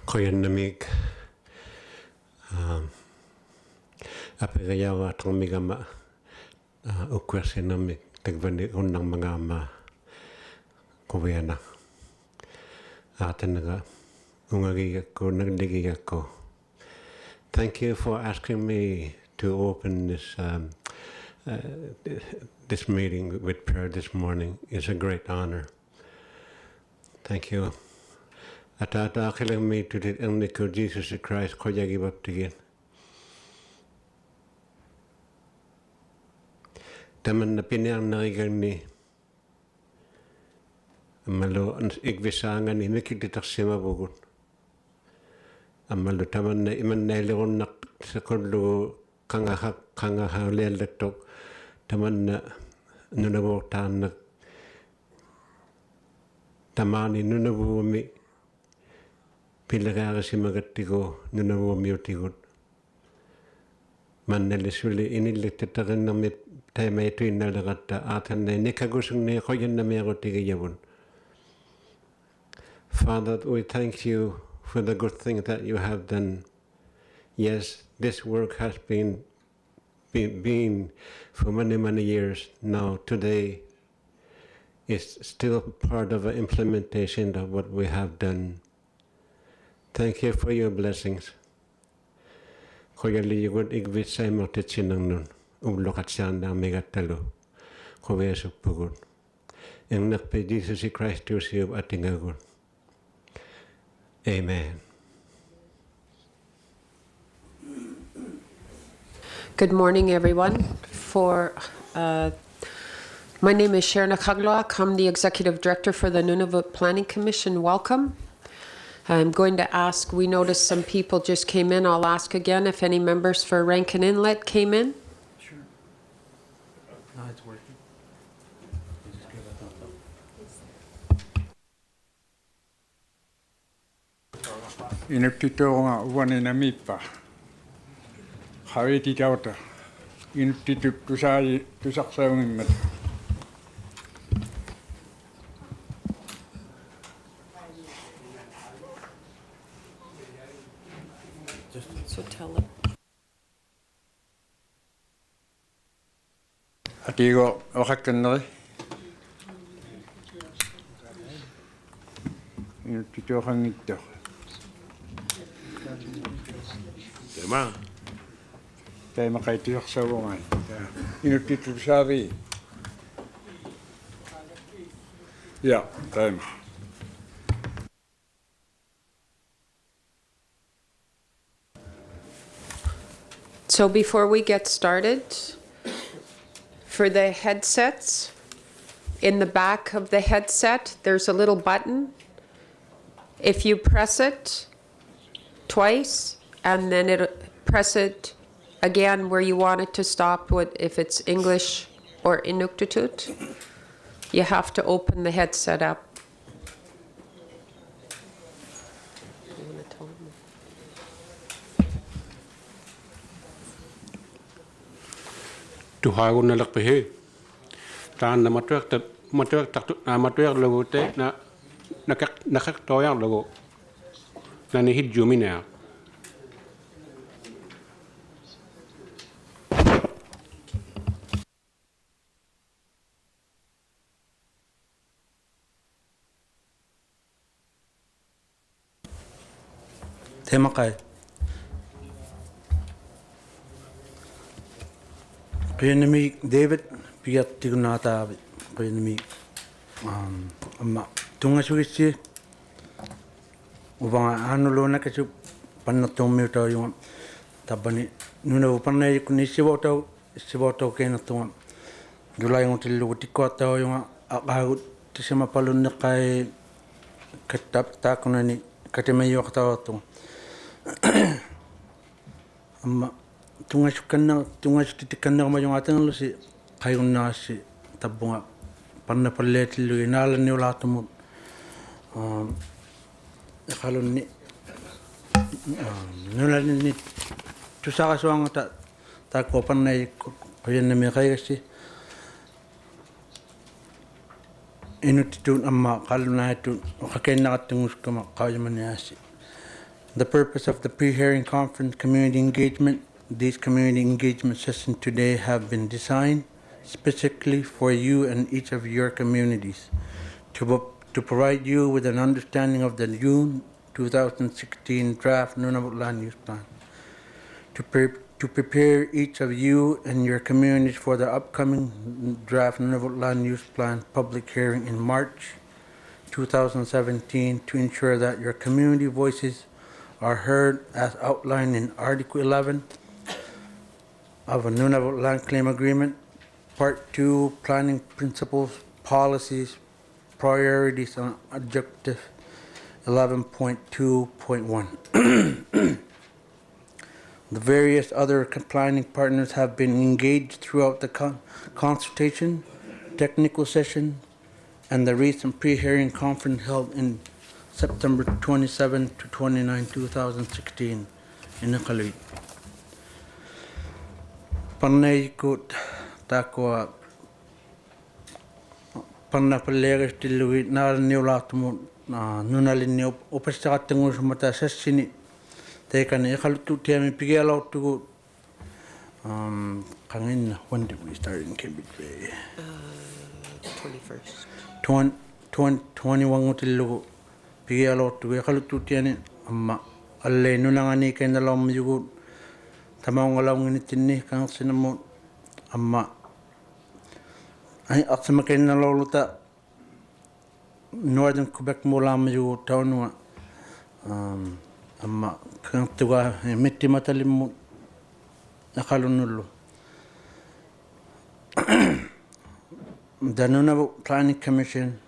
Koyanamik apagayawa tangmigama ukwasinamik tagvani unang mga ama kuwayana atanaga ungagigako nagdigigako. Thank you for asking me to open this meeting with prayer this morning. It's a great honor. Thank you. Atata akilang me to the only Jesus Christ koyagi baptigin. Taman na pinang nakigang ni amalo igvisangan ni mikititaksima bugun. Amalo taman na iman nailon nak sa kulo kangaha leletok taman na Nunavut na tamani Nunavut pilagara si magatigo Nunavut miotigot. Mannelisuli inilititagan na mit tayo ito inalagata atan na nikagusong na koyan na merotigayabon. Father, we thank you for the good thing that you have done. Yes, this work has been for many, many years now. Today is still part of the implementation of what we have done. Thank you for your blessings. Koyali yugod igvitsay matitsinang nun. Ulokat siya na megatalo. Koweso pugod. Ang nakpe Jesus Christ to siyo ating agod. Amen. Good morning, everyone. My name is Sharon Akagloak. I'm the Executive Director for the Nunavut Planning Commission. Welcome. I'm going to ask, we noticed some people just came in. I'll ask again if any members for Rankin Inlet came in. Sure. No, it's working. Just give it a thumbs up. Inutito nga uwan mipa. Hawiti tauta. Inutito tusaksawin mat. So tell them. Atigo okakanari. Inutito hangito. Tema. Tayo makaitisaksawin. Inutito sabi. Yeah, time. So before we get started, for the headsets, in the back of the headset, there's a little button. If you press it twice, and then press it again where you want it to stop, if it's English or Inuktitut, you have to open the headset up. Tuhagun na lakpehe. Taan na matuak logo te na nakak toyang logo. Na ni hit jumina. Tema kai. Kayunami David piat tigunata kayunami amma tunga sugichi ubanga anulo na kasu panatong to yung tabani Nunavut panay kuni siboto kena tunga julay ng tilu tikota yung akagut tisama palun na kay katap takunani katemayo katawa tunga amma tunga titikan na yung ating si kayong na si tabunga panapalit lu inalan ni wala tumo kalon ni nulan ni tusaka suang ta ko panay ko yan na may kay kasi inutitun amma kalon na ito kakain na katungus kama kaya man yasi The purpose of the pre-hearing conference community engagement. These community engagement sessions today have been designed specifically for you and each of your communities to provide you with an understanding of the June 2016 draft Nunavut Land Use Plan, to prepare each of you and your communities for the upcoming draft Nunavut Land Use Plan public hearing in March 2017, to ensure that your community voices are heard as outlined in Article 11 of a Nunavut Land Claim Agreement, Part 2, Planning Principles, Policies, Priorities, and Objective 11.2.1. The various other planning partners have been engaged throughout the consultation, technical session, and the recent pre-hearing conference held in September 27 to 29, 2016 in Iqaluit. Panayikut takwa panapalegas tiluit na niulatumu nunalin opastakatangus mata sassini tekan Iqaluit tiami pigelau tu kangin. When did we start in Cambridge Bay? 21st. 21 utilu pigelau tu Iqaluit tiani amma alle nunangani kendalam yugut tamang alam ini tinni kang sinamo amma ay aksama kendalau luta Northern Quebec mulam yu taunwa amma kang tuga mitti matalim nakalunulu. The Nunavut Planning Commission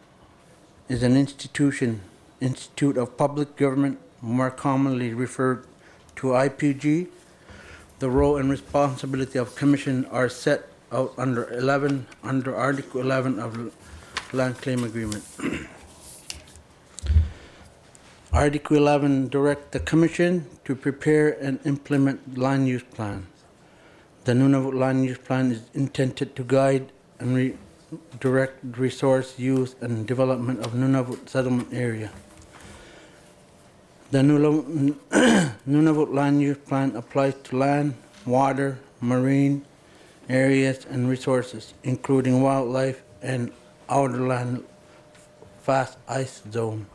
is an institute of public government, more commonly referred to IPG. The role and responsibility of commission are set out under Article 11 of the Land Claim Agreement. Article 11 directs the commission to prepare and implement land use plan. The Nunavut Land Use Plan is intended to guide and direct resource use and development of Nunavut settlement area. The Nunavut Land Use Plan applies to land, water, marine areas and resources, including wildlife and outer land fast ice zone.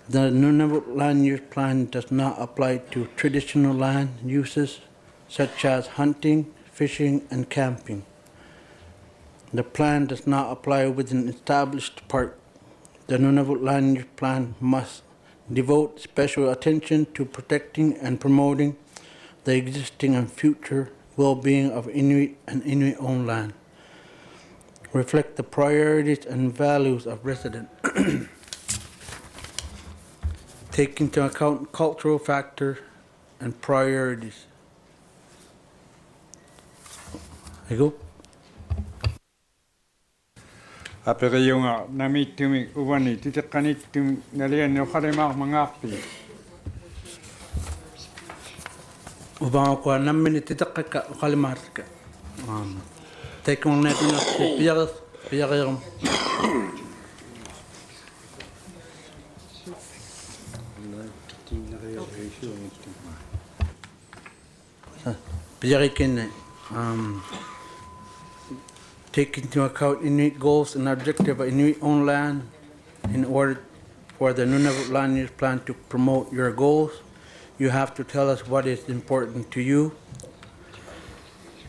The Nunavut Land Use Plan does not apply to traditional land uses such as hunting, fishing, and camping. The plan does not apply within established park. The Nunavut Land Use Plan must devote special attention to protecting and promoting the existing and future well-being of Inuit and Inuit-owned land. Reflect the priorities and values of residents. Take into account cultural factors and priorities. There you go. Aperiunga namitumi uwani titikanitum nalian no kharema mangakti. Ubang ko 6 minutes titakka kalimarka. Take on net na piyag. Take into account Inuit goals and objectives of Inuit-owned land in order for the Nunavut Land Use Plan to promote your goals. You have to tell us what is important to you.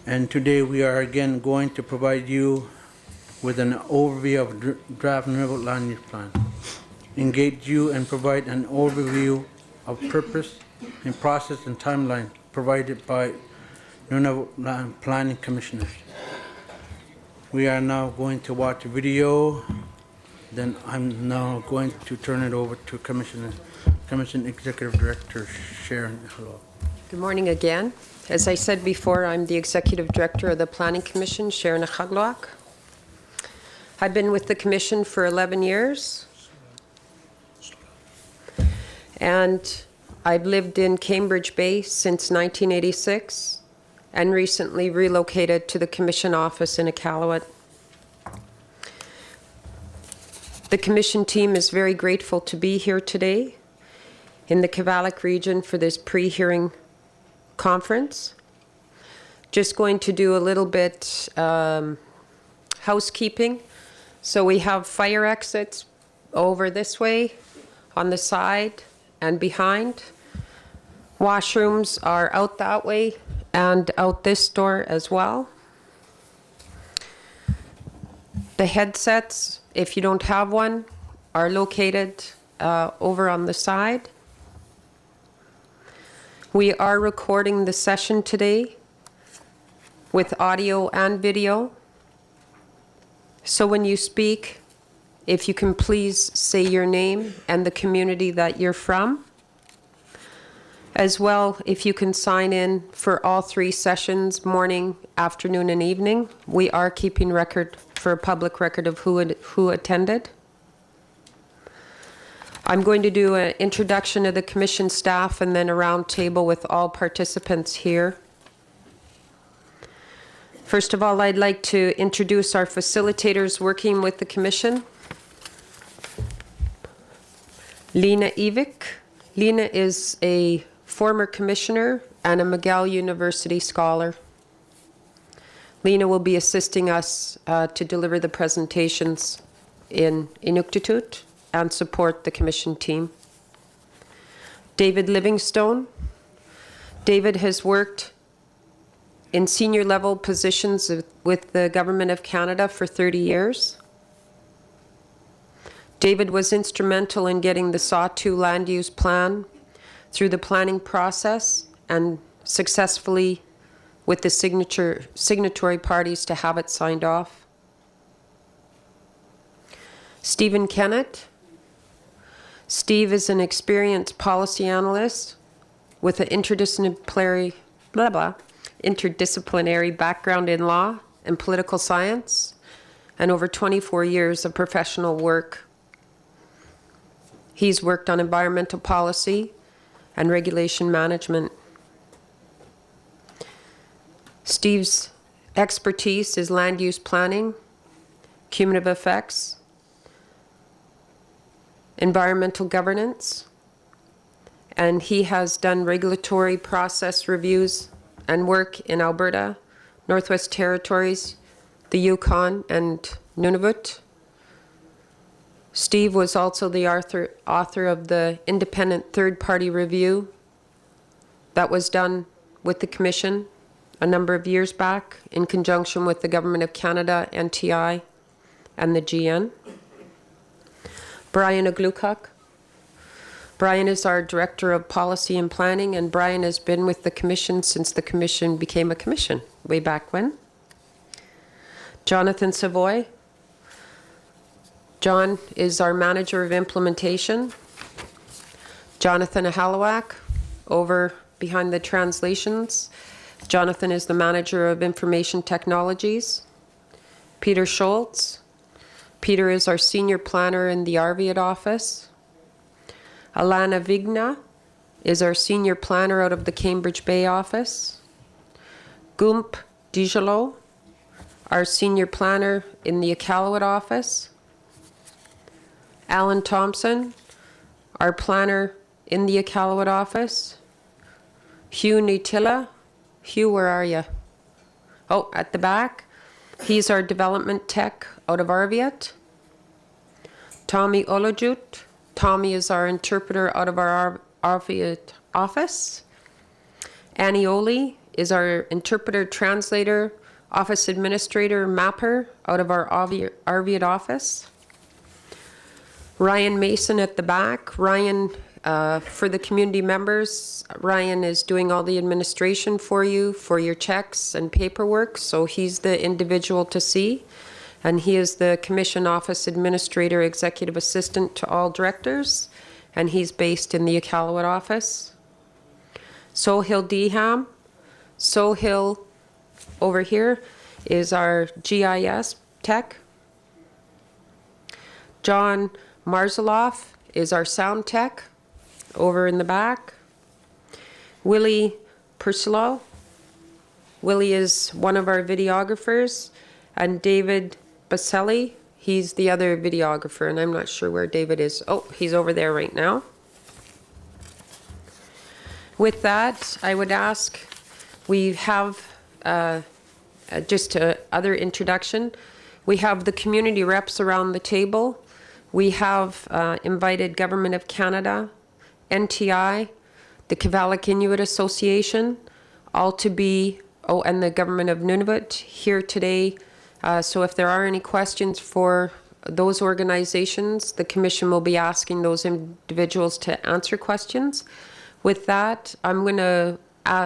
And today we are again going to provide you with an overview of draft Nunavut Land Use Plan. Engage you and provide an overview of purpose and process and timeline provided by Nunavut Land Planning Commissioners. We are now going to watch a video. Then I'm now going to turn it over to Commission Executive Director Sharon. Hello. Good morning again. As I said before, I'm the Executive Director of the Planning Commission, Sharon Achagloak. I've been with the Commission for 11 years. And I've lived in Cambridge Bay since 1986 and recently relocated to the Commission office in Iqaluit. The Commission team is very grateful to be here today in the Kavalik region for this pre-hearing conference. Just going to do a little bit housekeeping. So we have fire exits over this way, on the side and behind. Washrooms are out that way and out this door as well. The headsets, if you don't have one, are located over on the side. We are recording the session today with audio and video. So when you speak, if you can please say your name and the community that you're from. As well, if you can sign in for all 3 sessions, morning, afternoon, and evening. We are keeping record for a public record of who attended. I'm going to do an introduction of the commission staff and then a round table with all participants here. First of all, I'd like to introduce our facilitators working with the commission. Lena Ivik. Lena is a former commissioner and a McGill University scholar. Lena will be assisting us to deliver the presentations in Inuktitut and support the commission team. David Livingstone. David has worked in senior level positions with the Government of Canada for 30 years. David was instrumental in getting the Sawtooth land use plan through the planning process and successfully with the signatory parties to have it signed off. Stephen Kennett. Steve is an experienced policy analyst with an interdisciplinary background in law and political science and over 24 years of professional work. He's worked on environmental policy and regulation management. Steve's expertise is land use planning, cumulative effects, environmental governance, and he has done regulatory process reviews and work in Alberta, Northwest Territories, the Yukon, and Nunavut. Steve was also the author of the independent third-party review that was done with the Commission a number of years back in conjunction with the Government of Canada, NTI, and the GN. Brian Aglukak. Brian is our Director of Policy and Planning, and Brian has been with the Commission since the Commission became a Commission, way back when. Jonathan Savoy. John is our Manager of Implementation. Jonathan Ahalawak, over behind the translations. Jonathan is the Manager of Information Technologies. Peter Schultz. Peter is our Senior Planner in the Arviat office. Alana Vigna is our Senior Planner out of the Cambridge Bay office. Gump Dijalo, our Senior Planner in the Iqaluit office. Alan Thompson, our Planner in the Iqaluit office. Hugh Nitilla. Hugh, where are you? Oh, at the back. He's our Development Tech out of Arviat. Tommy Olajut. Tommy is our interpreter out of our Arviat office. Annie Oli is our interpreter, translator, office administrator, mapper out of our Arviat office. Ryan Mason at the back. Ryan, for the community members, Ryan is doing all the administration for you, for your checks and paperwork, so he's the individual to see. And he is the Commission Office Administrator, Executive Assistant to all directors, and he's based in the Iqaluit office. Sohail Deham. Sohail, over here, is our GIS tech. John Marzaloff is our sound tech, over in the back. Willie Persilo. Willie is one of our videographers, and David Baselli, he's the other videographer, and I'm not sure where David is. Oh, he's over there right now. With that, I would ask, we have just other introduction. We have the community reps around the table. We have invited Government of Canada, NTI, the Kivalliq Inuit Association, all to be, and the Government of Nunavut here today. So if there are any questions for those organizations, the Commission will be asking those individuals to answer questions. With that, I'm going to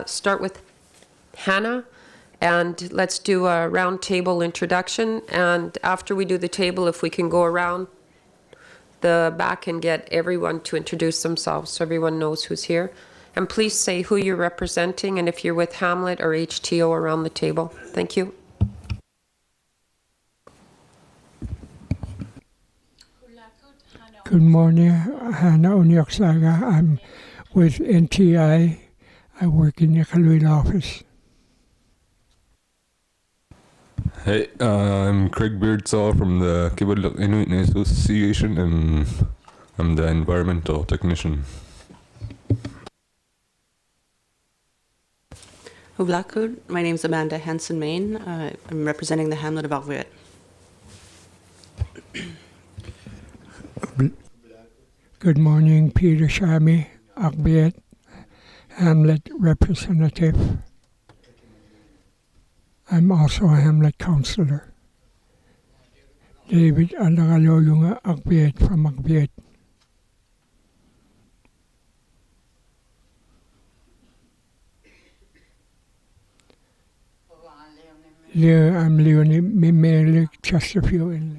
start with Hannah, and let's do a round table introduction. And after we do the table, if we can go around the back and get everyone to introduce themselves so everyone knows who's here. And please say who you're representing and if you're with Hamlet or HTO around the table. Thank you. Good morning, Hannah Onyoksaga. I'm with NTI. I work in the Iqaluit office. Hey, I'm Craig Beardsaw from the Kivalliq Inuit Association, and I'm the environmental technician. Uvlakud. My name is Amanda Hansen-Main. I'm representing the hamlet of Arvuyet. Good morning, Peter Shami, Arvuyet, Hamlet representative. I'm also a Hamlet councillor. David Alagaloyunga Arvuyet from Arvuyet. I'm Leonie Mimelik Chesterfield.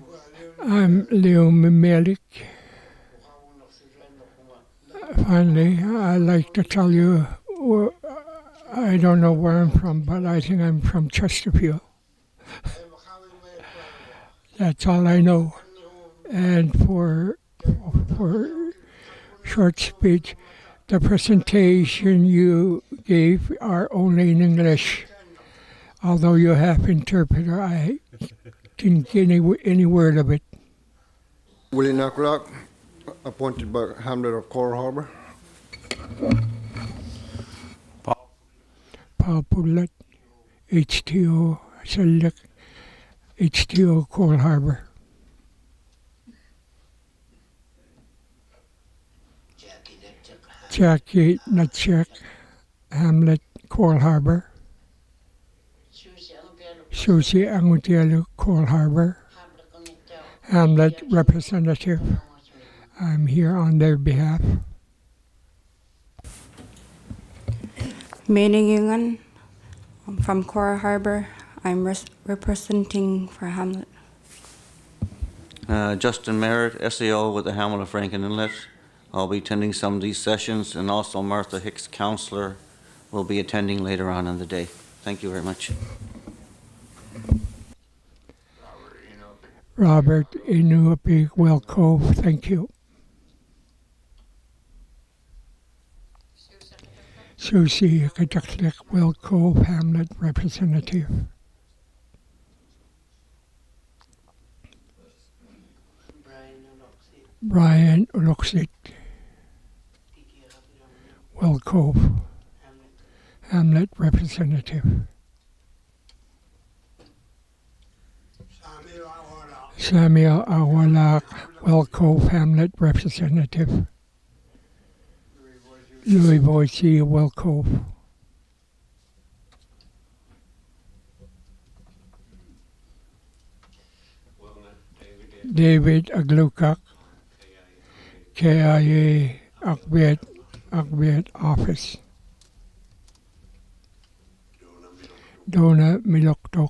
I'm Leo Mimelik. Finally, I'd like to tell you, I don't know where I'm from, but I think I'm from Chesterfield. That's all I know. And for short speech, the presentation you gave are only in English. Although you have interpreter, I didn't get any word of it. Willie Nakulak, appointed by Hamlet of Coral Harbor. Paul Pudlet, HTO, Select, HTO Coral Harbor. Jackie Nutchek, Hamlet, Coral Harbor. Susie Angutielu, Coral Harbor. Hamlet representative. I'm here on their behalf. Meaning Yungan, I'm from Coral Harbor. I'm representing for Hamlet. Justin Merritt, SAO with the Hamlet of Rankin Inlet. I'll be attending some of these sessions, and also Martha Hicks, counselor, will be attending later on in the day. Thank you very much. Robert Inuapi, Well Cove, thank you. Susie Kajaklik, Well Cove, Hamlet representative. Brian Uluxit, Well Cove, Hamlet representative. Samuel Awalak, Well Cove, Hamlet representative. Louis Boise, Well Cove. David Aglukak, KIA Arvuyet office. Dona Miloktok,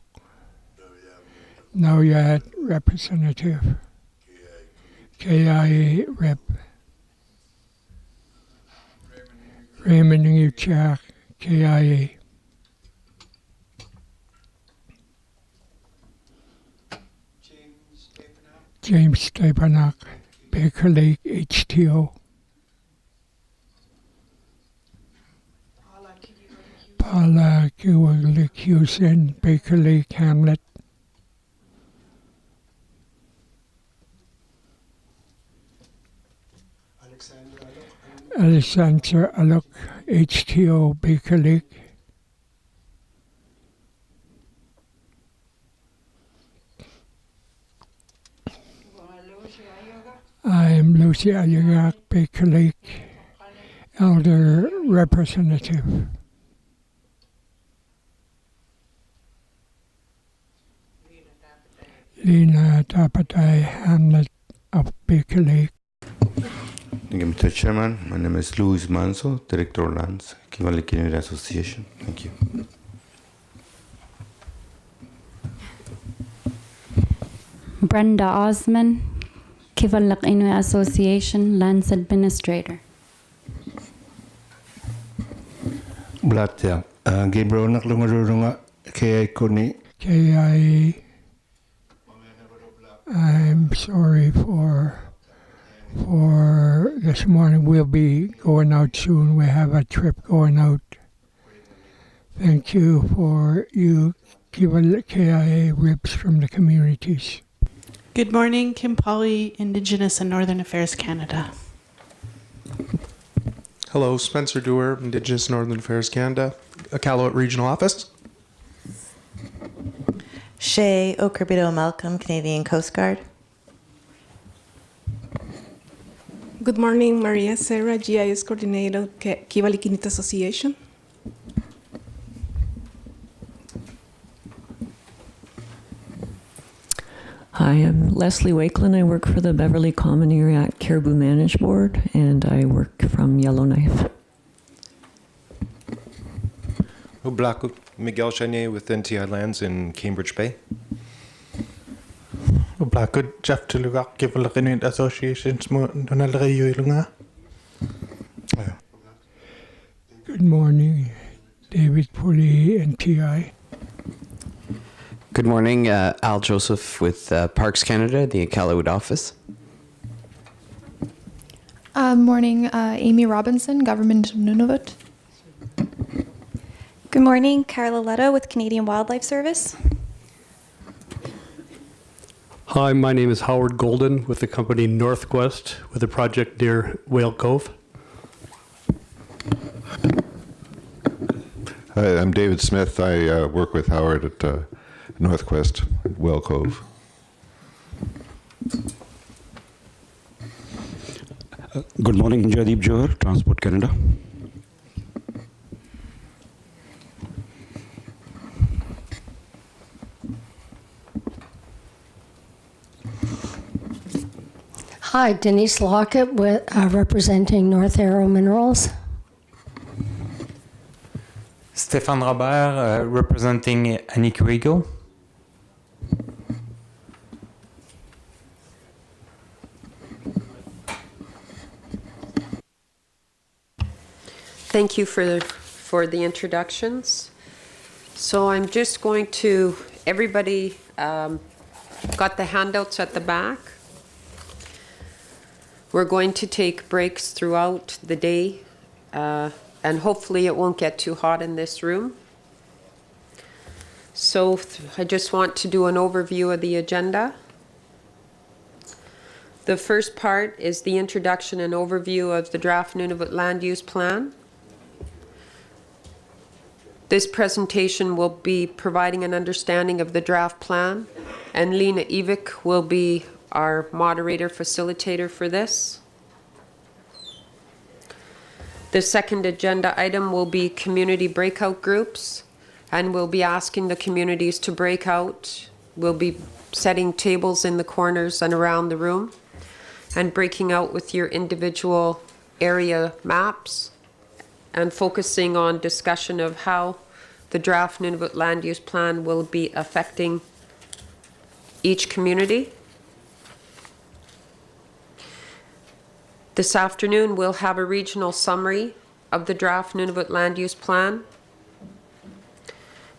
Nauyat representative. KIA rep. Raymond Uchak, KIA. James Stepanak, Baker Lake, HTO. Paula Kiwaglik, Baker Lake, Hamlet. Alexander Alok, HTO Bakerlake. I'm Lucy Ayagak Bakerlake, Elder Representative. Lena Tapatay Hamlet of Bakerlake. Thank you, Mr. Chairman. My name is Luis Manso, Director of Lands, Kivalik Inuit Association. Thank you. Brenda Osman, Kivalak Inuit Association, Lands Administrator. Blatya, Gabriel Naklungarunga, KI Kuni. KIA, I'm sorry for this morning. We'll be going out soon. We have a trip going out. Thank you for you KIA ribs from the communities. Good morning, Kim Polly, Indigenous and Northern Affairs Canada. Hello, Spencer Dewar, Indigenous Northern Affairs Canada, Iqaluit Regional Office. Shay Okribito Malcolm, Canadian Coast Guard. Good morning, Maria Serra, GIS Coordinator, Kivalik Inuit Association. Hi, I'm Leslie Wakeland. I work for the Beverly Common Area Caribou Management Board, and I work from Yellowknife. Black Miguel Chanier with NTI Lands in Cambridge Bay. Black Jeff Tulugak, Kivalak Inuit Association, Nunavut. Good morning, David Pulley, NTI. Good morning, Al Joseph with Parks Canada, the Iqaluit office. Morning, Amy Robinson, Government of Nunavut. Good morning, Carla Letta with Canadian Wildlife Service. Hi, my name is Howard Golden with the company Northwest with a project near Whale Cove. Hi, I'm David Smith. I work with Howard at Northwest at Whale Cove. Good morning, Jaideep Johar, Transport Canada. Hi, Denise Lockett with representing North Arrow Minerals. Stéphane Robert, representing Aniquego. Thank you for the introductions. So I'm just going to, everybody got the handouts at the back. We're going to take breaks throughout the day, and hopefully it won't get too hot in this room. So I just want to do an overview of the agenda. The first part is the introduction and overview of the draft Nunavut Land Use Plan. This presentation will be providing an understanding of the draft plan, and Lena Ivik will be our moderator facilitator for this. The second agenda item will be community breakout groups, and we'll be asking the communities to break out. We'll be setting tables in the corners and around the room and breaking out with your individual area maps and focusing on discussion of how the draft Nunavut Land Use Plan will be affecting each community. This afternoon, we'll have a regional summary of the draft Nunavut Land Use Plan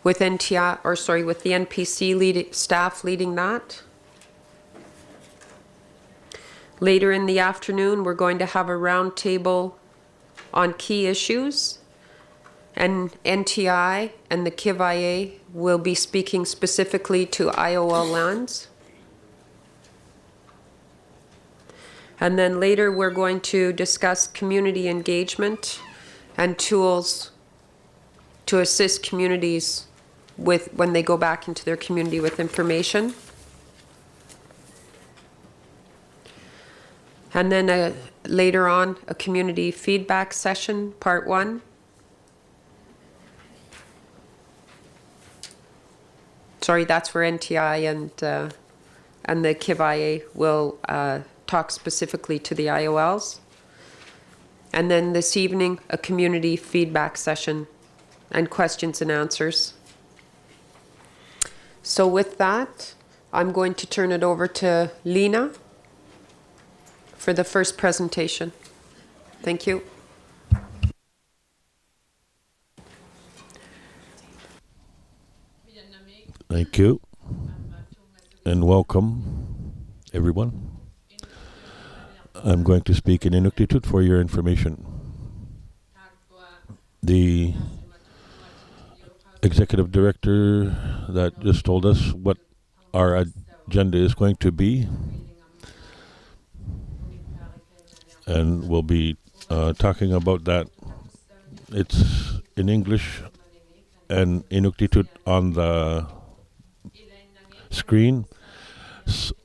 with with the NPC staff leading that. Later in the afternoon, we're going to have a roundtable on key issues, and NTI and the KIVIA will be speaking specifically to IOL lands. And then later we're going to discuss community engagement and tools to assist communities with when they go back into their community with information. And then later on, a community feedback session, part 1. Sorry, that's where NTI and the KIVIA will talk specifically to the IOLs. And then this evening, a community feedback session and questions and answers. So with that, I'm going to turn it over to Lena for the first presentation. Thank you. Thank you, and welcome, everyone. I'm going to speak in Inuktitut for your information. The executive director that just told us what our agenda is going to be, and we'll be talking about that. It's in English and Inuktitut on the screen.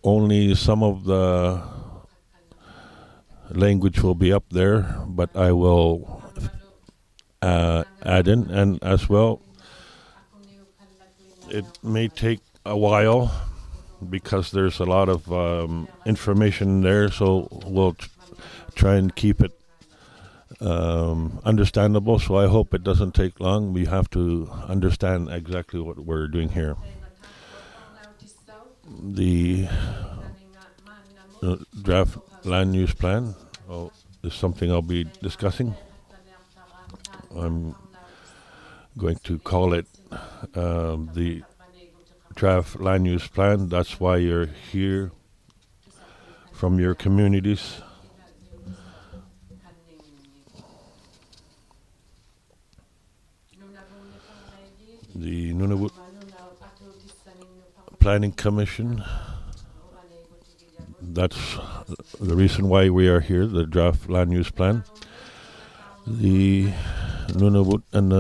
Only some of the language will be up there, but I will add in, and as well, it may take a while because there's a lot of information there, so we'll try and keep it understandable. So I hope it doesn't take long. We have to understand exactly what we're doing here. The draft land use plan is something I'll be discussing. I'm going to call it the draft land use plan. That's why you're here from your communities. The Nunavut Planning Commission, that's the reason why we are here, the draft land use plan. The Nunavut and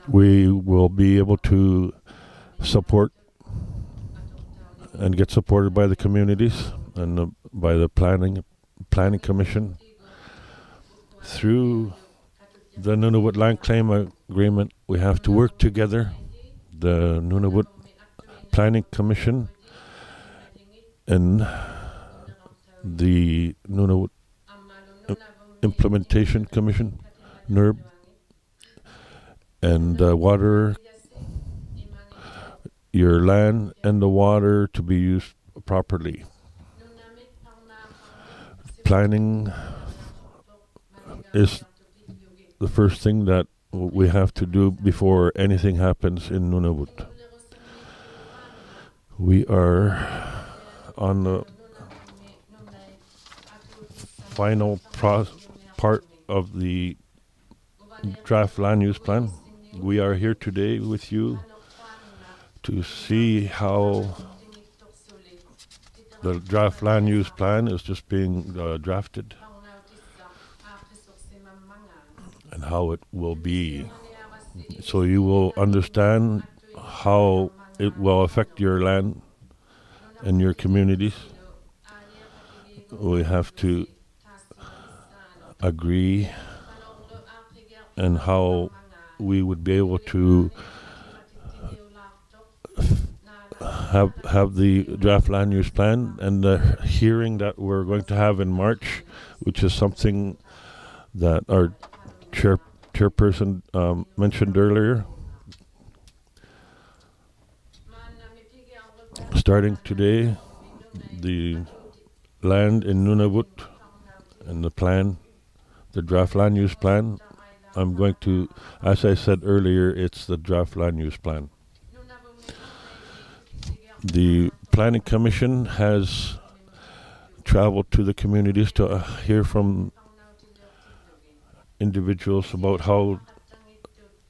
we will be able to support and get supported by the communities and by the planning commission through the Nunavut Land Claim Agreement. We have to work together, the Nunavut Planning Commission and the Nunavut Implementation Commission, NERB, and water, your land and the water to be used properly. Planning is the first thing that we have to do before anything happens in Nunavut. We are on the final part of the draft land use plan. We are here today with you to see how the draft land use plan is just being drafted and how it will be. So you will understand how it will affect your land and your communities. We have to agree and how we would be able to have the draft land use plan, and the hearing that we're going to have in March, which is something that our chairperson mentioned earlier. Starting today, the land in Nunavut and the plan, the draft land use plan, I'm going to, as I said earlier, it's the draft land use plan. The Planning Commission has traveled to the communities to hear from individuals about how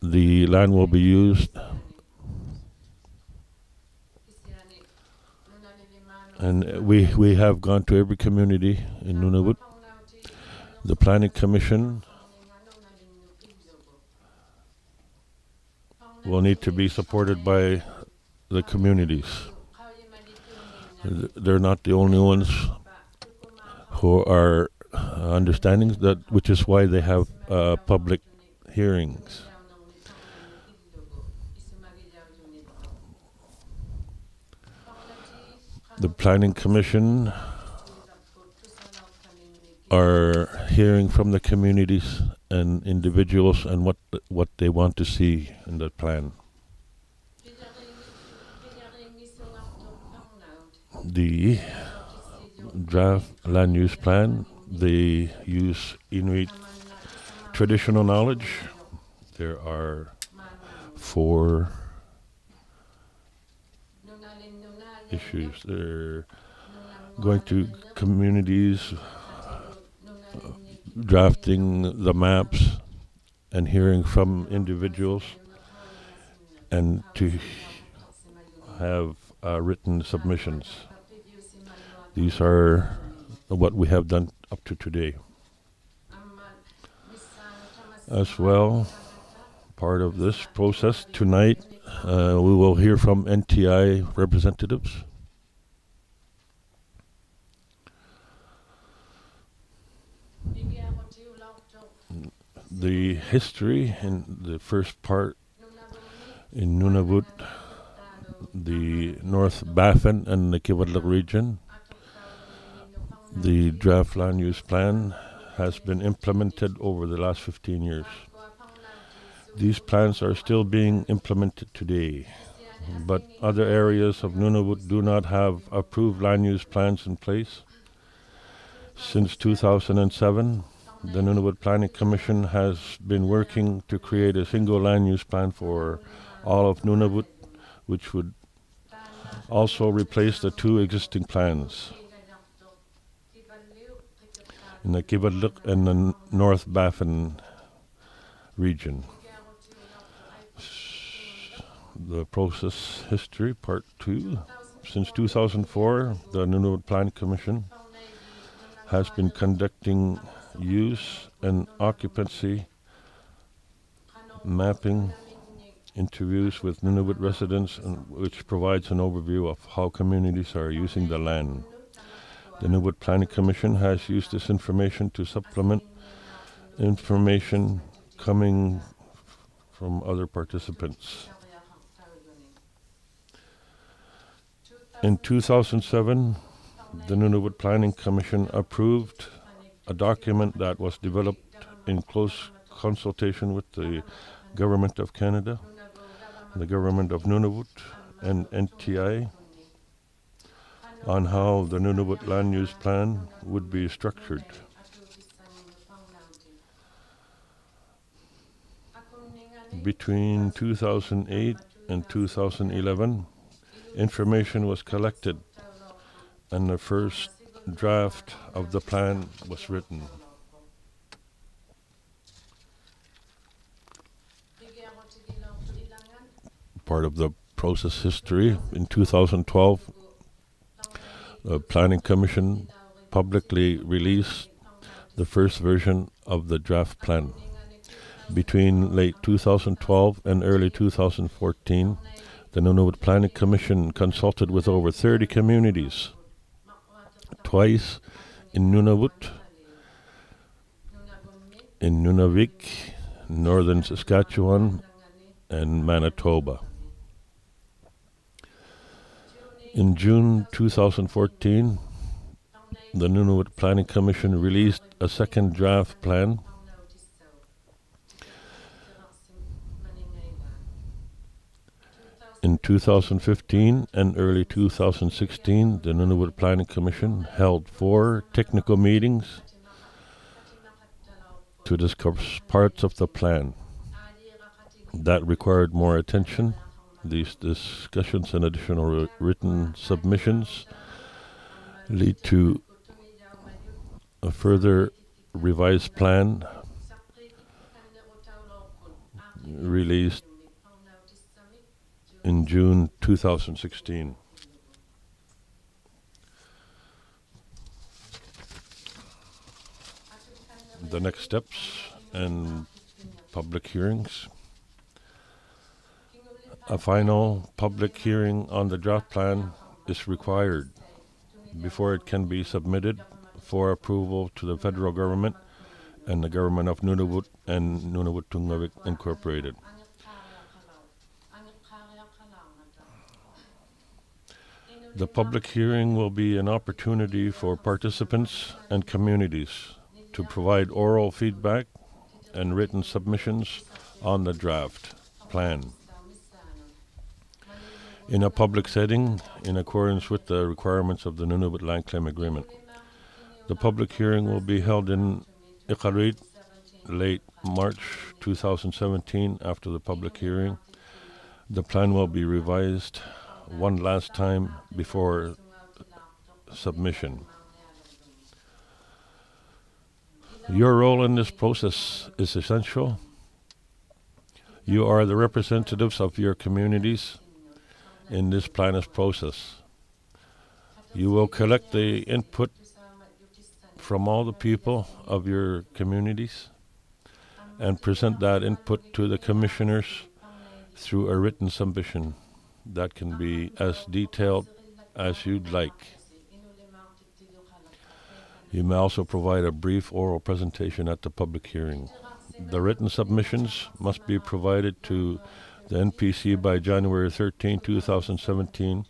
the land will be used. And we have gone to every community in Nunavut. The Planning Commission will need to be supported by the communities. They're not the only ones who are understanding that, which is why they have public hearings. The Planning Commission are hearing from the communities and individuals and what they want to see in the plan. The draft land use plan, they use Inuit traditional knowledge. There are 4 issues. They're going to communities, drafting the maps and hearing from individuals, and to have written submissions. These are what we have done up to today. As well, part of this process tonight, we will hear from NTI representatives. The history in the first part in Nunavut, the North Baffin and the Kivadlik region, the draft land use plan has been implemented over the last 15 years. These plans are still being implemented today, but other areas of Nunavut do not have approved land use plans in place. Since 2007, the Nunavut Planning Commission has been working to create a single land use plan for all of Nunavut, which would also replace the 2 existing plans in the Kivadlik and the North Baffin region. The process history, part 2. Since 2004, the Nunavut Planning Commission has been conducting use and occupancy mapping interviews with Nunavut residents, which provides an overview of how communities are using the land. The Nunavut Planning Commission has used this information to supplement information coming from other participants. In 2007, the Nunavut Planning Commission approved a document that was developed in close consultation with the Government of Canada, the Government of Nunavut, and NTI on how the Nunavut land use plan would be structured. Between 2008 and 2011, information was collected and the first draft of the plan was written. Part of the process history, in 2012, the Planning Commission publicly released the first version of the draft plan. Between late 2012 and early 2014, the Nunavut Planning Commission consulted with over 30 communities, twice in Nunavut, in Nunavik, northern Saskatchewan, and Manitoba. In June 2014, the Nunavut Planning Commission released a second draft plan. In 2015 and early 2016, the Nunavut Planning Commission held 4 technical meetings to discuss parts of the plan that required more attention. These discussions and additional written submissions lead to a further revised plan released in June 2016. the next steps and public hearings. A final public hearing on the draft plan is required before it can be submitted for approval to the federal government and the government of Nunavut and Nunavut Tungavik Incorporated. The public hearing will be an opportunity for participants and communities to provide oral feedback and written submissions on the draft plan. In a public setting, in accordance with the requirements of the Nunavut Land Claim Agreement. The public hearing will be held in Iqaluit late March 2017. After the public hearing, the plan will be revised one last time before submission. Your role in this process is essential. You are the representatives of your communities in this planning process. You will collect the input from all the people of your communities and present that input to the commissioners through a written submission that can be as detailed as you'd like. You may also provide a brief oral presentation at the public hearing. The written submissions must be provided to the NPC by January 13, 2017.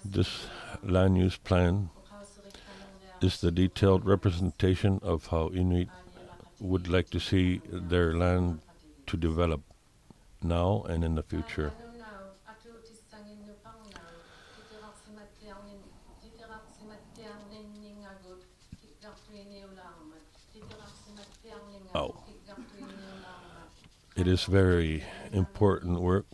This land use plan is the detailed representation of how Inuit would like to see their land to develop now and in the future. Oh. It is very important work.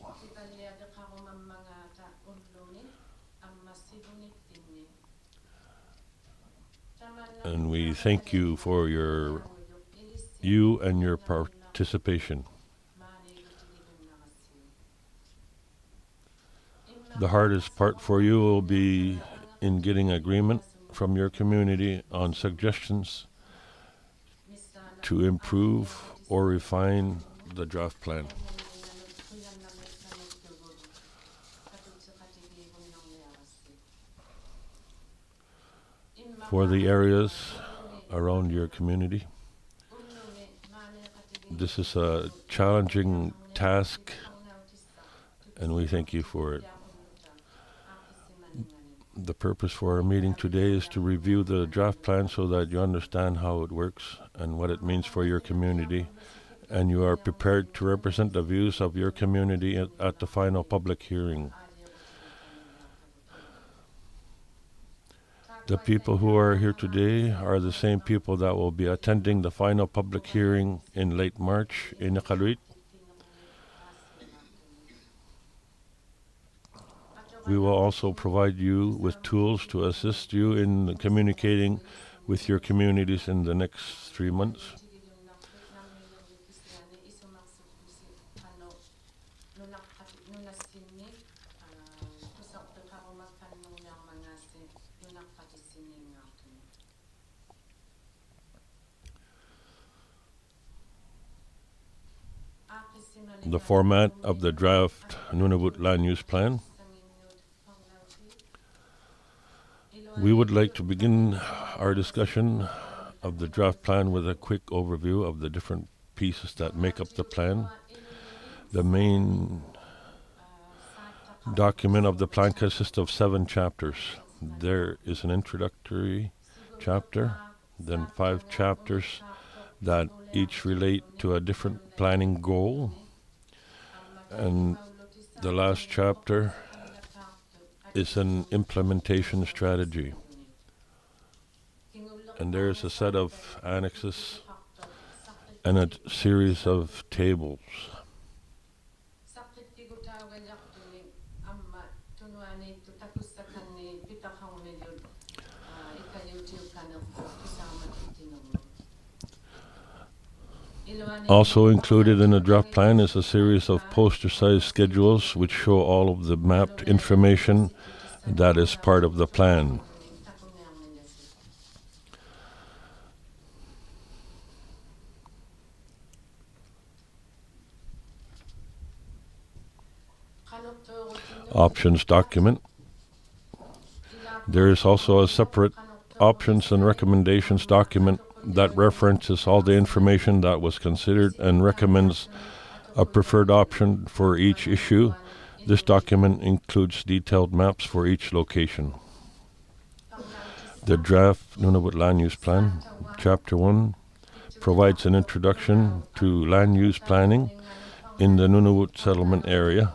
And we thank you for you and your participation. The hardest part for you will be in getting agreement from your community on suggestions to improve or refine the draft plan. For the areas around your community, this is a challenging task, and we thank you for it. The purpose for our meeting today is to review the draft plan so that you understand how it works and what it means for your community, and you are prepared to represent the views of your community at the final public hearing. The people who are here today are the same people that will be attending the final public hearing in late March in Iqaluit. We will also provide you with tools to assist you in communicating with your communities in the next 3 months. The format of the draft Nunavut Land Use Plan. We would like to begin our discussion of the draft plan with a quick overview of the different pieces that make up the plan. The main document of the plan consists of 7 chapters. There is an introductory chapter, then 5 chapters that each relate to a different planning goal, and the last chapter is an implementation strategy. And there is a set of annexes and a series of tables. Also included in the draft plan is a series of poster-sized schedules which show all of the mapped information that is part of the plan. options document. There is also a separate options and recommendations document that references all the information that was considered and recommends a preferred option for each issue. This document includes detailed maps for each location. The draft Nunavut Land Use Plan, Chapter 1, provides an introduction to land use planning in the Nunavut settlement area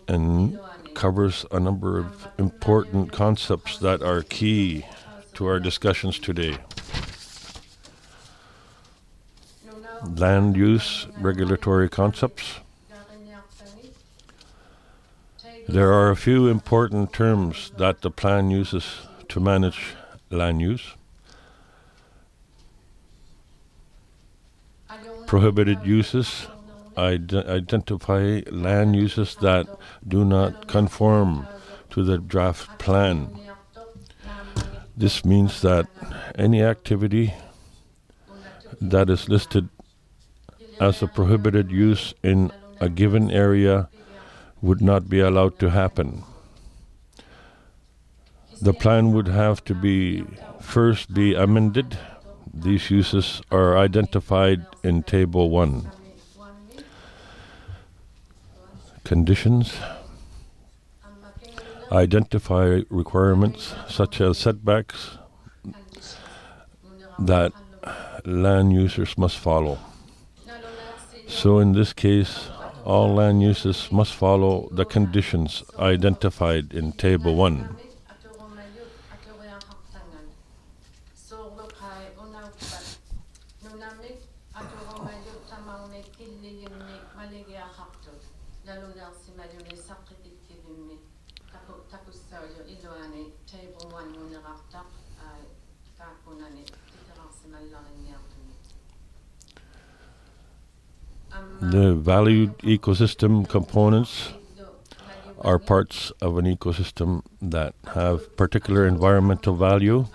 and covers a number of important concepts that are key to our discussions today. Land use regulatory concepts. There are a few important terms that the plan uses to manage land use. Prohibited uses identify land uses that do not conform to the draft plan. This means that any activity that is listed as a prohibited use in a given area would not be allowed to happen. The plan would have to first be amended. These uses are identified in Table 1. Conditions identify requirements such as setbacks that land users must follow. So in this case, all land uses must follow the conditions identified in Table 1. The valued ecosystem components are parts of an ecosystem that have particular environmental value.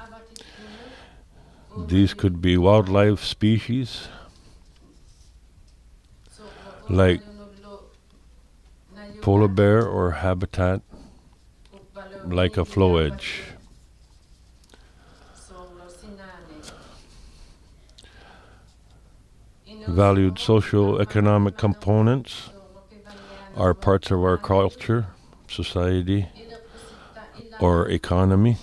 These could be wildlife species, like polar bear, or habitat, like a flow edge. Valued socio-economic components are parts of our culture, society, or economy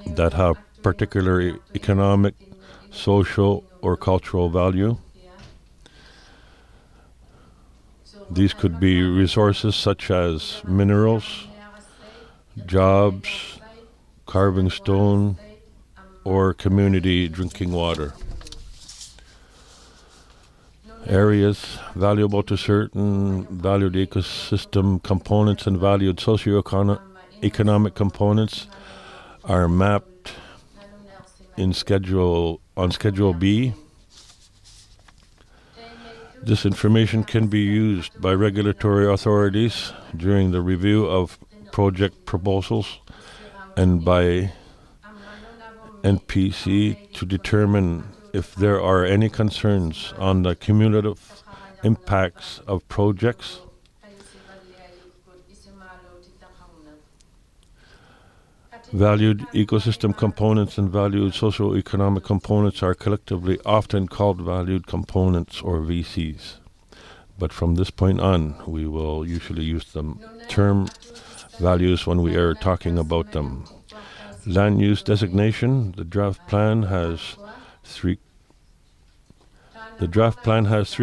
that have particular economic, social, or cultural value. These could be resources such as minerals, jobs, carving stone, or community drinking water. Areas valuable to certain valued ecosystem components and valued socio-economic components are mapped on Schedule B. This information can be used by regulatory authorities during the review of project proposals and by NPC to determine if there are any concerns on the cumulative impacts of projects. Valued ecosystem components and valued socio-economic components are collectively often called valued components, or VCs. But from this point on, we will usually use the term values when we are talking about them. Land use designation. The draft plan has three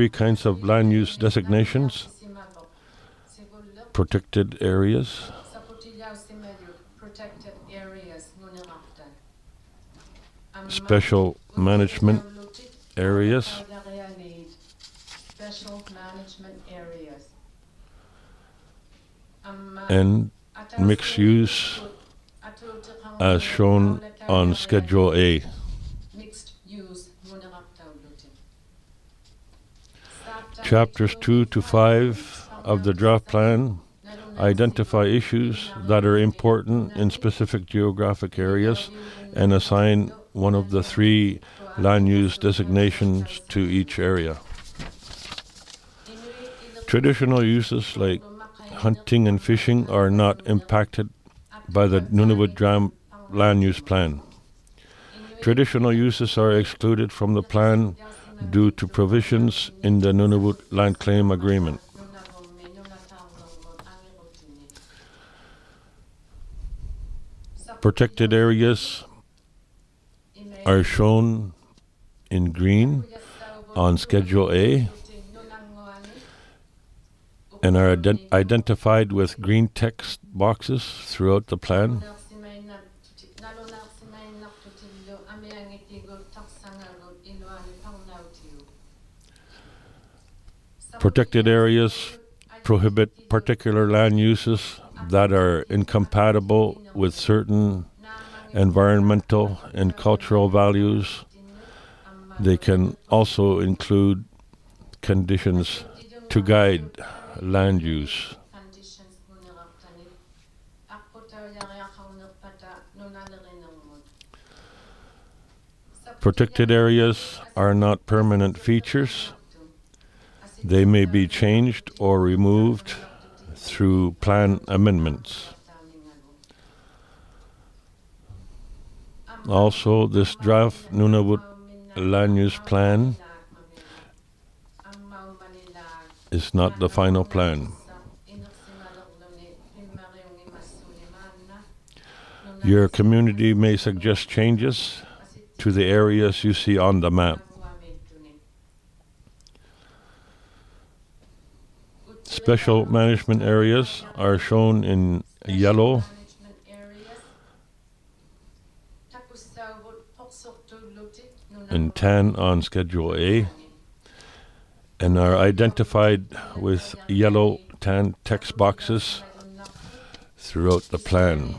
kinds of land use designations. Protected areas, special management areas, and mixed use as shown on Schedule A. Chapters 2 to 5 of the draft plan identify issues that are important in specific geographic areas and assign one of the three land use designations to each area. Traditional uses like hunting and fishing are not impacted by the Nunavut land use plan. Traditional uses are excluded from the plan due to provisions in the Nunavut land claim agreement. Protected areas are shown in green on Schedule A and are identified with green text boxes throughout the plan. Protected areas prohibit particular land uses that are incompatible with certain environmental and cultural values. They can also include conditions to guide land use. Protected areas are not permanent features. They may be changed or removed through plan amendments. Also, this draft Nunavut land use plan is not the final plan. Your community may suggest changes to the areas you see on the map. Special management areas are shown in yellow and tan on Schedule A and are identified with yellow tan text boxes throughout the plan.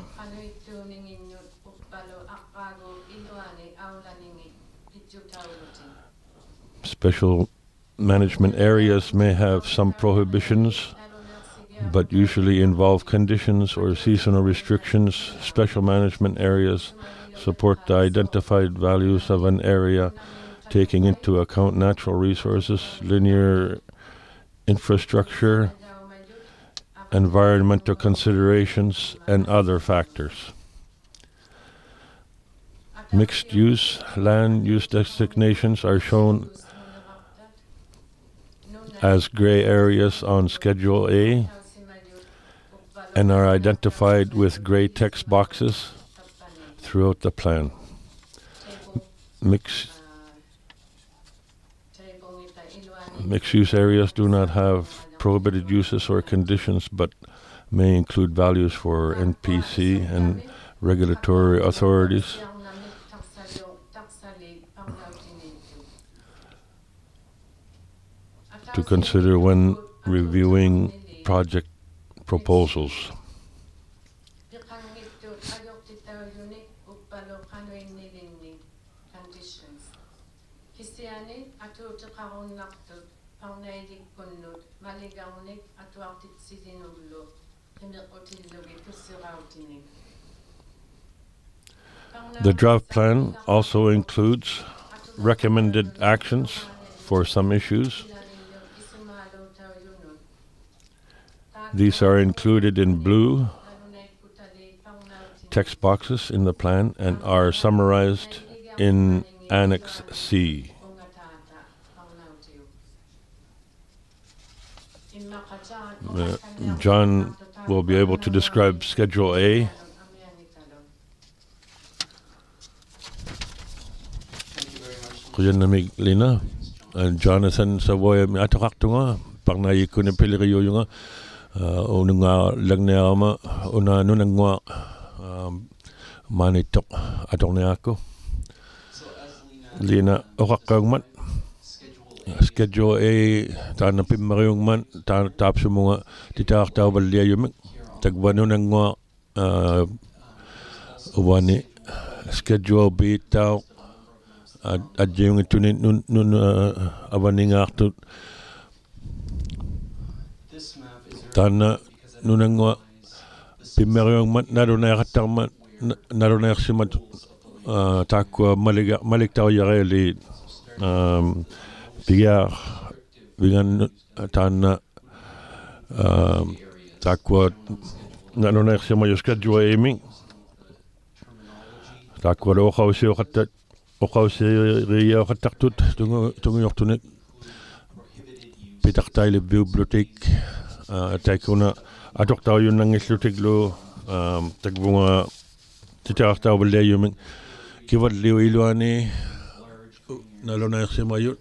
Special management areas may have some prohibitions, but usually involve conditions or seasonal restrictions. Special management areas support the identified values of an area, taking into account natural resources, linear infrastructure, environmental considerations, and other factors. Mixed-use land use designations are shown as gray areas on Schedule A and are identified with gray text boxes throughout the plan. Mixed-use areas do not have prohibited uses or conditions, but may include values for NPC and regulatory authorities. To consider when reviewing project proposals. The draft plan also includes recommended actions for some issues. These are included in blue text boxes in the plan and are summarized in Annex C. John will be able to describe Schedule A. Kuya namig lina, Jonathan Savoy atakaktunga pag naikun piliriyo yung ununga lagnayama una nunangwa manitok atong na ako lina okakagmat Schedule A tanang pimariyong man tapos mga titaktaw balya yung tagwano nangwa wani Schedule B taw at yung ito nun awani nga akto Tana nunangwa pimerong mat narunay katang narunay simat takwa maliktaw yareli bigar bingan tana Takwa nanona sema yuskadwa emi. Takwa o khawsi o khatat o khawsi riya khattaqtut tungu yortunek. Pitartaile bibliothèque taikuna atoktaw yun nangislutiglo tagbunga titartaw balde yuming kiwadliw iluani nalona simayut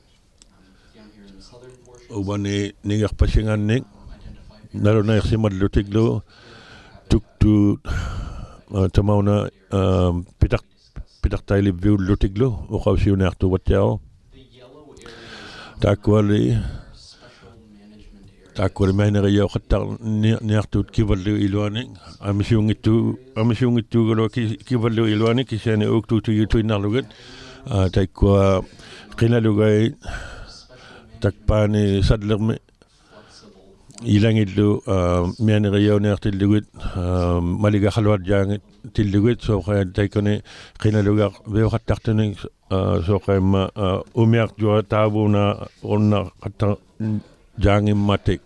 ubani ningar pasinganik nalona simadlutiglo tuktu tamauna pitartaile bibliothèque o khawsi unartu watjao takwali Takwari maineri yo khatar niartut kivallu ilwani amisiungittu galo kivallu ilwani kisani uktu tu yutu narlugat taikwa qinalugai takpani sadlermi ilangillu maineri yo niartillugut maliga khalwat jangit tillugut so khay taikone qinaluga veo khattartuni so khay ma umiak jo tabuna onna khatar jangi matik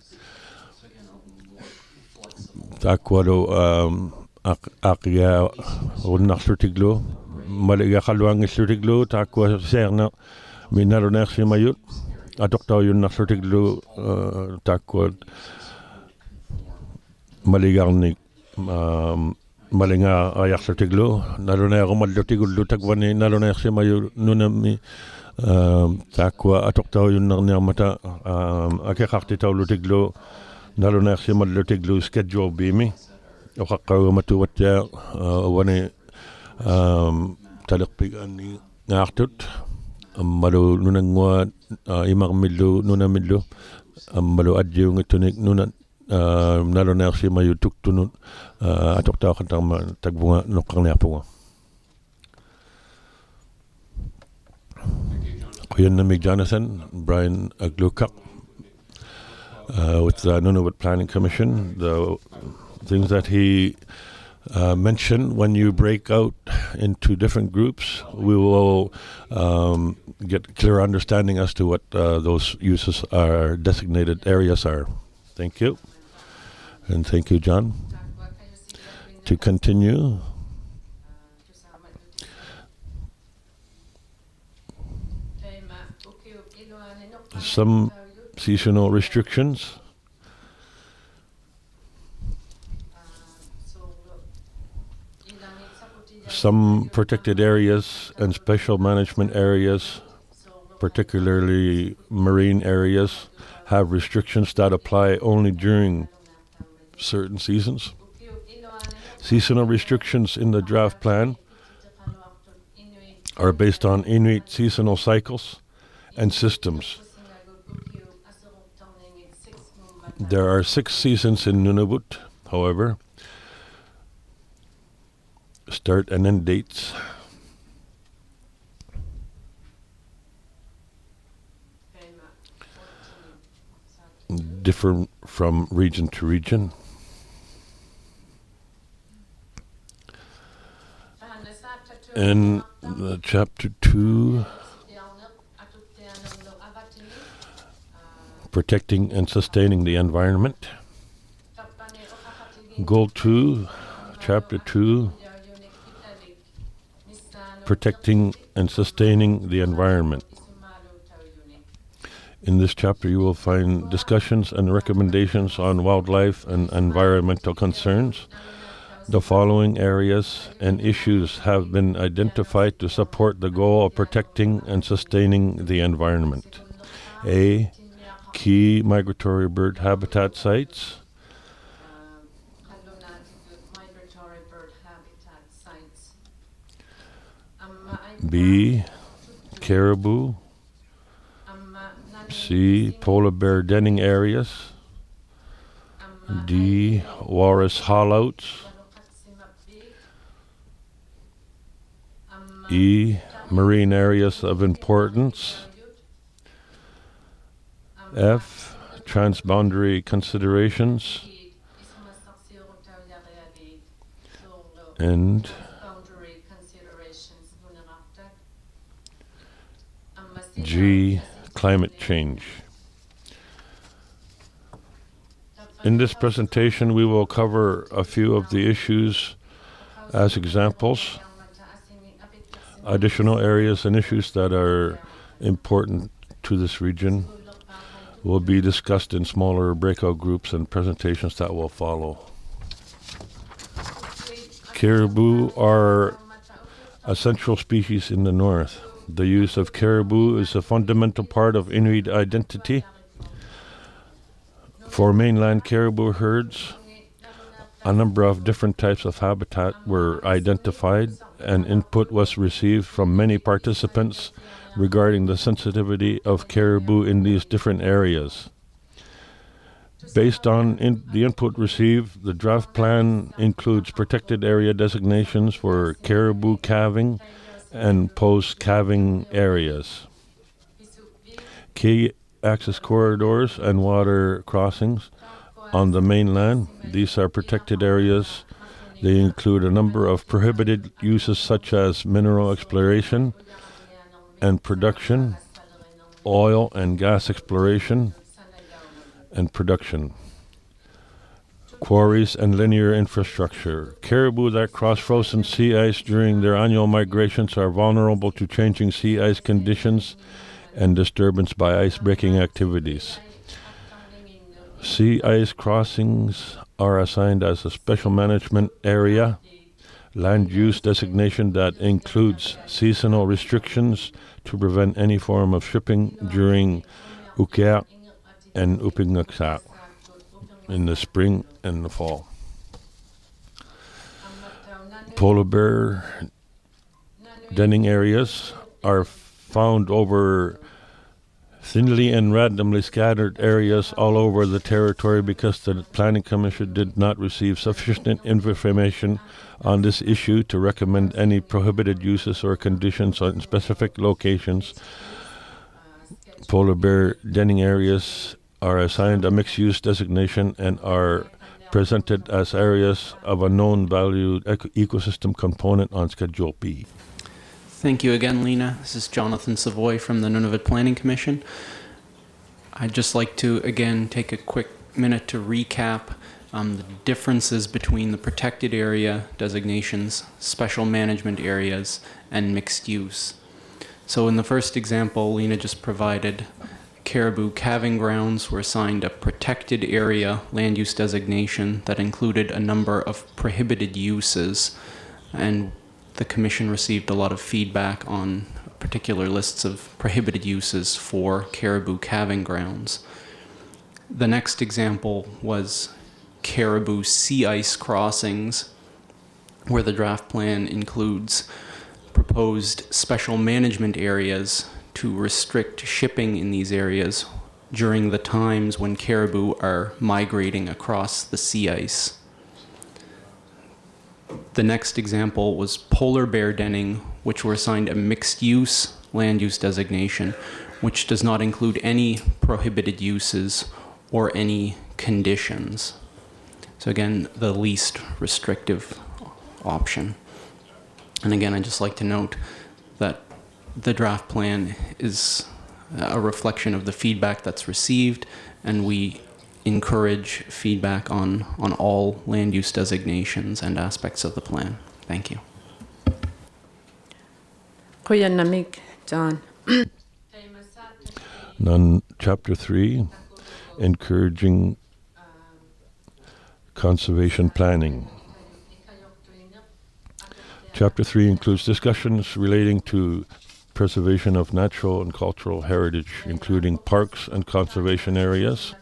takwalo akia unnak sutiglo maliga khalwang sutiglo takwa serna minalo nersi mayut atoktaw yun nak sutiglo takwa maligarnik malinga ayak sutiglo nalo ner mallotiglo takwani nalo nersi mayut nunami takwa atoktaw yun mata ake khakti tawlu tiglo nalo nersi mallotiglo schedule bimi o khakkaw matu watja wani talakpig ani ngartut malu nunangwa imarmillu nunamillu malu adjiw ngitunik nunan nalo nersi mayu tuktunut atoktaw khantarma tagbunga noqarniarpunga Kuyanamig Jonathan, Brian Aglukak, with the Nunavut Planning Commission. The things that he mentioned, when you break out into different groups, we will get clear understanding as to what those uses are, designated areas are. Thank you. And thank you, John. To continue. Some seasonal restrictions. Some protected areas and special management areas, particularly marine areas, have restrictions that apply only during certain seasons. Seasonal restrictions in the draft plan are based on Inuit seasonal cycles and systems. There are 6 seasons in Nunavut, however. Start and end dates. Differ from region to region. In chapter 2, protecting and sustaining the environment. Goal 2, chapter 2, protecting and sustaining the environment. In this chapter, you will find discussions and recommendations on wildlife and environmental concerns. The following areas and issues have been identified to support the goal of protecting and sustaining the environment. A, key migratory bird habitat sites. B, caribou. C, polar bear denning areas. D, walrus haulouts. E, marine areas of importance. F, transboundary considerations. And G, climate change. In this presentation, we will cover a few of the issues as examples, additional areas and issues that are important to this region will be discussed in smaller breakout groups and presentations that will follow. Caribou are a central species in the north. The use of caribou is a fundamental part of Inuit identity. For mainland caribou herds, a number of different types of habitat were identified, and input was received from many participants regarding the sensitivity of caribou in these different areas. Based on the input received, the draft plan includes protected area designations for caribou calving and post-calving areas, key access corridors and water crossings on the mainland. These are protected areas. They include a number of prohibited uses such as mineral exploration and production, oil and gas exploration and production, quarries and linear infrastructure. Caribou that cross frozen sea ice during their annual migrations are vulnerable to changing sea ice conditions and disturbance by ice-breaking activities. Sea ice crossings are assigned as a special management area, land use designation that includes seasonal restrictions to prevent any form of shipping during Ukea and Upingaksak in the spring and the fall. Polar bear denning areas are found over thinly and randomly scattered areas all over the territory because the Planning Commission did not receive sufficient information on this issue to recommend any prohibited uses or conditions on specific locations. Polar bear denning areas are assigned a mixed-use designation and are presented as areas of a known valued ecosystem component on Schedule B. Thank you again, Lena. This is Jonathan Savoy from the Nunavut Planning Commission. I'd just like to, again, take a quick minute to recap the differences between the protected area designations, special management areas, and mixed use. So in the first example, Lena just provided caribou calving grounds were assigned a protected area land use designation that included a number of prohibited uses, and the Commission received a lot of feedback on particular lists of prohibited uses for caribou calving grounds. The next example was caribou sea ice crossings, where the draft plan includes proposed special management areas to restrict shipping in these areas during the times when caribou are migrating across the sea ice. The next example was polar bear denning, which were assigned a mixed-use land use designation, which does not include any prohibited uses or any conditions. So again, the least restrictive option. And again, I'd just like to note that the draft plan is a reflection of the feedback that's received, and we encourage feedback on all land use designations and aspects of the plan. Thank you. John. Chapter 3, encouraging conservation planning. Chapter 3 includes discussions relating to preservation of natural and cultural heritage, including parks and conservation areas.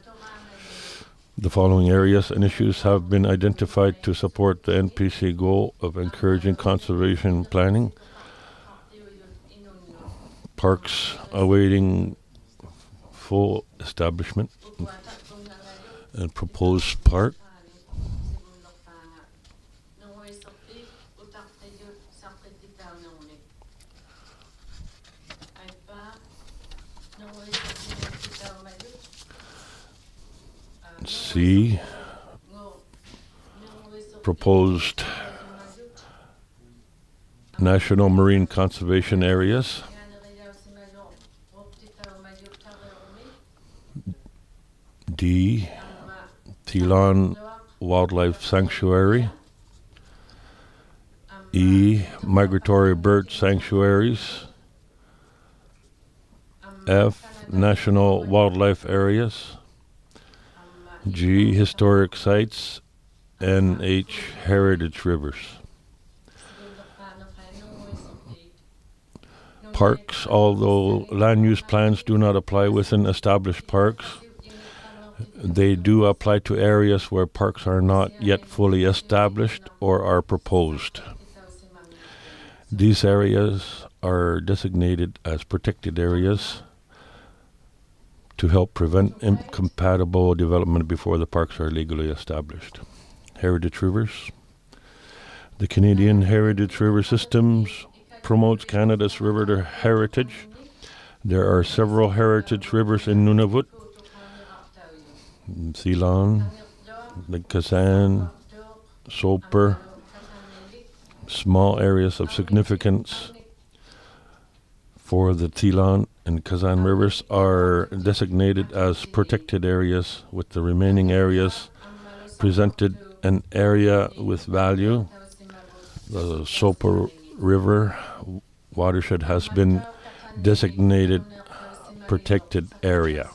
The following areas and issues have been identified to support the NPC goal of encouraging conservation planning. Parks awaiting full establishment and proposed park. C, proposed national marine conservation areas. D, Thilan Wildlife Sanctuary. E. Migratory bird sanctuaries. F. National wildlife areas. G. Historic sites. and H. Heritage rivers. Parks, although land use plans do not apply within established parks, they do apply to areas where parks are not yet fully established or are proposed. These areas are designated as protected areas to help prevent incompatible development before the parks are legally established. Heritage rivers. The Canadian Heritage River Systems promotes Canada's river heritage. There are several heritage rivers in Nunavut: Thilan, Lake Kazan, Soper. Small areas of significance for the Thilan and Kazan rivers are designated as protected areas, with the remaining areas presented an area with value. The Soper River watershed has been designated protected area.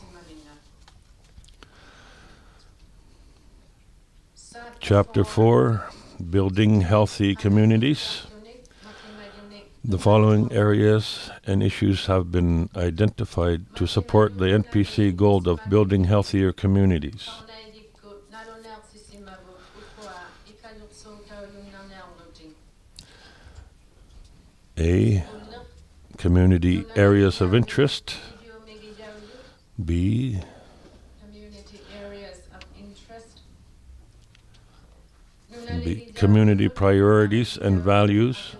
Chapter 4, Building Healthy Communities. The following areas and issues have been identified to support the NPC goal of building healthier communities. A. Community areas of interest. B. B. Community priorities and values.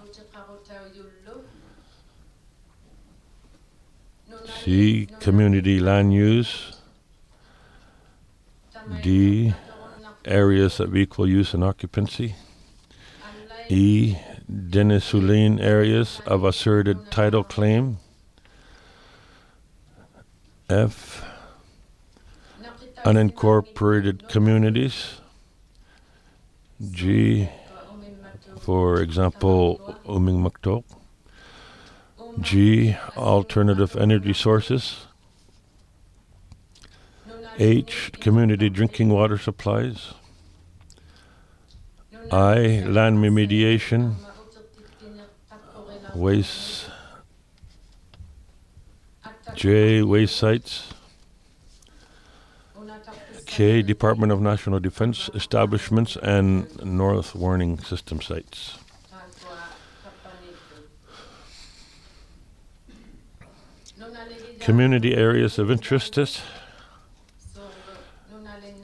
C. Community land use. D. Areas of equal use and occupancy. E. Denisoline areas of asserted title claim. F. Unincorporated communities. G. For example, Umingmaktok. G. Alternative energy sources. H. Community drinking water supplies. I. Land remediation. Waste. J. Waste sites. K. Department of National Defense establishments and North Warning System sites. Community areas of interest.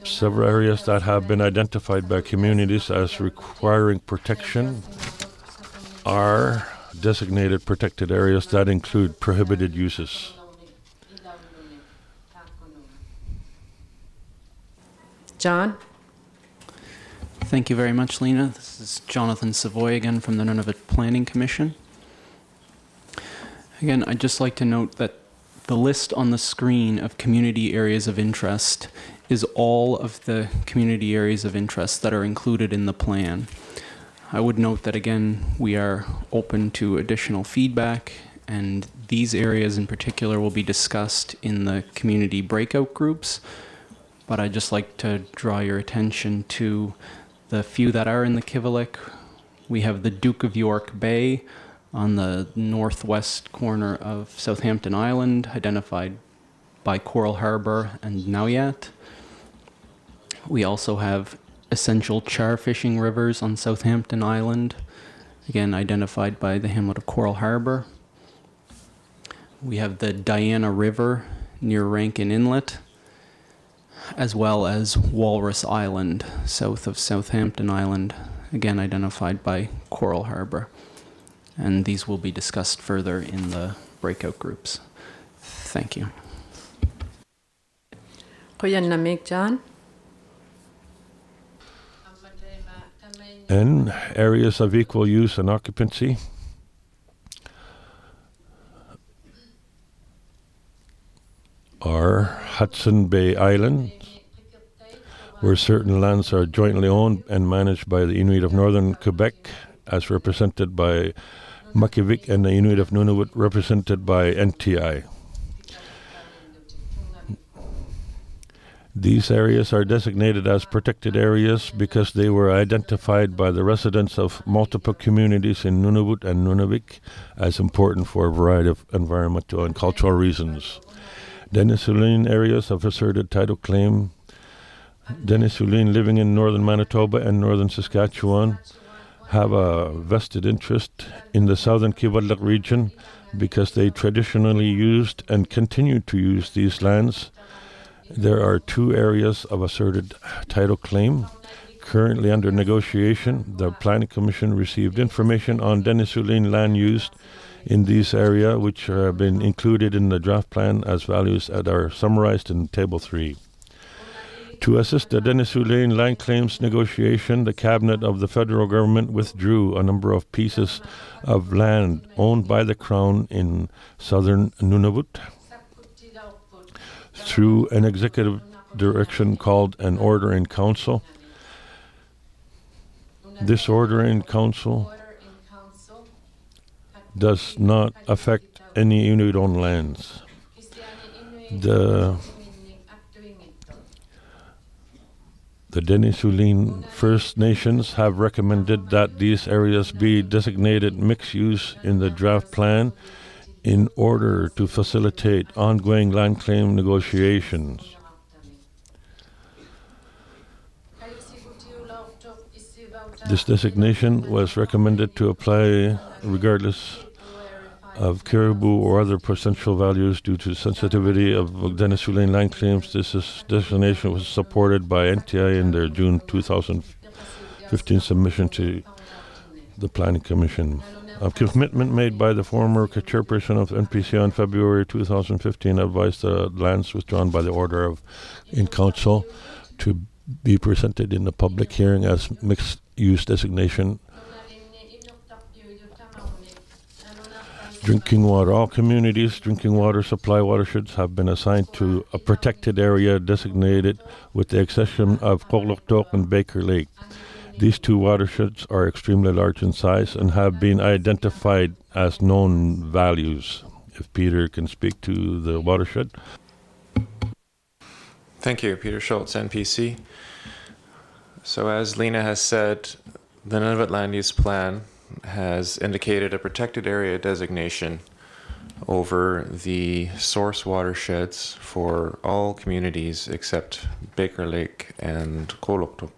Several areas that have been identified by communities as requiring protection are designated protected areas that include prohibited uses. John? Thank you very much, Lena. This is Jonathan Savoy again from the Nunavut Planning Commission. Again, I'd just like to note that the list on the screen of community areas of interest is all of the community areas of interest that are included in the plan. I would note that, again, we are open to additional feedback, and these areas in particular will be discussed in the community breakout groups. But I'd just like to draw your attention to the few that are in the Kivalliq. We have the Duke of York Bay on the northwest corner of Southampton Island, identified by Coral Harbor and Nauyat. We also have essential char fishing rivers on Southampton Island, again identified by the hamlet of Coral Harbor. We have the Diana River near Rankin Inlet, as well as Walrus Island, south of Southampton Island, again identified by Coral Harbor. And these will be discussed further in the breakout groups. Thank you. John? N. Areas of equal use and occupancy. Are Hudson Bay Island, where certain lands are jointly owned and managed by the Inuit of Northern Quebec, as represented by Makivik, and the Inuit of Nunavut, represented by NTI. These areas are designated as protected areas because they were identified by the residents of multiple communities in Nunavut and Nunavik as important for a variety of environmental and cultural reasons. Denisoline areas of asserted title claim. Denisoline living in northern Manitoba and northern Saskatchewan have a vested interest in the southern Kivalliq region because they traditionally used and continue to use these lands. There are 2 areas of asserted title claim currently under negotiation. The Planning Commission received information on Denisoline land used in this area, which have been included in the draft plan as values that are summarized in Table 3. To assist the Denisoline land claims negotiation, the Cabinet of the federal government withdrew a number of pieces of land owned by the Crown in southern Nunavut through an executive direction called an Order in Council. This Order in Council does not affect any Inuit-owned lands. The Denisoline First Nations have recommended that these areas be designated mixed use in the draft plan in order to facilitate ongoing land claim negotiations. This designation was recommended to apply regardless of caribou or other potential values due to sensitivity of Denisoline land claims. This designation was supported by NTI in their June 2015 submission to the Planning Commission. A commitment made by the former chairperson of NPC on February 2015 advised the lands withdrawn by the Order in Council to be presented in the public hearing as mixed-use designation. Drinking water. All communities' drinking water supply watersheds have been assigned to a protected area designated with the exception of Koloktok and Baker Lake. These 2 watersheds are extremely large in size and have been identified as known values. If Peter can speak to the watershed. Thank you, Peter Schultz, NPC. So as Lena has said, the Nunavut Land Use Plan has indicated a protected area designation over the source watersheds for all communities except Baker Lake and Koloktok.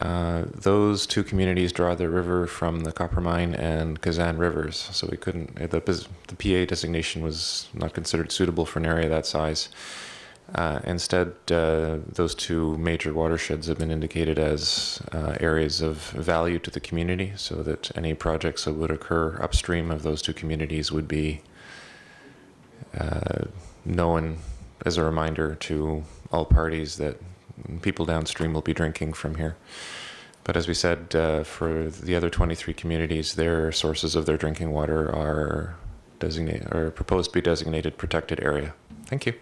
Those 2 communities draw their river from the Coppermine and Kazan rivers, so we couldn't. The PA designation was not considered suitable for an area that size. Instead, those 2 major watersheds have been indicated as areas of value to the community, so that any projects that would occur upstream of those 2 communities would be known as a reminder to all parties that people downstream will be drinking from here. But as we said, for the other 23 communities, their sources of their drinking water are proposed to be designated protected area. Thank you.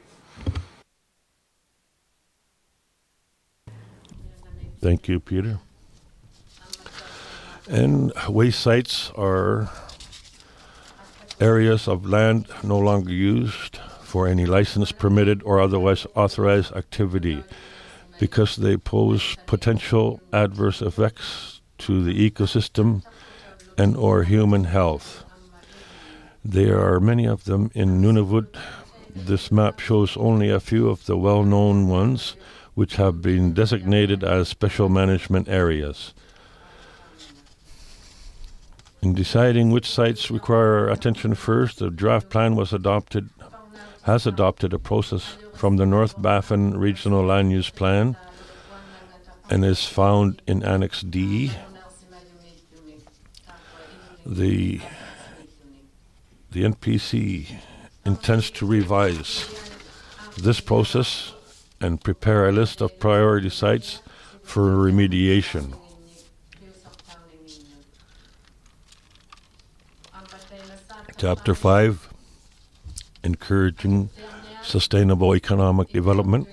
Thank you, Peter. And waste sites are areas of land no longer used for any license, permitted, or otherwise authorized activity because they pose potential adverse effects to the ecosystem and or human health. There are many of them in Nunavut. This map shows only a few of the well-known ones which have been designated as special management areas. In deciding which sites require attention first, the draft plan has adopted a process from the North Baffin Regional Land Use Plan and is found in Annex D. The NPC intends to revise this process and prepare a list of priority sites for remediation. Chapter 5, Encouraging Sustainable Economic Development.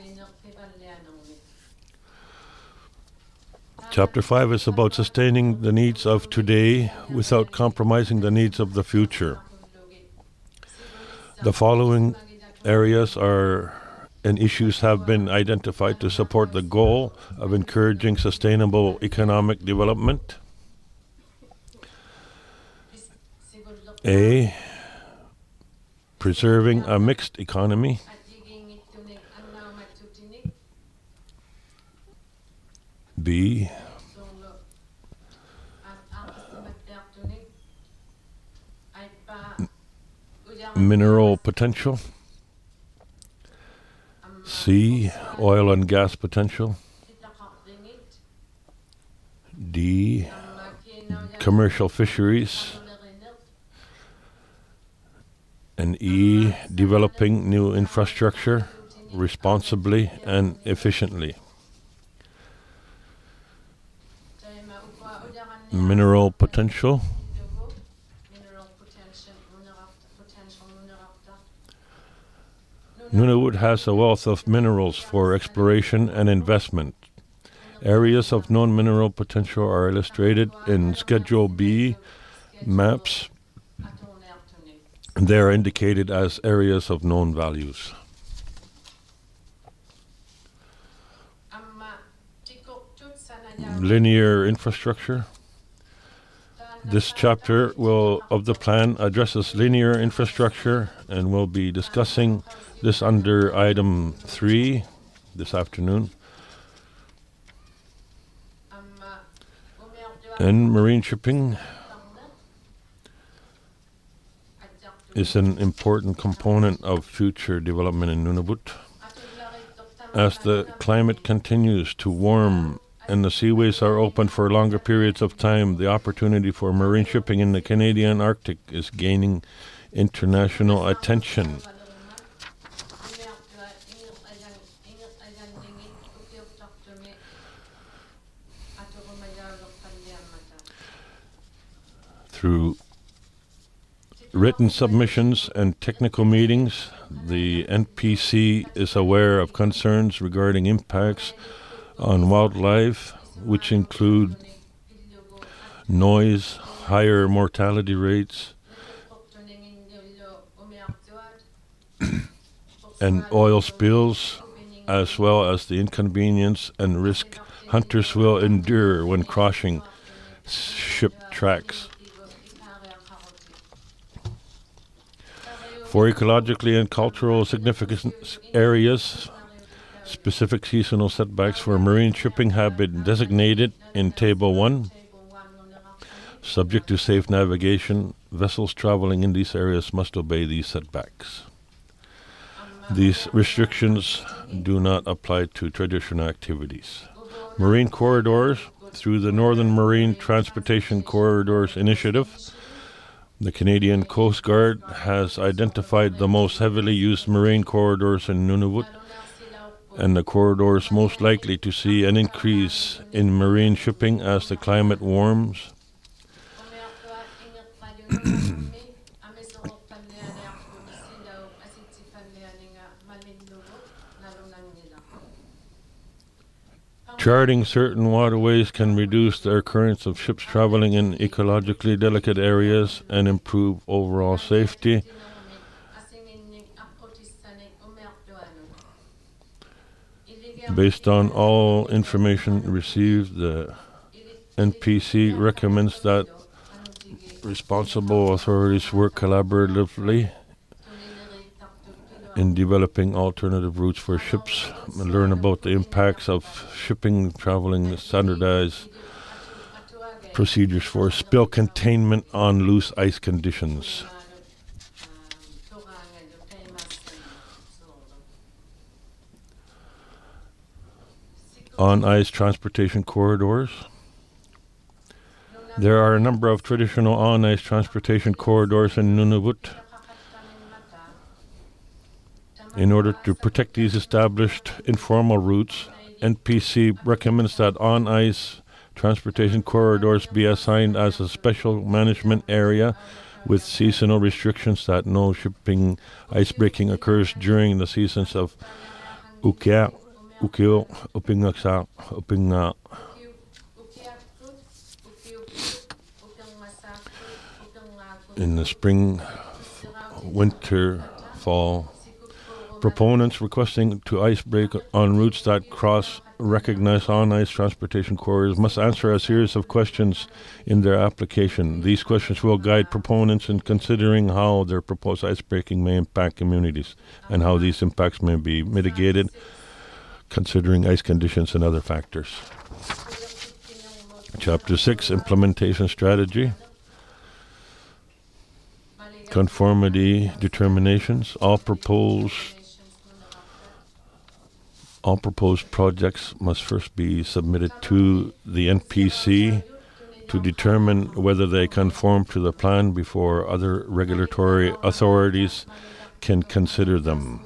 Chapter 5 is about sustaining the needs of today without compromising the needs of the future. The following areas and issues have been identified to support the goal of encouraging sustainable economic development. A. Preserving a mixed economy. B. Mineral potential. C. Oil and gas potential. D. Commercial fisheries. And E. Developing new infrastructure responsibly and efficiently. Mineral potential. Nunavut has a wealth of minerals for exploration and investment. Areas of known mineral potential are illustrated in Schedule B maps. They are indicated as areas of known values. Linear infrastructure. This chapter of the plan addresses linear infrastructure, and we'll be discussing this under item 3 this afternoon. And marine shipping is an important component of future development in Nunavut. As the climate continues to warm and the seaways are open for longer periods of time, the opportunity for marine shipping in the Canadian Arctic is gaining international attention. Through written submissions and technical meetings, the NPC is aware of concerns regarding impacts on wildlife, which include noise, higher mortality rates, and oil spills, as well as the inconvenience and risk hunters will endure when crossing ship tracks. For ecologically and cultural significant areas, specific seasonal setbacks for marine shipping have been designated in Table 1. Subject to safe navigation, vessels traveling in these areas must obey these setbacks. These restrictions do not apply to traditional activities. Marine corridors. Through the Northern Marine Transportation Corridors Initiative, the Canadian Coast Guard has identified the most heavily used marine corridors in Nunavut and the corridors most likely to see an increase in marine shipping as the climate warms. Charting certain waterways can reduce the occurrence of ships traveling in ecologically delicate areas and improve overall safety. Based on all information received, the NPC recommends that responsible authorities work collaboratively in developing alternative routes for ships and learn about the impacts of shipping, traveling, standardized procedures for spill containment on loose ice conditions. On-ice transportation corridors. There are a number of traditional on-ice transportation corridors in Nunavut. In order to protect these established informal routes, NPC recommends that on-ice transportation corridors be assigned as a special management area with seasonal restrictions that no shipping icebreaking occurs during the seasons of Ukea, Ukeo, Upingaksa, Upinga, in the spring, winter, fall. Proponents requesting to ice break on routes that cross recognized on-ice transportation corridors must answer a series of questions in their application. These questions will guide proponents in considering how their proposed ice breaking may impact communities and how these impacts may be mitigated, considering ice conditions and other factors. Chapter 6, Implementation Strategy. Conformity determinations. All proposed projects must first be submitted to the NPC to determine whether they conform to the plan before other regulatory authorities can consider them.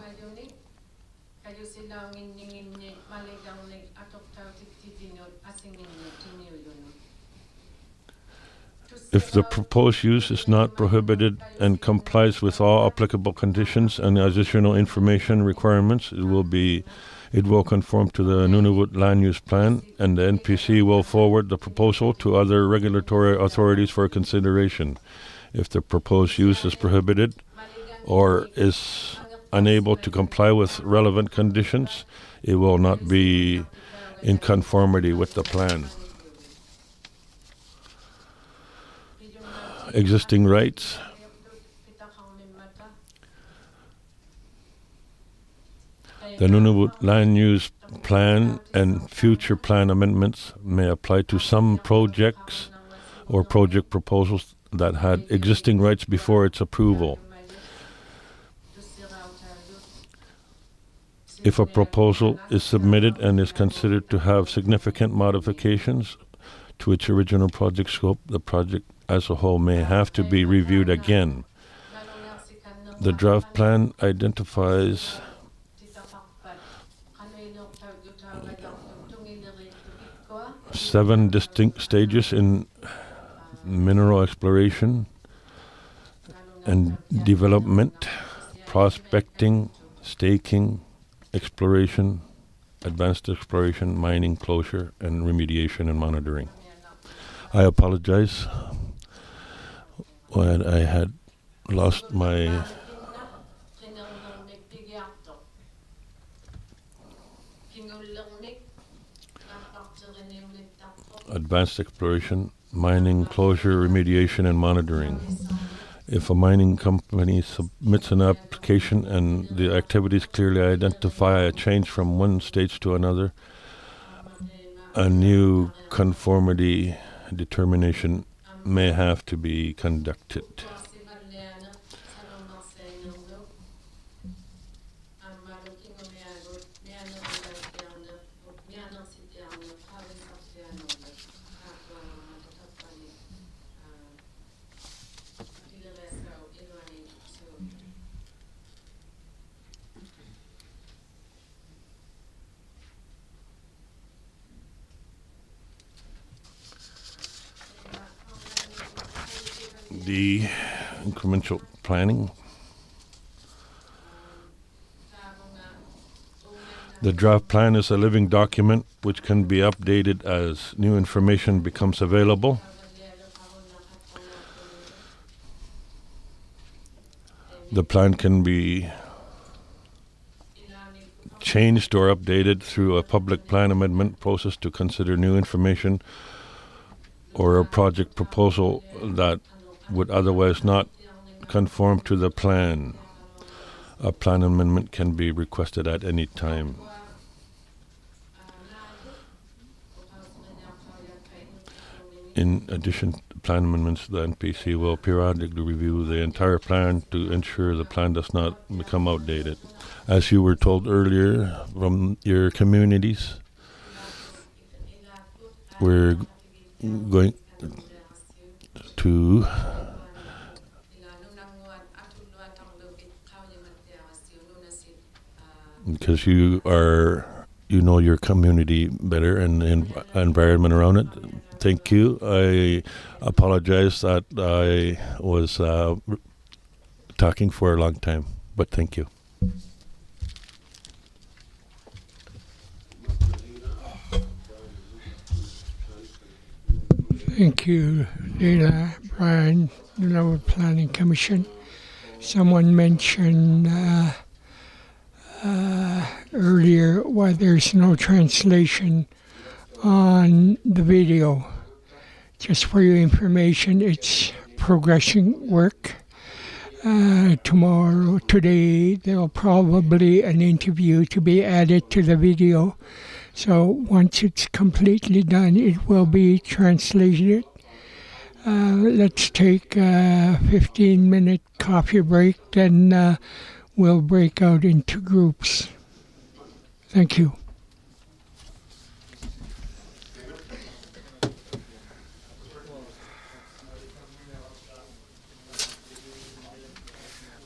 If the proposed use is not prohibited and complies with all applicable conditions and additional information requirements, it will conform to the Nunavut Land Use Plan, and the NPC will forward the proposal to other regulatory authorities for consideration. If the proposed use is prohibited or is unable to comply with relevant conditions, it will not be in conformity with the plan. Existing rights. The Nunavut Land Use Plan and future plan amendments may apply to some projects or project proposals that had existing rights before its approval. If a proposal is submitted and is considered to have significant modifications to its original project scope, the project as a whole may have to be reviewed again. The draft plan identifies seven distinct stages in mineral exploration and development: prospecting, staking, exploration, advanced exploration, mining, closure, and remediation and monitoring. I apologize when I had lost my advanced exploration, mining, closure, remediation, and monitoring. If a mining company submits an application and the activities clearly identify a change from one stage to another, a new conformity determination may have to be conducted. The incremental planning. The draft plan is a living document which can be updated as new information becomes available. The plan can be changed or updated through a public plan amendment process to consider new information or a project proposal that would otherwise not conform to the plan. A plan amendment can be requested at any time. In addition to plan amendments, the NPC will periodically review the entire plan to ensure the plan does not become outdated. As you were told earlier from your communities, we're going to because you know your community better and the environment around it. Thank you. I apologize that I was talking for a long time, but thank you. Thank you, Leila, Brian, Nunavut Planning Commission. Someone mentioned earlier why there's no translation on the video. Just for your information, it's progressing work. Today, there'll probably an interview to be added to the video. So once it's completely done, it will be translated. Let's take a 15-minute coffee break, then we'll break out into groups. Thank you.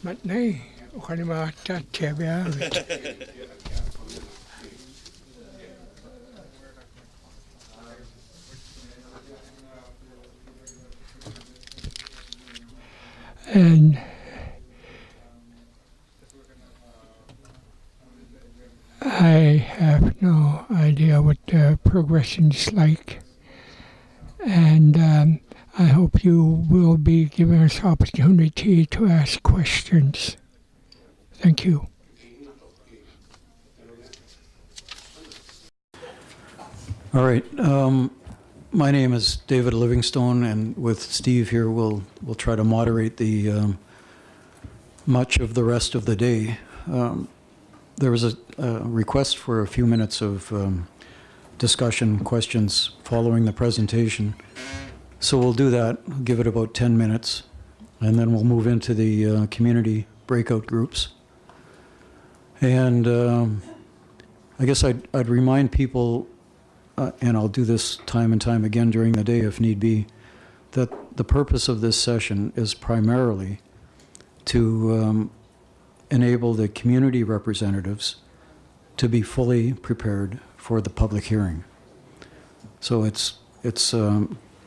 Matnay, ukanimata tebya. And I have no idea what the progression is like. And I hope you will be giving us opportunity to ask questions. Thank you. All right. My name is David Livingstone, and with Steve here, we'll try to moderate the much of the rest of the day. There was a request for a few minutes of discussion, questions following the presentation. So we'll do that, we'll give it about 10 minutes, and then we'll move into the community breakout groups. And I guess I'd remind people, and I'll do this time and time again during the day if need be, that the purpose of this session is primarily to enable the community representatives to be fully prepared for the public hearing. So it's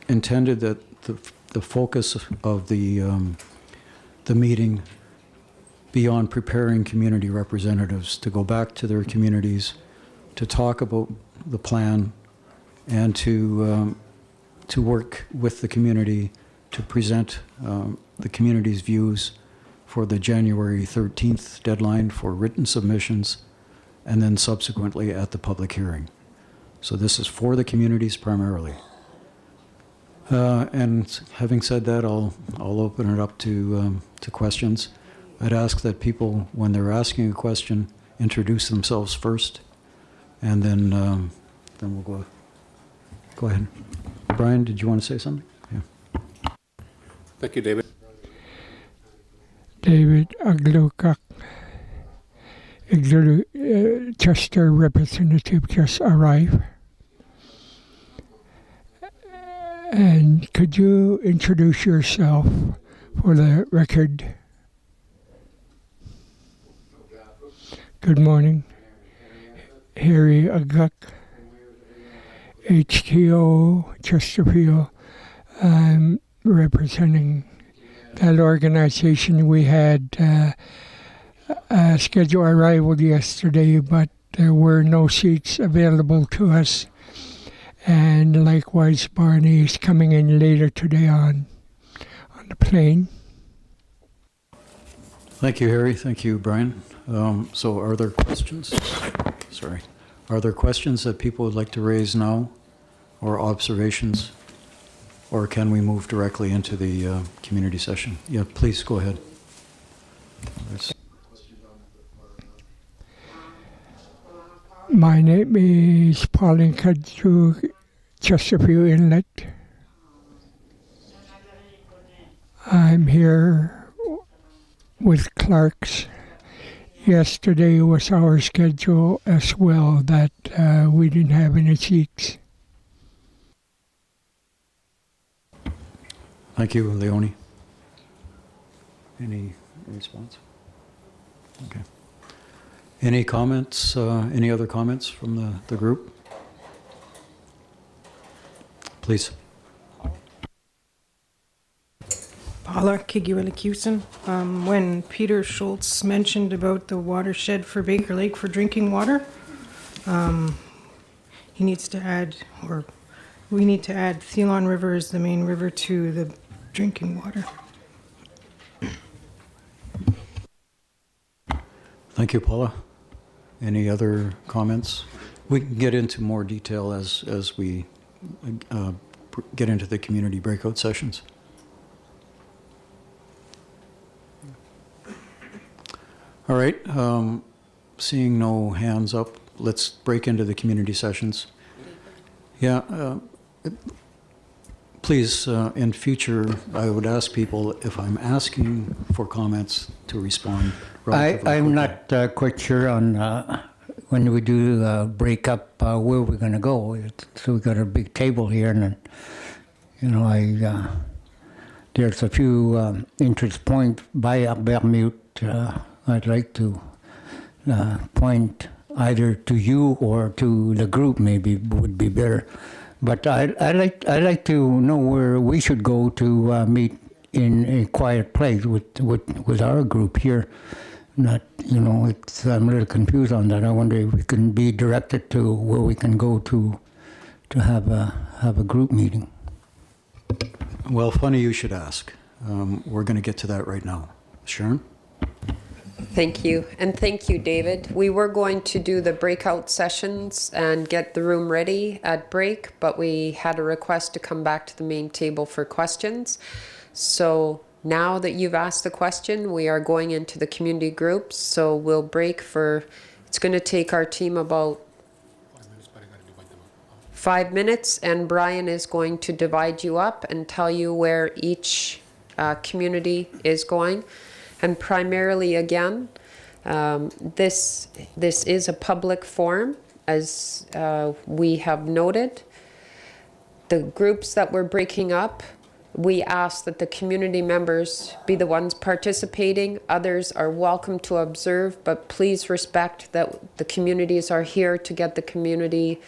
intended that the focus of the meeting be on preparing community representatives to go back to their communities, to talk about the plan, and to work with the community to present the community's views for the January 13th deadline for written submissions, and then subsequently at the public hearing. So this is for the communities primarily. And having said that, I'll open it up to questions. I'd ask that people, when they're asking a question, introduce themselves first, and then we'll go ahead. Brian, did you want to say something? Yeah. Thank you, David. David Aglukak, Chester representative, just arrived. And could you introduce yourself for the record? Good morning. Harry Aguk, HTO, Chesterfield. I'm representing that organization. We had a scheduled arrival yesterday, but there were no seats available to us. And likewise, Barney is coming in later today on the plane. Thank you, Harry. Thank you, Brian. So are there questions? Sorry. Are there questions that people would like to raise now, or observations? Or can we move directly into the community session? Yeah, please go ahead. My name is Pauline Kadju, Chesterfield Inlet. I'm here with Clark's. Yesterday was our schedule as well, that we didn't have any seats. Thank you, Leonie. Any response? Okay. Any comments, any other comments from the group? Please. Paula Kiguelicusen. When Peter Schultz mentioned about the watershed for Baker Lake for drinking water, he needs to add, or we need to add Thelon River as the main river to the drinking water. Thank you, Paula. Any other comments? We can get into more detail as we get into the community breakout sessions. All right, seeing no hands up, let's break into the community sessions. Yeah, please, in future, I would ask people if I'm asking for comments to respond relatively I'm quickly. not quite sure on when we do break up where we're going to go. So we got a big table here, and you know, there's a few interest points by Bermute. I'd like to point either to you or to the group. Maybe would be better. But I like to know where we should go to meet in a quiet place with our group here. Not, you know, I'm a little confused on that. I wonder if we can be directed to where we can go to have a group meeting. Well, funny you should ask. We're going to get to that right now. Sharon? Thank you. And thank you, David. We were going to do the breakout sessions and get the room ready at break, but we had a request to come back to the main table for questions. So now that you've asked the question, we are going into the community groups. So we'll break for, it's going to take our team about 5 minutes, and Brian is going to divide you up and tell you where each community is going. And primarily, again, this is a public forum, as we have noted. The groups that we're breaking up, we ask that the community members be the ones participating. Others are welcome to observe, but please respect that the communities are here to get the community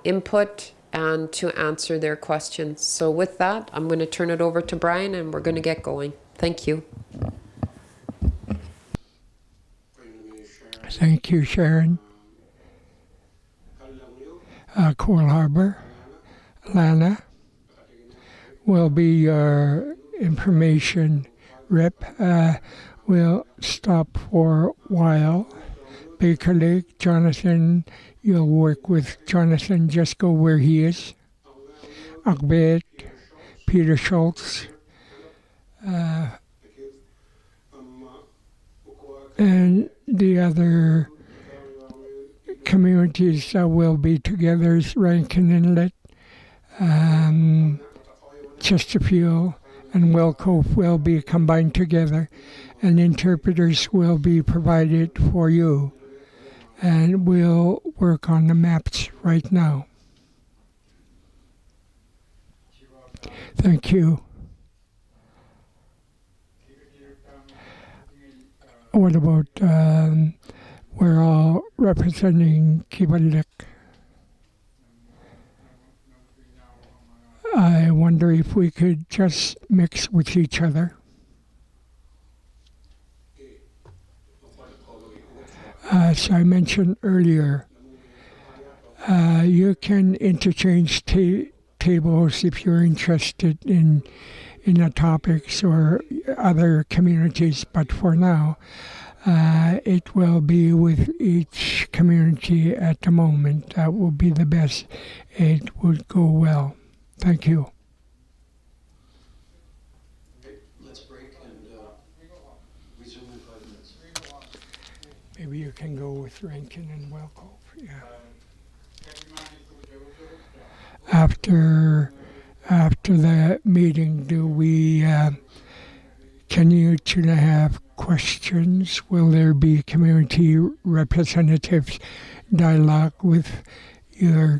input and to answer their questions. So with that, I'm going to turn it over to Brian, and we're going to get going. Thank you. Thank you, Sharon. Coral Harbor, Lana will be your information rep. We'll stop for a while. Baker Lake, Jonathan, you'll work with Jonathan, just go where he is. Akbet, Peter Schultz, and the other communities that will be together is Rankin Inlet, Chesterfield, and Well Cove will be combined together, and interpreters will be provided for you. And we'll work on the maps right now. Thank you. What about, we're all representing Kibalik. I wonder if we could just mix with each other. As I mentioned earlier, you can interchange tables if you're interested in the topics or other communities, but for now, it will be with each community at the moment. That will be the best. It would go well. Thank you. Let's break and resume in 5 minutes. Maybe you can go with Rankin and Well Cove. Yeah. After the meeting, do we can you two have questions? Will there be community representatives dialogue with your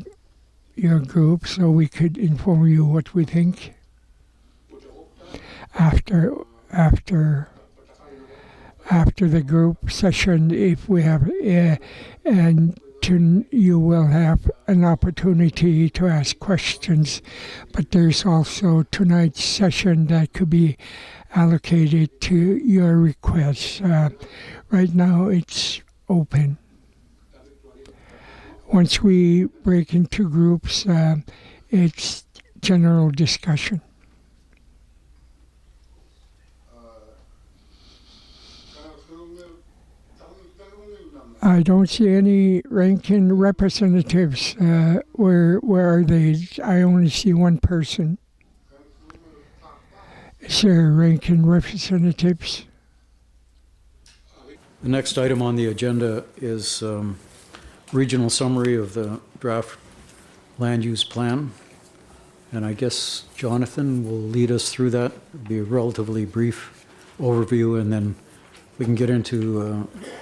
group so we could inform you what we think? After the group session, if we have and you will have an opportunity to ask questions, but there's also tonight's session that could be allocated to your requests. Right now it's open. Once we break into groups, it's general discussion. I don't see any Rankin representatives. Where are they? I only see one person. Is there Rankin representatives? The next item on the agenda is regional summary of the draft land use plan. And I guess Jonathan will lead us through that. It'll be a relatively brief overview, and then we can get into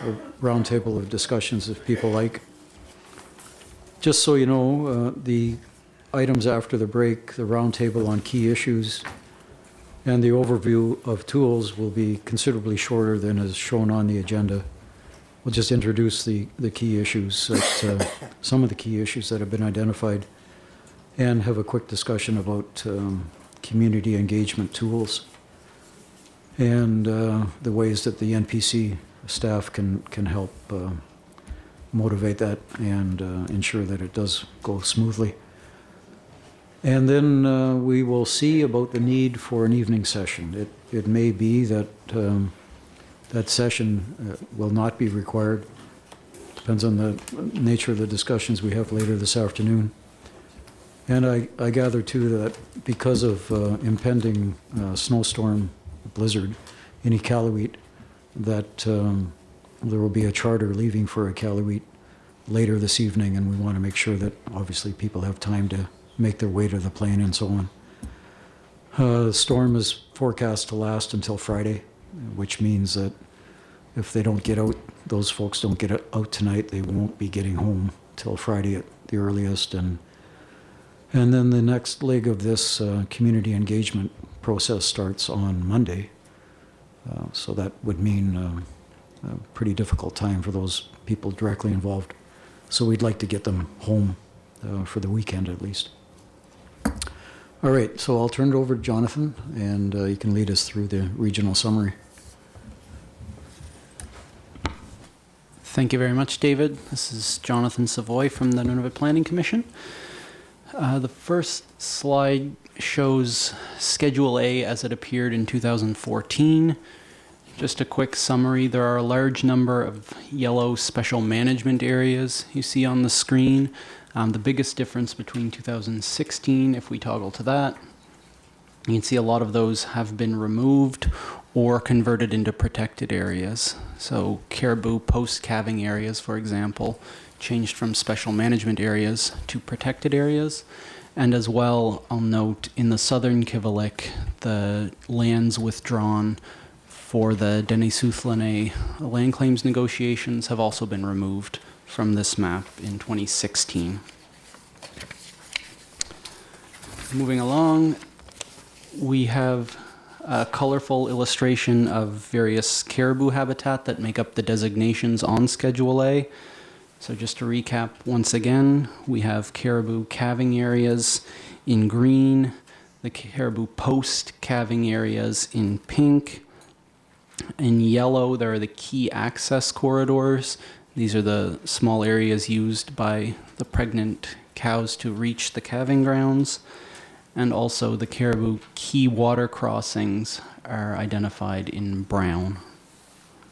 a roundtable of discussions if people like. Just so you know, the items after the break, the roundtable on key issues, and the overview of tools will be considerably shorter than is shown on the agenda. We'll just introduce the key issues, some of the key issues that have been identified, and have a quick discussion about community engagement tools and the ways that the NPC staff can help motivate that and ensure that it does go smoothly. And then we will see about the need for an evening session. It may be that that session will not be required. Depends on the nature of the discussions we have later this afternoon. And I gather too that because of impending snowstorm blizzard in Iqaluit, that there will be a charter leaving for Iqaluit later this evening, and we want to make sure that obviously people have time to make their way to the plane and so on. The storm is forecast to last until Friday, which means that if they don't get out, those folks don't get out tonight, they won't be getting home till Friday at the earliest. And then the next leg of this community engagement process starts on Monday. So that would mean a pretty difficult time for those people directly involved. So we'd like to get them home for the weekend at least. All right, so I'll turn it over to Jonathan, and you can lead us through the regional summary. Thank you very much, David. This is Jonathan Savoy from the Nunavut Planning Commission. The first slide shows Schedule A as it appeared in 2014. Just a quick summary, there are a large number of yellow special management areas you see on the screen. The biggest difference between 2016, if we toggle to that, you can see a lot of those have been removed or converted into protected areas. So caribou post-calving areas, for example, changed from special management areas to protected areas. And as well, I'll note in the southern Kivalliq, the lands withdrawn for the Denisoothlanay land claims negotiations have also been removed from this map in 2016. Moving along, we have a colorful illustration of various caribou habitat that make up the designations on Schedule A. So just to recap once again, we have caribou calving areas in green, the caribou post-calving areas in pink. In yellow, there are the key access corridors. These are the small areas used by the pregnant cows to reach the calving grounds. And also the caribou key water crossings are identified in brown.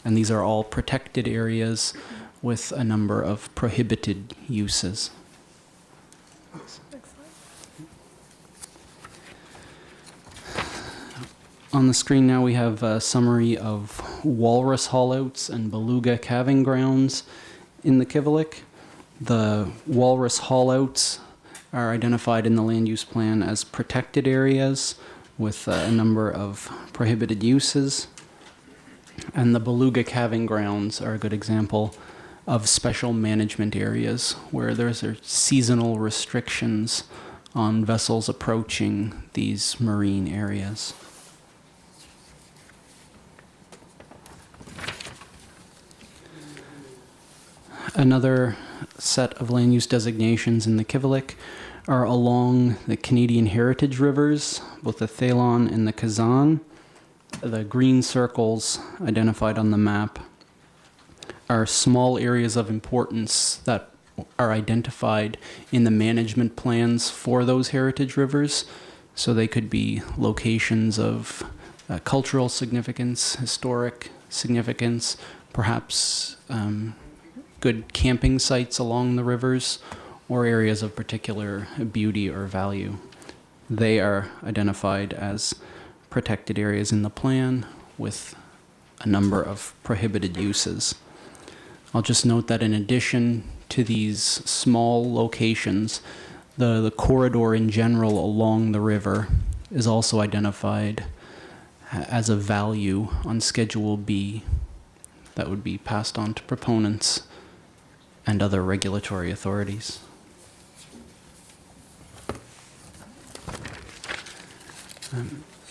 And these are all protected areas with a number of prohibited uses. On the screen now we have a summary of walrus haulouts and beluga calving grounds in the Kivalliq. The walrus haulouts are identified in the land use plan as protected areas with a number of prohibited uses. And the beluga calving grounds are a good example of special management areas where there's seasonal restrictions on vessels approaching these marine areas. Another set of land use designations in the Kivalliq are along the Canadian heritage rivers, both the Thalon and the Kazan. The green circles identified on the map are small areas of importance that are identified in the management plans for those heritage rivers. So they could be locations of cultural significance, historic significance, perhaps good camping sites along the rivers or areas of particular beauty or value. They are identified as protected areas in the plan with a number of prohibited uses. I'll just note that in addition to these small locations, the corridor in general along the river is also identified as a value on Schedule B that would be passed on to proponents and other regulatory authorities.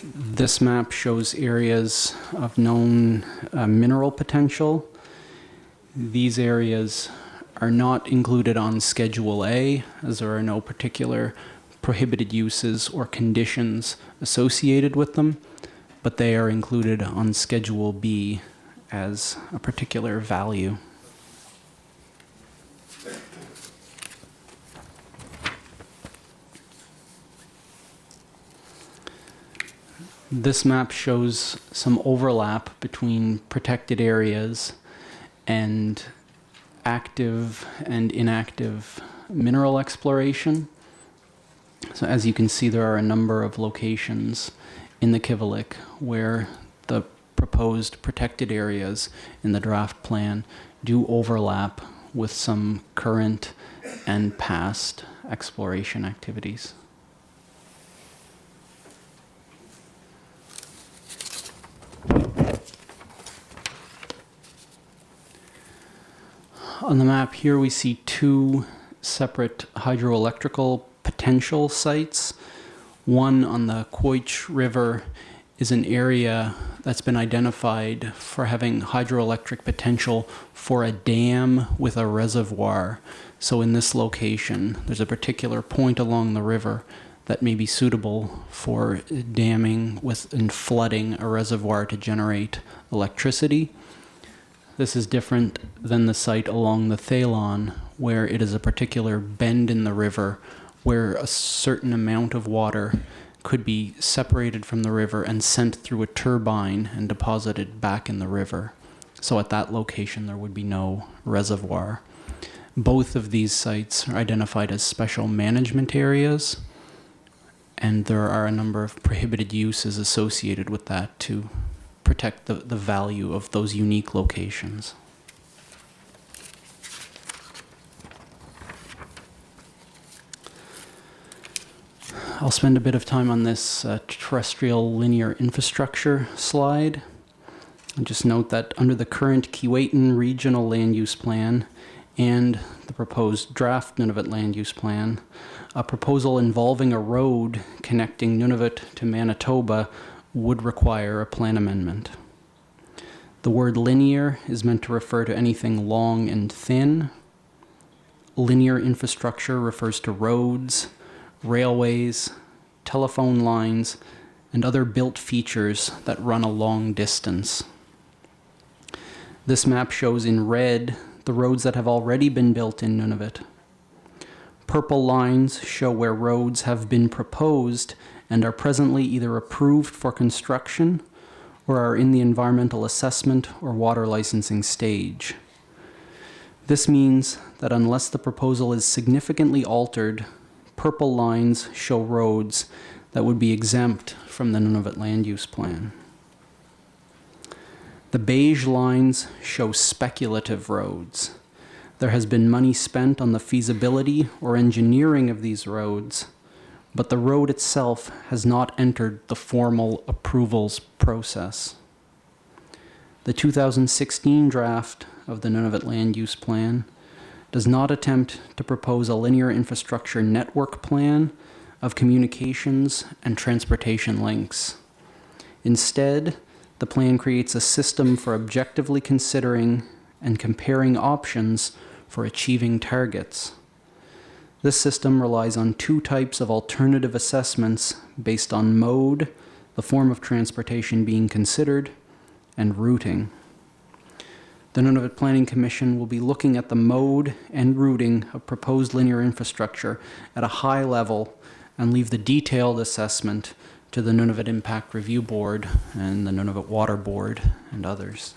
This map shows areas of known mineral potential. These areas are not included on Schedule A, as there are no particular prohibited uses or conditions associated with them, but they are included on Schedule B as a particular value. This map shows some overlap between protected areas and active and inactive mineral exploration. So as you can see, there are a number of locations in the Kivalliq where the proposed protected areas in the draft plan do overlap with some current and past exploration activities. On the map here, we see two separate hydroelectrical potential sites. One on the Quoich River is an area that's been identified for having hydroelectric potential for a dam with a reservoir. So in this location, there's a particular point along the river that may be suitable for damming and flooding a reservoir to generate electricity. This is different than the site along the Thalon, where it is a particular bend in the river where a certain amount of water could be separated from the river and sent through a turbine and deposited back in the river. So at that location, there would be no reservoir. Both of these sites are identified as special management areas, and there are a number of prohibited uses associated with that to protect the value of those unique locations. I'll spend a bit of time on this terrestrial linear infrastructure slide. And just note that under the current Keewatin Regional Land Use Plan and the proposed draft Nunavut Land Use Plan, a proposal involving a road connecting Nunavut to Manitoba would require a plan amendment. The word linear is meant to refer to anything long and thin. Linear infrastructure refers to roads, railways, telephone lines, and other built features that run a long distance. This map shows in red the roads that have already been built in Nunavut. Purple lines show where roads have been proposed and are presently either approved for construction or are in the environmental assessment or water licensing stage. This means that unless the proposal is significantly altered, purple lines show roads that would be exempt from the Nunavut Land Use Plan. The beige lines show speculative roads. There has been money spent on the feasibility or engineering of these roads, but the road itself has not entered the formal approvals process. The 2016 draft of the Nunavut Land Use Plan does not attempt to propose a linear infrastructure network plan of communications and transportation links. Instead, the plan creates a system for objectively considering and comparing options for achieving targets. This system relies on two types of alternative assessments based on mode, the form of transportation being considered, and routing. The Nunavut Planning Commission will be looking at the mode and routing of proposed linear infrastructure at a high level and leave the detailed assessment to the Nunavut Impact Review Board and the Nunavut Water Board and others.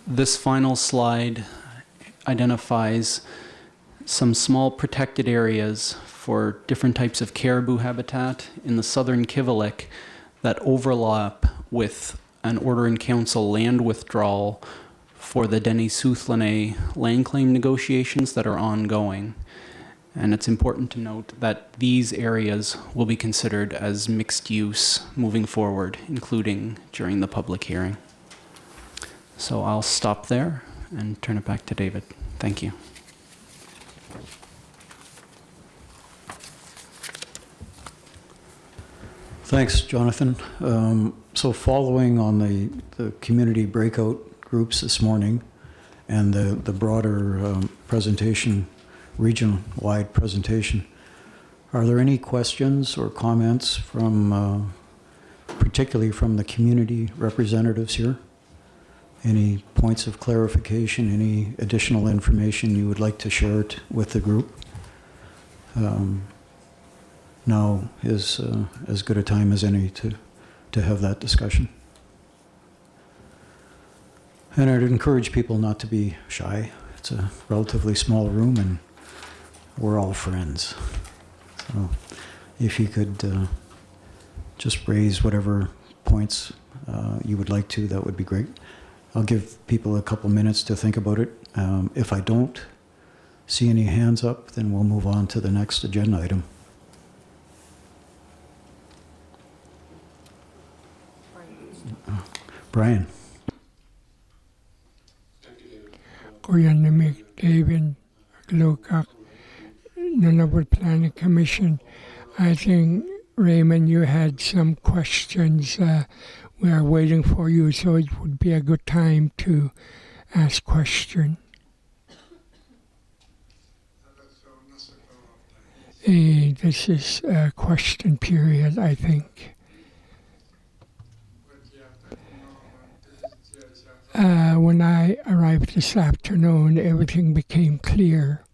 This final slide identifies some small protected areas for different types of caribou habitat in the southern Kivalliq that overlap with an Order in Council land withdrawal for the Denisoothlanay land claim negotiations that are ongoing. And it's important to note that these areas will be considered as mixed use moving forward, including during the public hearing. So I'll stop there and turn it back to David. Thank you. Thanks, Jonathan. So following on the community breakout groups this morning and the broader presentation, region-wide presentation, are there any questions or comments from, particularly from the community representatives here? Any points of clarification, any additional information you would like to share with the group? Now is as good a time as any to have that discussion. And I'd encourage people not to be shy. It's a relatively small room and we're all friends. So if you could just raise whatever points you would like to, that would be great. I'll give people a couple minutes to think about it. If I don't see any hands up, then we'll move on to the next agenda item. Brian. Kuyanimik David Glukak, Nunavut Planning Commission. I think, Raymond, you had some questions. We are waiting for you, so it would be a good time to ask question. This is a question period, I think. When I arrived this afternoon, everything became clear.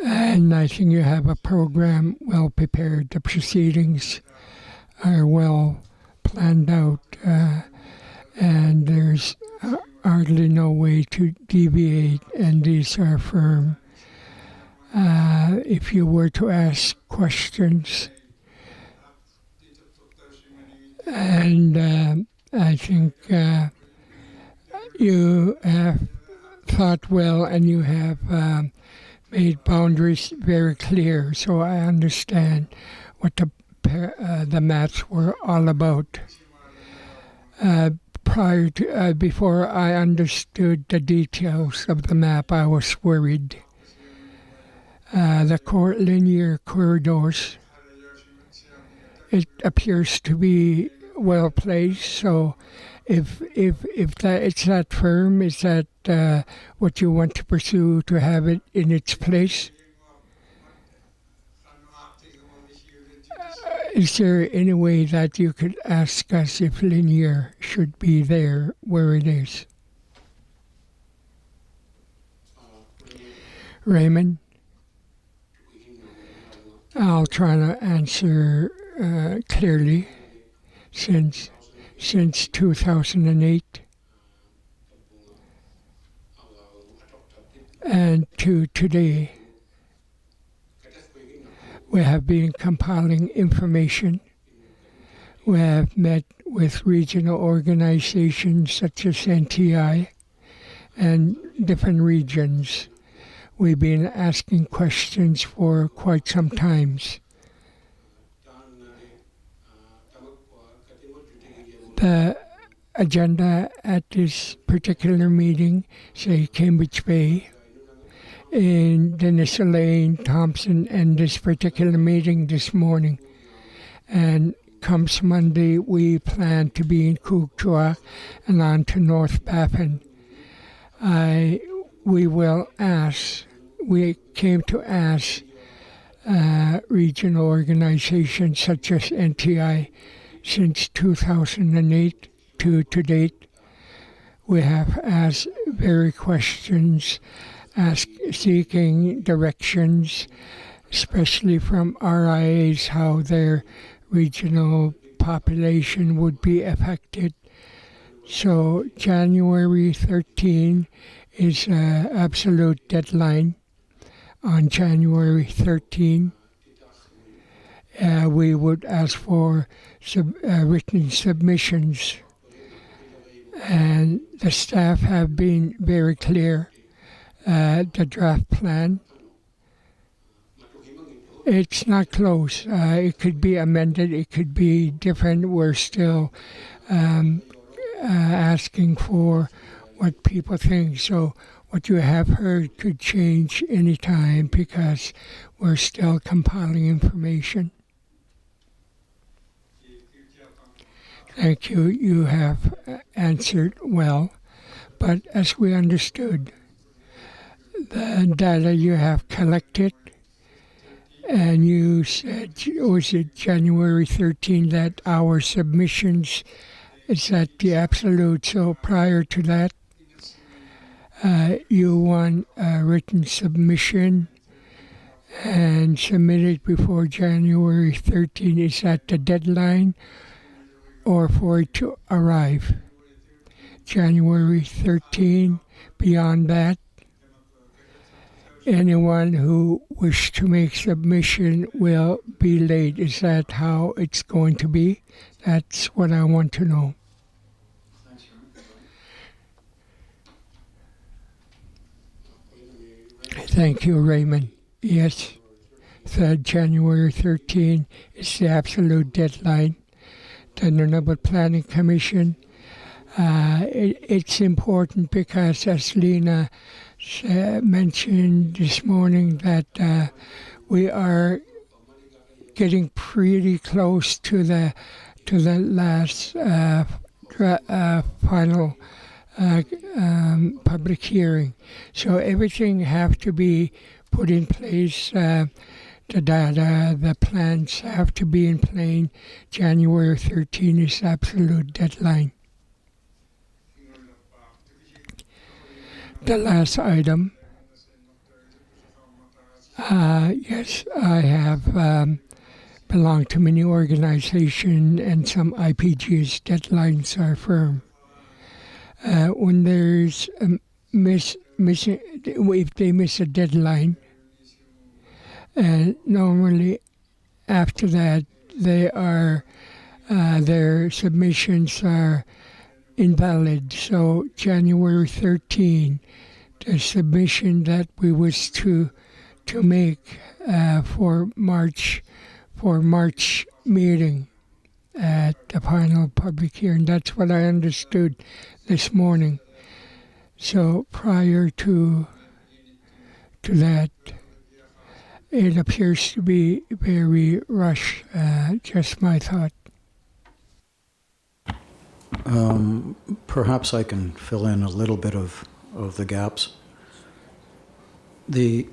And I think you have a program well prepared. The proceedings are well planned out, and there's hardly no way to deviate, and these are firm. If you were to ask questions, and I think you have thought well, and you have made boundaries very clear, so I understand what the maps were all about. Before I understood the details of the map, I was worried. The linear corridors, it appears to be well placed. So, if it's that firm, is that what you want to pursue, to have it in its place? Is there any way that you could ask us if linear should be there where it is? Raymond? I'll try to answer clearly. Since 2008 and to today, we have been compiling information. We have met with regional organizations such as NTI and different regions. We've been asking questions for quite some time. The agenda at this particular meeting, say Cambridge Bay, in Dennis Lane, Thompson, and this particular meeting this morning. And comes Monday, we plan to be in Kukchuak and on to North Baffin. We came to ask regional organizations such as NTI. Since 2008 to date, we have asked various questions, seeking directions, especially from RIAs, how their regional population would be affected. So January 13 is an absolute deadline. On January 13, we would ask for written submissions. And the staff have been very clear. The draft plan, it's not close. It could be amended. It could be different. We're still asking for what people think. So what you have heard could change anytime because we're still compiling information. Thank you. You have answered well. But as we understood, the data you have collected, and you said, was it January 13 that our submissions is at the absolute? So prior to that, you want a written submission and submit it before January 13. Is that the deadline or for it to arrive? January 13, beyond that, anyone who wishes to make submission will be late. Is that how it's going to be? That's what I want to know. Thank you, Raymond. Yes, the January 13 is the absolute deadline. The Nunavut Planning Commission, it's important because, as Lena mentioned this morning, that we are getting pretty close to the last final public hearing. So everything have to be put in place. The data, the plans have to be in place. January 13 is absolute deadline. The last item. Yes, I have belonged to many organizations, and some IPGs deadlines are firm. When there's if they miss a deadline, normally after that they are their submissions are invalid. So January 13, the submission that we wish to make for March meeting at the final public hearing. That's what I understood this morning. So prior to that, it appears to be very rushed. Just my thought. Perhaps I can fill in a little bit of the gaps. The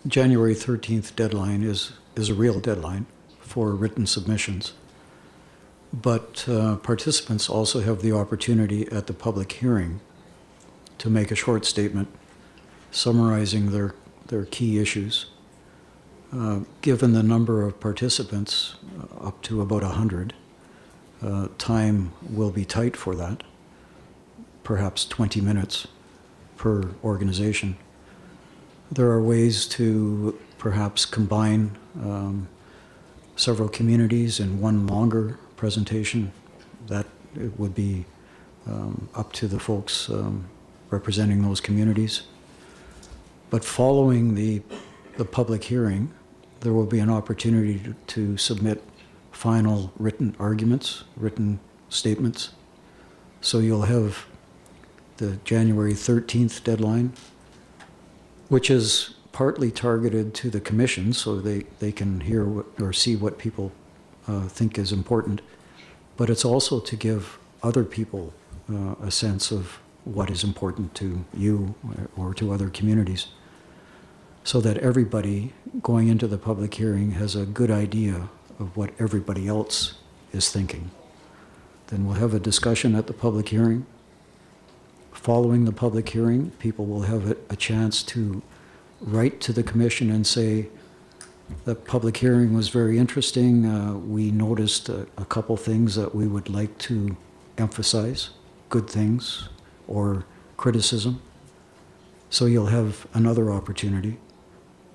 January 13th deadline is a real deadline for written submissions. But participants also have the opportunity at the public hearing to make a short statement summarizing their key issues. Given the number of participants, up to about 100, time will be tight for that, perhaps 20 minutes per organization. There are ways to perhaps combine several communities in one longer presentation. That it would be up to the folks representing those communities. But following the public hearing, there will be an opportunity to submit final written arguments, written statements. So you'll have the January 13th deadline, which is partly targeted to the commission so they can hear or see what people think is important, but it's also to give other people a sense of what is important to you or to other communities, so that everybody going into the public hearing has a good idea of what everybody else is thinking. Then we'll have a discussion at the public hearing. Following the public hearing, people will have a chance to write to the commission and say, The public hearing was very interesting. We noticed a couple things that we would like to emphasize, good things or criticism. So you'll have another opportunity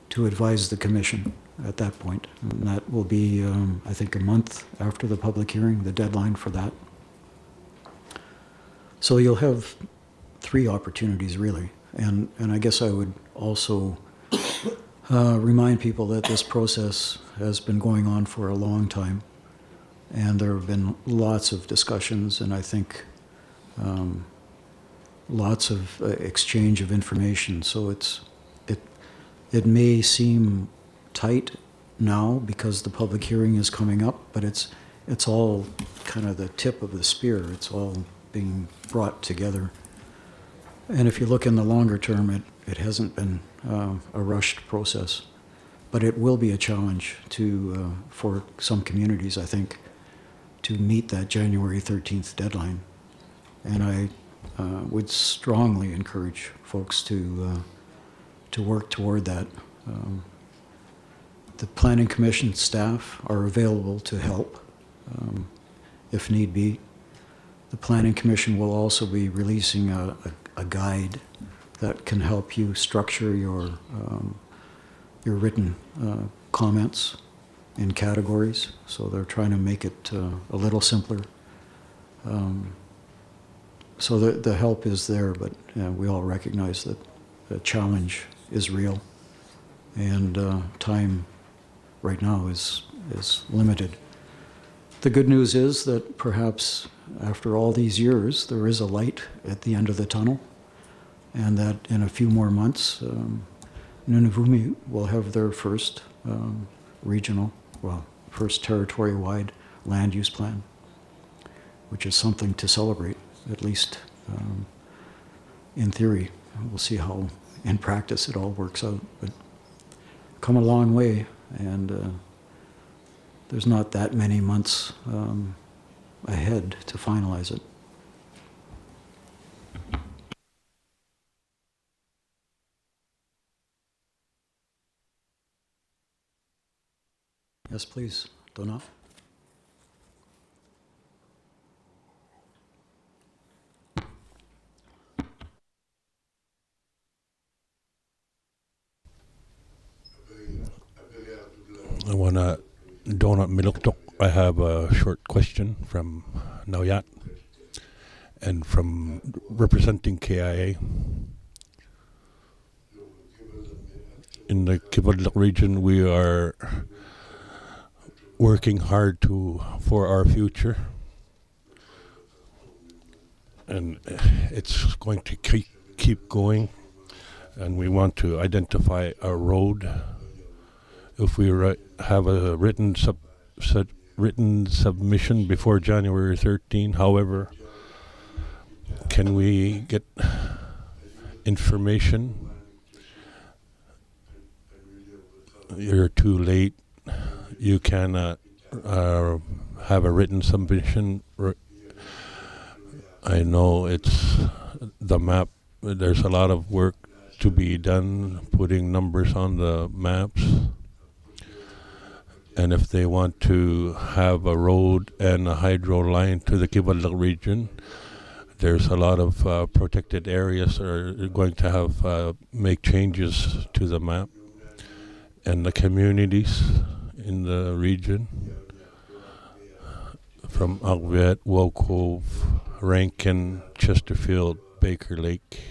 to advise the commission at that point. And that will be, I think, a month after the public hearing, the deadline for that. So you'll have 3 opportunities, really. And I guess I would also remind people that this process has been going on for a long time. And there have been lots of discussions, and I think lots of exchange of information. So it may seem tight now because the public hearing is coming up, but it's all kind of the tip of the spear. It's all being brought together. And if you look in the longer term, it hasn't been a rushed process, but it will be a challenge for some communities, I think, to meet that January 13th deadline. And I would strongly encourage folks to work toward that. The Planning Commission staff are available to help if need be. The Planning Commission will also be releasing a guide that can help you structure your written comments in categories. So they're trying to make it a little simpler. So the help is there, but we all recognize that the challenge is real, and time right now is limited. The good news is that perhaps after all these years, there is a light at the end of the tunnel, and that in a few more months, Nunavut will have their first first territory-wide land use plan, which is something to celebrate, at least in theory. We'll see how in practice it all works out, but come a long way, and there's not that many months ahead to finalize it. Yes, please, Donna. I want to Donut Miluktok. I have a short question from Nauyat and from representing KIA. In the Kivalliq region, we are working hard for our future, and it's going to keep going, and we want to identify a road. If we have a written submission before January 13, however, can we get information? You're too late. You cannot have a written submission. I know it's the map. There's a lot of work to be done, putting numbers on the maps. And if they want to have a road and a hydro line to the Kivalliq region, there's a lot of protected areas that are going to have make changes to the map. And the communities in the region, from Alvet, Wokove, Rankin, Chesterfield, Baker Lake,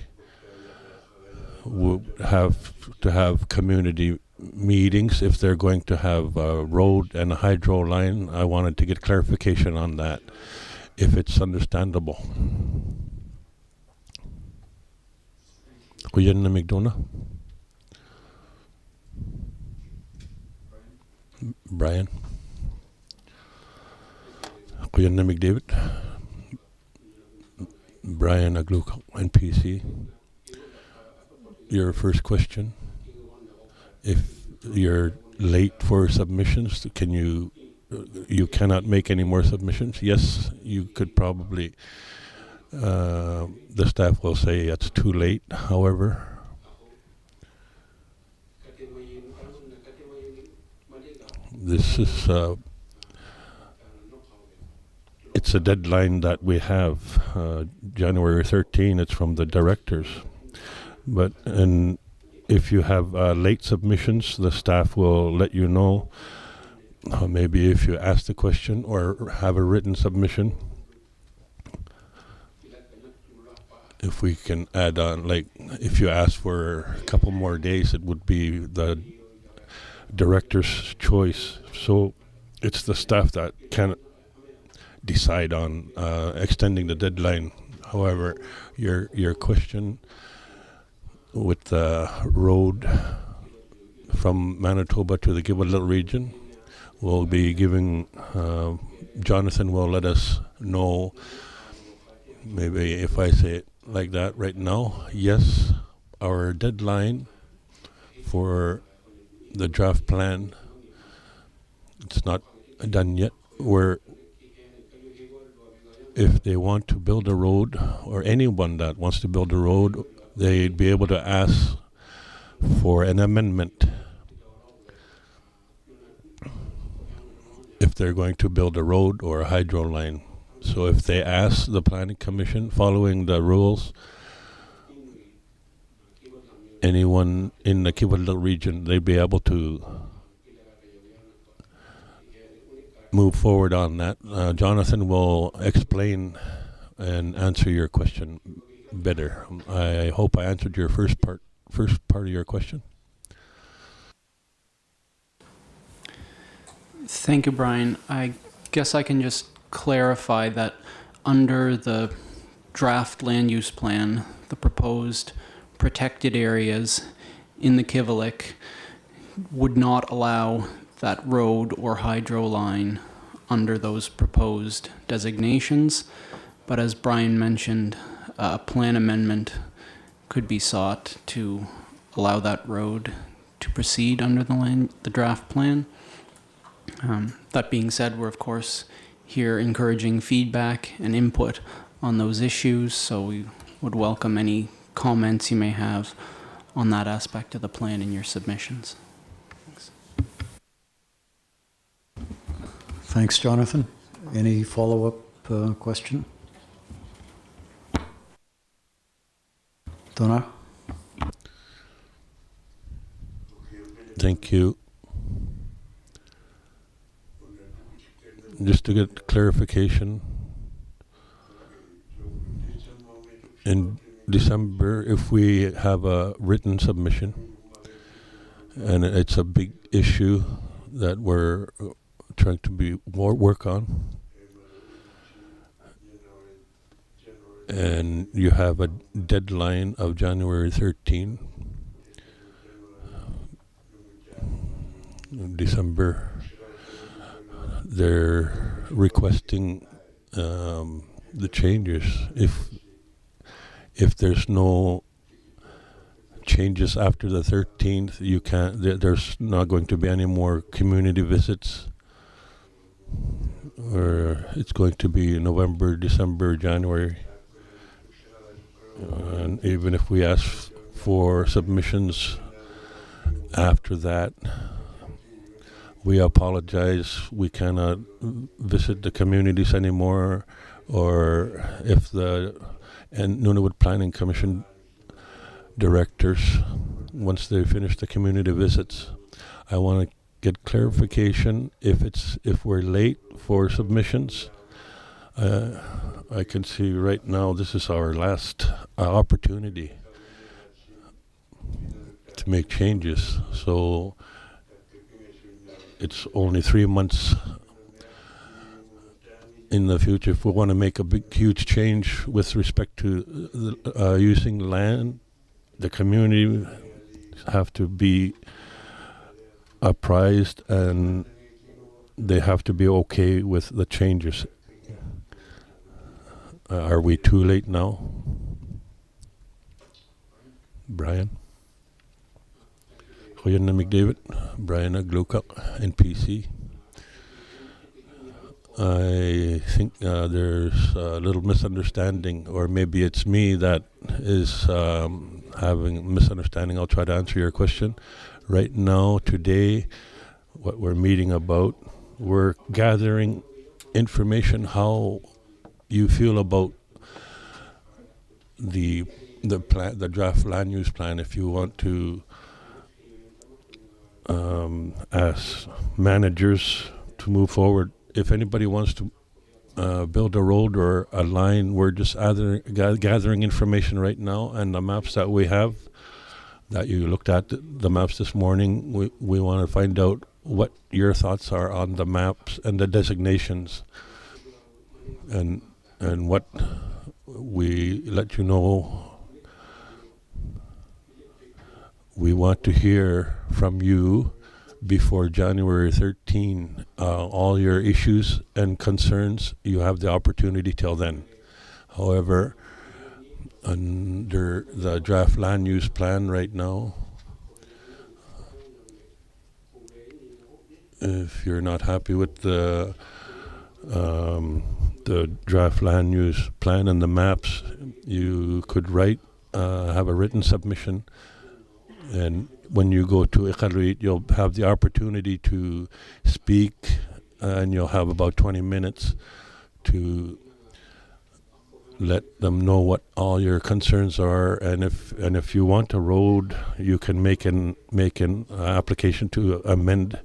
would have to have community meetings if they're going to have a road and a hydro line. I wanted to get clarification on that, if it's understandable. Kuyan na Migdona? Brian? Kuyan na David? Brian Agluk, NPC. Your first question. If you're late for submissions, can you cannot make any more submissions? Yes, you could probably, the staff will say it's too late. However, this is it's a deadline that we have, January 13. It's from the directors. But and if you have late submissions, the staff will let you know. Maybe if you ask the question or have a written submission, if we can add on, like if you ask for a couple more days, it would be the director's choice. So it's the staff that can decide on extending the deadline. However, your question with the road from Manitoba to the Gibberlil region, we'll be giving, Jonathan will let us know, maybe if I say it like that right now, yes, our deadline for the draft plan, it's not done yet, where if they want to build a road, or anyone that wants to build a road, they'd be able to ask for an amendment if they're going to build a road or a hydro line. So if they ask the Planning Commission, following the rules, anyone in the Gibberlil region, they'd be able to move forward on that. Jonathan will explain and answer your question better. I hope I answered your first part of your question. Thank you, Brian. I guess I can just clarify that under the draft land use plan, the proposed protected areas in the Kivalliq would not allow that road or hydro line under those proposed designations. But as Brian mentioned, a plan amendment could be sought to allow that road to proceed under the draft plan. That being said, we're of course here encouraging feedback and input on those issues, so we would welcome any comments you may have on that aspect of the plan in your submissions. Thanks. Thanks, Jonathan. Any follow-up question? Donna? Thank you. Just to get clarification, in December, if we have a written submission, and it's a big issue that we're trying to work on, and you have a deadline of January 13, December, they're requesting the changes. If there's no changes after the 13th, you can't. There's not going to be any more community visits, or it's going to be November, December, January. And even if we ask for submissions after that, we apologize, we cannot visit the communities anymore, or if the Nunavut Planning Commission directors, once they finish the community visits, I want to get clarification if we're late for submissions. I can see right now this is our last opportunity to make changes, so it's only 3 months in the future. If we want to make a huge change with respect to using land, the community have to be apprised and they have to be okay with the changes. Are we too late now? Brian? Goeienaand, McDavid. Brian Aglukak, NPC. I think there's a little misunderstanding, or maybe it's me that is having misunderstanding. I'll try to answer your question. Right now, today, what we're meeting about. We're gathering information how you feel about the plan, the draft land use plan. If you want to ask managers to move forward, if anybody wants to build a road or a line, we're just gathering information right now, and the maps that we have, that you looked at the maps this morning, we want to find out what your thoughts are on the maps and the designations, and what we let you know. We want to hear from you before January 13. All your issues and concerns, you have the opportunity till then. However, under the draft land use plan right now, if you're not happy with the draft land use plan and the maps, you could have a written submission, and when you go to Iqaluit, you'll have the opportunity to speak, and you'll have about 20 minutes to let them know what all your concerns are, and if you want a road, you can make an application to amend.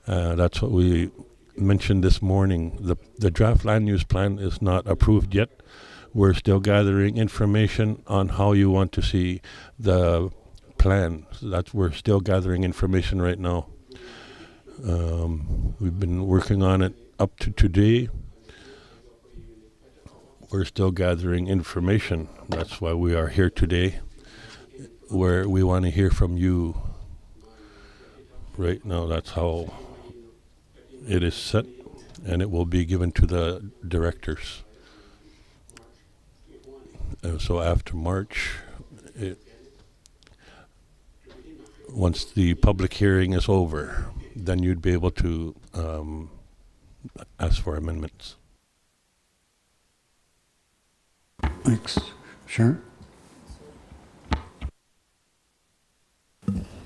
That's what we mentioned this morning. The draft land use plan is not approved yet. We're still gathering information on how you want to see the plan. So we're still gathering information right now. We've been working on it up to today. We're still gathering information. That's why we are here today, where we want to hear from you. Right now, that's how it is set, and it will be given to the directors. So after March, once the public hearing is over, then you'd be able to ask for amendments. Thanks. Sharon?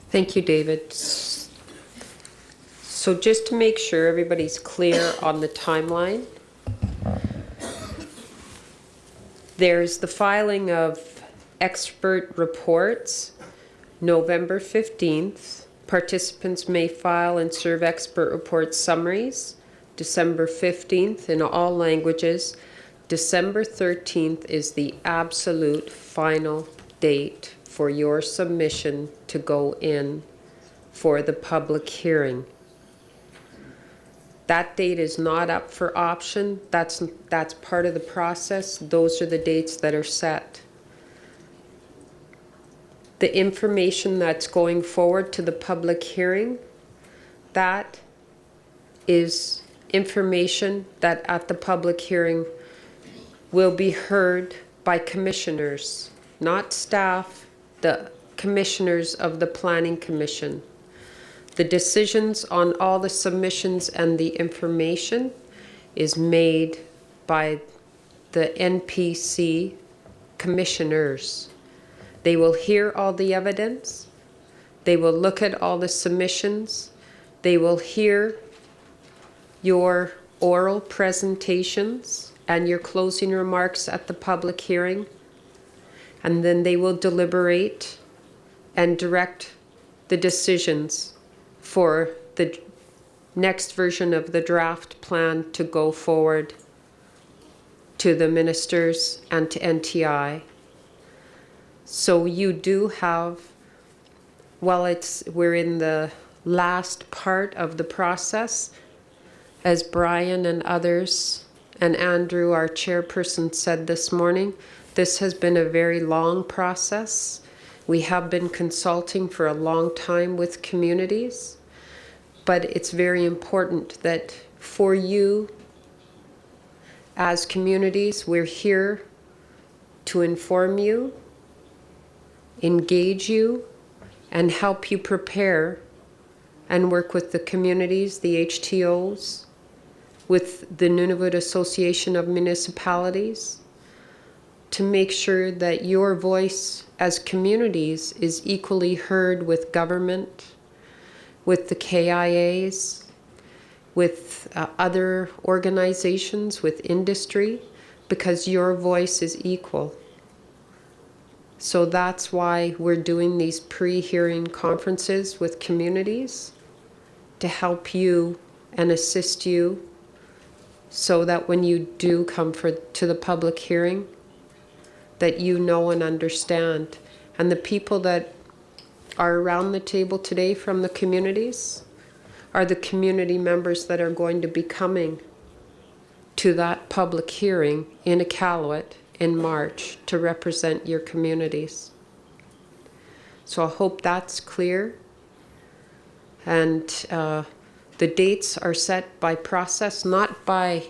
Thank you, David. So just to make sure everybody's clear on the timeline, there's the filing of expert reports, November 15th. Participants may file and serve expert report summaries, December 15th in all languages. December 13th is the absolute final date for your submission to go in for the public hearing. That date is not up for option. That's part of the process. Those are the dates that are set. The information that's going forward to the public hearing, that is information that at the public hearing will be heard by commissioners, not staff, the commissioners of the Planning Commission. The decisions on all the submissions and the information is made by the NPC commissioners. They will hear all the evidence. They will look at all the submissions. They will hear your oral presentations and your closing remarks at the public hearing. And then they will deliberate and direct the decisions for the next version of the draft plan to go forward to the ministers and to NTI. So you do have, we're in the last part of the process, as Brian and others and Andrew, our chairperson, said this morning, this has been a very long process. We have been consulting for a long time with communities, but it's very important that for you as communities, we're here to inform you, engage you, and help you prepare and work with the communities, the HTOs, with the Nunavut Association of Municipalities, to make sure that your voice as communities is equally heard with government, with the KIAs, with other organizations, with industry, because your voice is equal. So that's why we're doing these pre-hearing conferences with communities to help you and assist you so that when you do come to the public hearing, that you know and understand. And the people that are around the table today from the communities are the community members that are going to be coming to that public hearing in Iqaluit in March to represent your communities. So I hope that's clear. And the dates are set by process, not by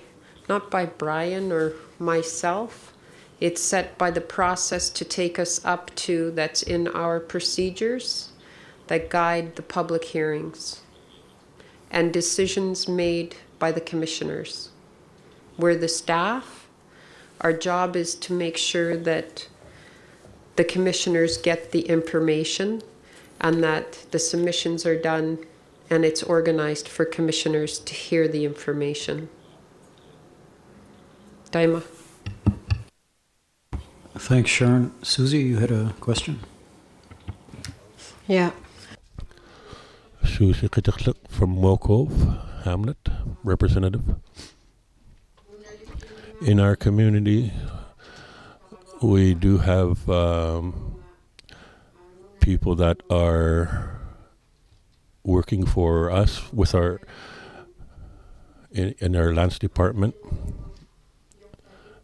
Brian or myself. It's set by the process to take us up to, that's in our procedures that guide the public hearings and decisions made by the commissioners. We're the staff. Our job is to make sure that the commissioners get the information and that the submissions are done and it's organized for commissioners to hear the information. Daima. Thanks, Sharon. Susie, you had a question? Yeah. Susie Kittichlik from Wokove, Hamlet, representative. In our community, we do have people that are working for us with our in our lands department.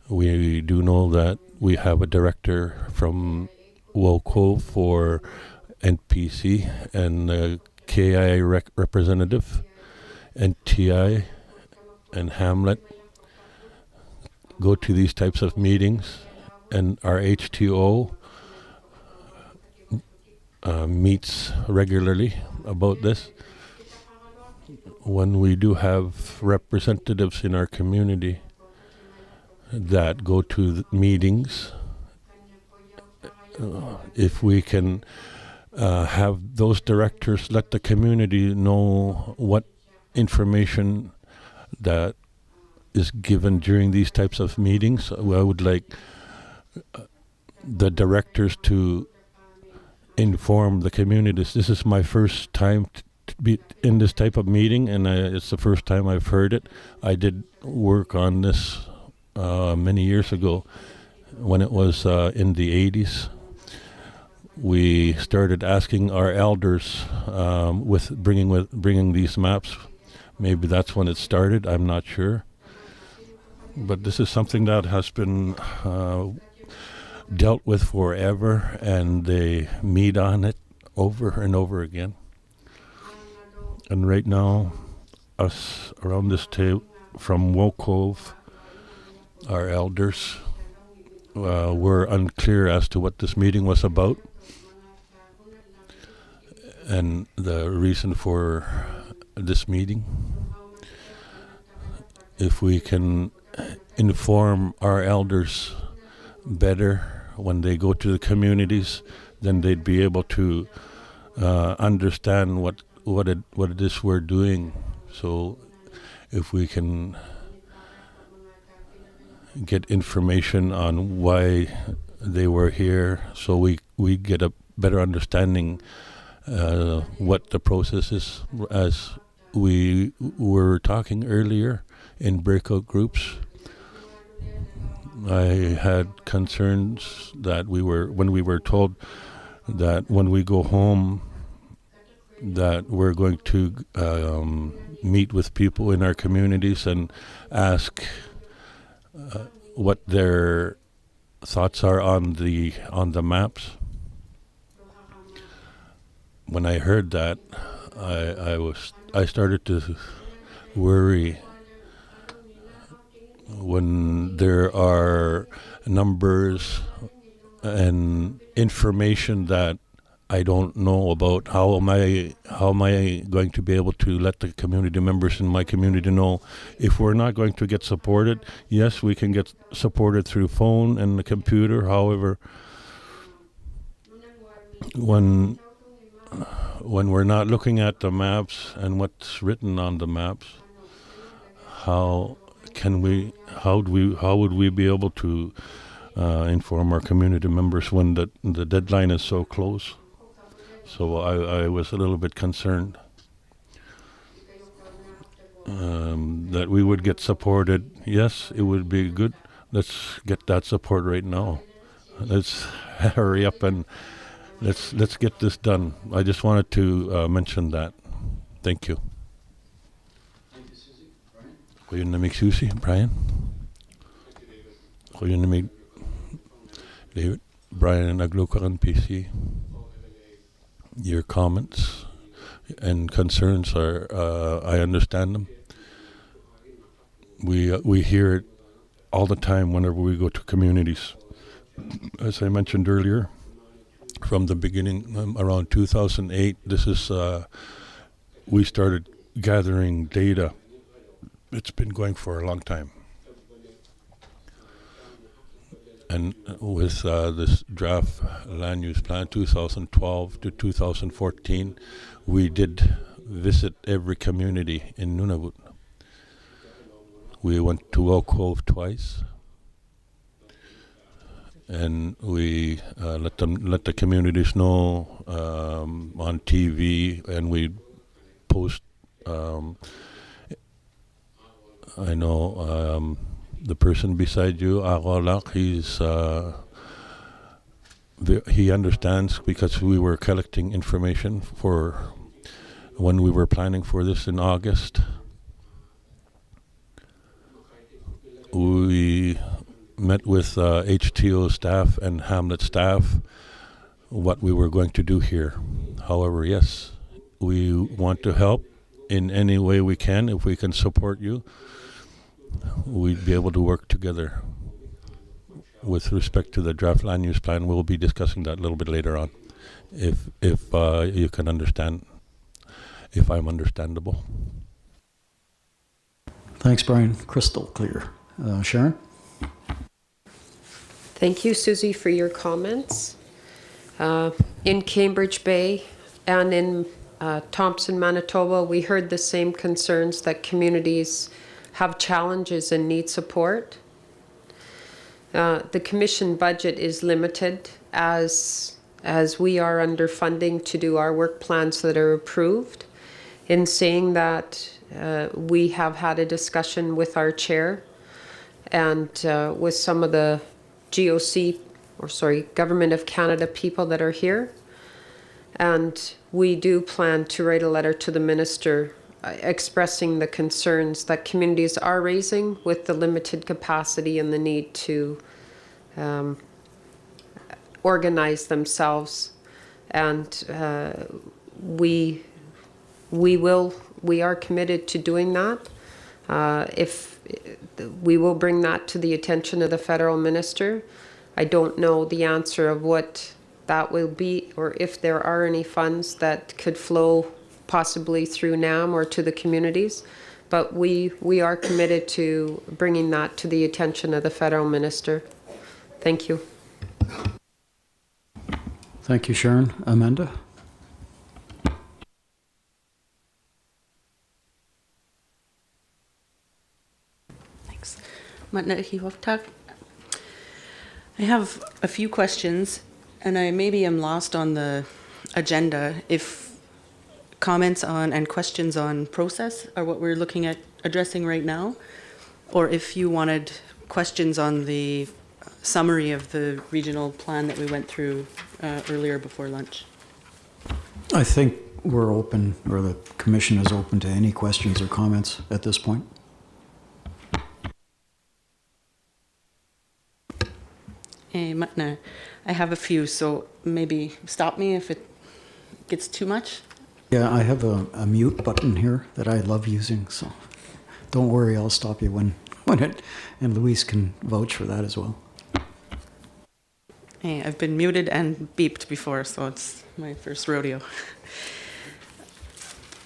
We do know that we have a director from Wokove for NPC and a KI representative, NTI and Hamlet go to these types of meetings, and our HTO meets regularly about this. When we do have representatives in our community that go to the meetings, if we can have those directors let the community know what information that is given during these types of meetings. I would like the directors to inform the communities. This is my first time to be in this type of meeting, and it's the first time I've heard it. I did work on this many years ago when it was in the 80s. We started asking our elders with bringing these maps. Maybe that's when it started. I'm not sure. But this is something that has been dealt with forever, and they meet on it over and over again. And right now, us around this table from Wokove, our elders, were unclear as to what this meeting was about and the reason for this meeting. If we can inform our elders better when they go to the communities, then they'd be able to understand what it is we're doing. So if we can get information on why they were here, so we get a better understanding what the process is, as we were talking earlier in breakout groups. I had concerns that when we were told that when we go home that we're going to meet with people in our communities and ask what their thoughts are on the maps. When I heard that, I started to worry when there are numbers and information that I don't know about. How am I going to be able to let the community members in my community know if we're not going to get supported? Yes, we can get supported through phone and the computer. However, when when we're not looking at the maps and what's written on the maps, how would we be able to inform our community members when the deadline is so close? So I was a little bit concerned that we would get supported. Yes, it would be good. Let's get that support right now. Let's hurry up and let's get this done. I just wanted to mention that. Thank you. Goedenamiddag, Susie. Brian. Goedenamiddag, David. Brian Agluka, NPC. Your comments and concerns are, I understand them. We hear it all the time whenever we go to communities. As I mentioned earlier, from the beginning, around 2008, this is we started gathering data. It's been going for a long time. And with this draft land use plan 2012 to 2014, we did visit every community in Nunavut. We went to Oak Cove twice, and we let the communities know on TV, and we post. I know the person beside you, Arolak, he understands because we were collecting information for when we were planning for this in August. We met with HTO staff and Hamlet staff what we were going to do here. However, yes, we want to help in any way we can. If we can support you, we'd be able to work together. With respect to the draft land use plan, we'll be discussing that a little bit later on. If you can understand, if I'm understandable. Thanks, Brian. Crystal clear. Sharon? Thank you, Susie, for your comments. In Cambridge Bay and in Thompson, Manitoba, we heard the same concerns that communities have challenges and need support. The commission budget is limited as we are underfunding to do our work plans that are approved. In saying that, we have had a discussion with our chair and with some of the Government of Canada people that are here. And we do plan to write a letter to the minister expressing the concerns that communities are raising with the limited capacity and the need to organize themselves. And we are committed to doing that. If we will bring that to the attention of the federal minister. I don't know the answer of what that will be, or if there are any funds that could flow possibly through NAM or to the communities, but we are committed to bringing that to the attention of the federal minister. Thank you. Thank you, Sharon. Amanda? Thanks. I have a few questions, and I maybe am lost on the agenda. If comments on and questions on process are what we're looking at addressing right now, or if you wanted questions on the summary of the regional plan that we went through earlier before lunch. I think we're open, or the commission is open to any questions or comments at this point. I have a few, so maybe stop me if it gets too much. Yeah, I have a mute button here that I love using, so don't worry, I'll stop you when it, and Louise can vouch for that as well. Hey, I've been muted and beeped before, so it's my first rodeo.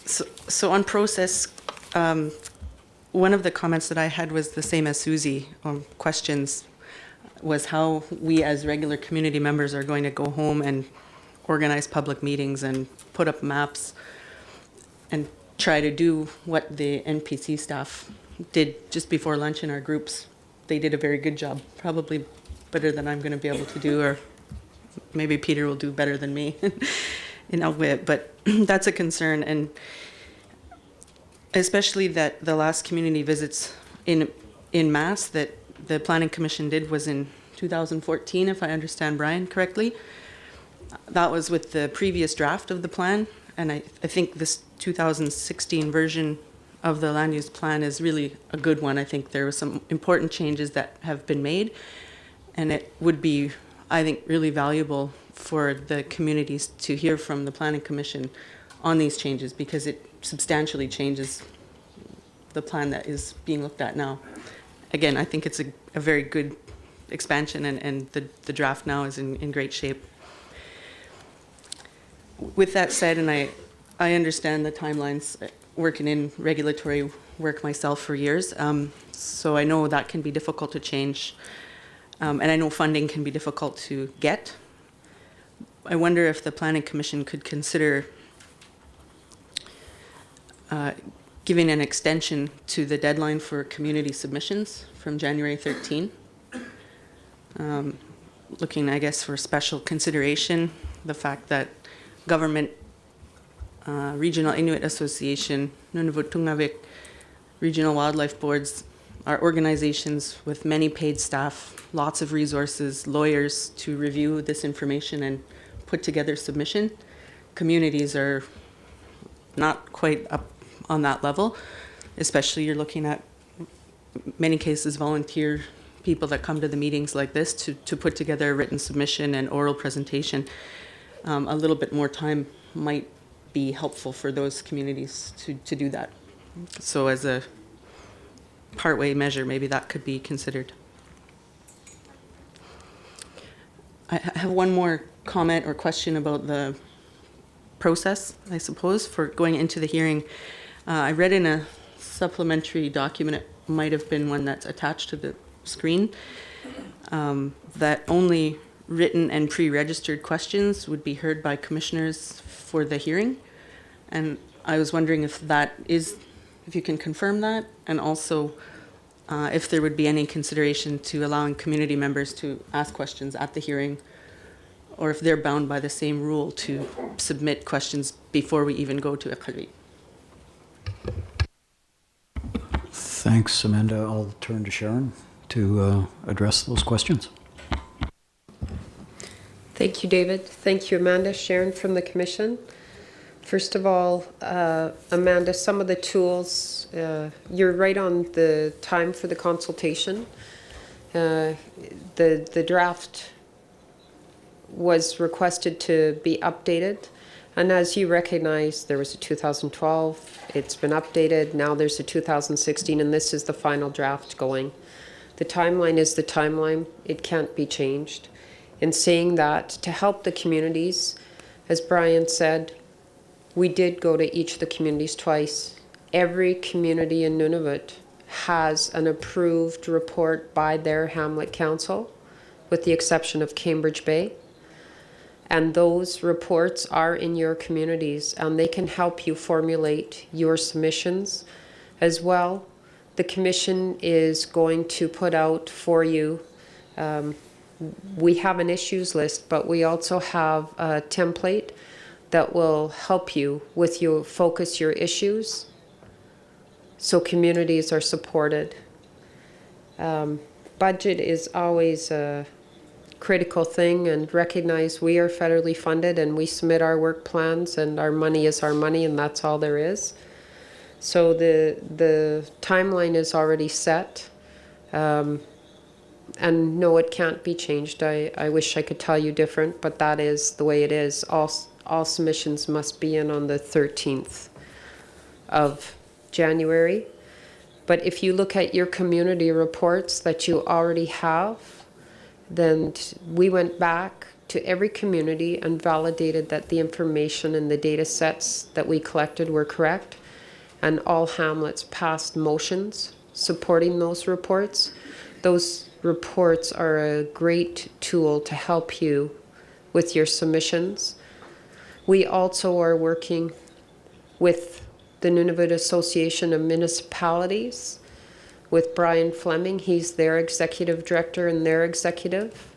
So on process, one of the comments that I had was the same as Susie on questions, was how we as regular community members are going to go home and organize public meetings and put up maps and try to do what the NPC staff did just before lunch in our groups. They did a very good job, probably better than I'm going to be able to do, or maybe Peter will do better than me in Algwit, but that's a concern. And especially that the last community visits in mass that the Planning Commission did was in 2014, if I understand Brian correctly. That was with the previous draft of the plan, and I think this 2016 version of the land use plan is really a good one. I think there were some important changes that have been made, and it would be, I think, really valuable for the communities to hear from the Planning Commission on these changes, because it substantially changes the plan that is being looked at now. Again, I think it's a very good expansion, and the draft now is in great shape. With that said, and I understand the timelines, working in regulatory work myself for years, so I know that can be difficult to change, and I know funding can be difficult to get. I wonder if the Planning Commission could consider giving an extension to the deadline for community submissions from January 13. Looking, I guess, for special consideration, the fact that government, Regional Inuit Association, Nunavut Tungavik, regional wildlife boards are organizations with many paid staff, lots of resources, lawyers to review this information and put together submission. Communities are not quite up on that level, especially you're looking at many cases volunteer people that come to the meetings like this to put together a written submission and oral presentation. A little bit more time might be helpful for those communities to do that. So as a partway measure, maybe that could be considered. I have one more comment or question about the process, I suppose, for going into the hearing. I read in a supplementary document, it might have been one that's attached to the screen, that only written and pre-registered questions would be heard by commissioners for the hearing. And I was wondering if you can confirm that, and also if there would be any consideration to allowing community members to ask questions at the hearing, or if they're bound by the same rule to submit questions before we even go to Iqaluit. Thanks, Amanda. I'll turn to Sharon to address those questions. Thank you, David. Thank you, Amanda. Sharon from the Commission. First of all, Amanda, some of the tools, you're right on the time for the consultation. The draft was requested to be updated. And as you recognize, there was a 2012, it's been updated, now there's a 2016, and this is the final draft going. The timeline is the timeline, it can't be changed. In saying that, to help the communities, as Brian said, we did go to each of the communities twice. Every community in Nunavut has an approved report by their Hamlet Council, with the exception of Cambridge Bay. And those reports are in your communities, and they can help you formulate your submissions as well. The Commission is going to put out for you, we have an issues list, but we also have a template that will help you with your focus your issues, so communities are supported. Budget is always a critical thing, and recognize we are federally funded and we submit our work plans, and our money is our money, and that's all there is. So the timeline is already set, and no, it can't be changed. I wish I could tell you different, but that is the way it is. All submissions must be in on the 13th of January. But if you look at your community reports that you already have, then we went back to every community and validated that the information and the data sets that we collected were correct, and all hamlets passed motions supporting those reports. Those reports are a great tool to help you with your submissions. We also are working with the Nunavut Association of Municipalities, with Brian Fleming. He's their executive director and their executive,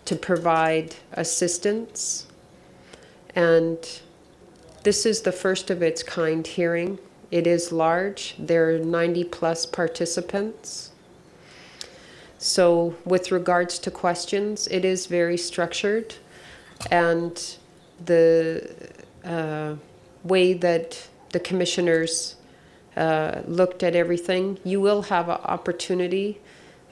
to provide assistance. And this is the first of its kind hearing. It is large. There are 90 plus participants. So with regards to questions, it is very structured. And the way that the commissioners looked at everything, you will have an opportunity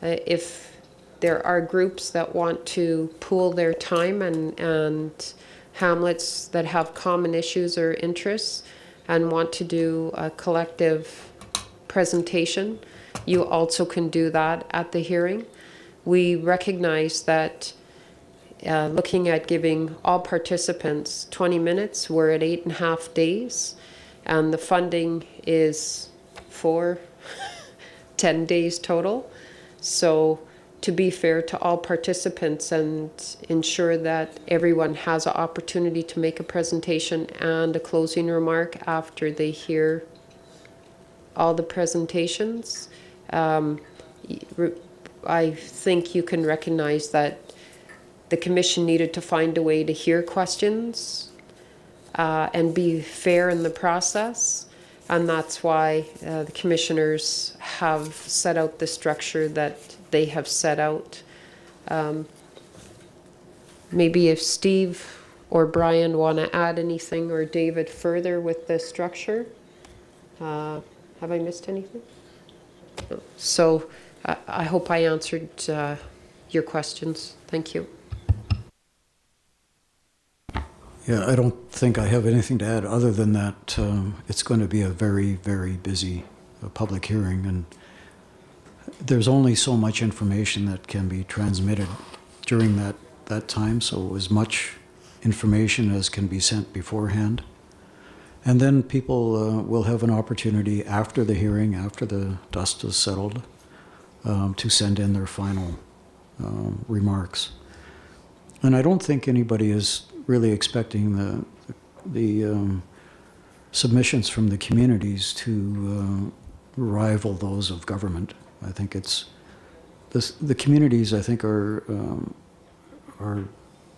if there are groups that want to pool their time and hamlets that have common issues or interests and want to do a collective presentation. You also can do that at the hearing. We recognize that looking at giving all participants 20 minutes, we're at 8.5 days, and the funding is for 10 days total. So to be fair to all participants and ensure that everyone has an opportunity to make a presentation and a closing remark after they hear all the presentations, I think you can recognize that the commission needed to find a way to hear questions and be fair in the process. And that's why the commissioners have set out the structure that they have set out. Maybe if Steve or Brian want to add anything, or David further with the structure. Have I missed anything? No. So I hope I answered your questions. Thank you. Yeah, I don't think I have anything to add other than that it's going to be a very, very busy public hearing, and there's only so much information that can be transmitted during that time, so as much information as can be sent beforehand. And then people will have an opportunity after the hearing, after the dust is settled, to send in their final remarks. And I don't think anybody is really expecting the submissions from the communities to rival those of government. I think it's the communities. I think are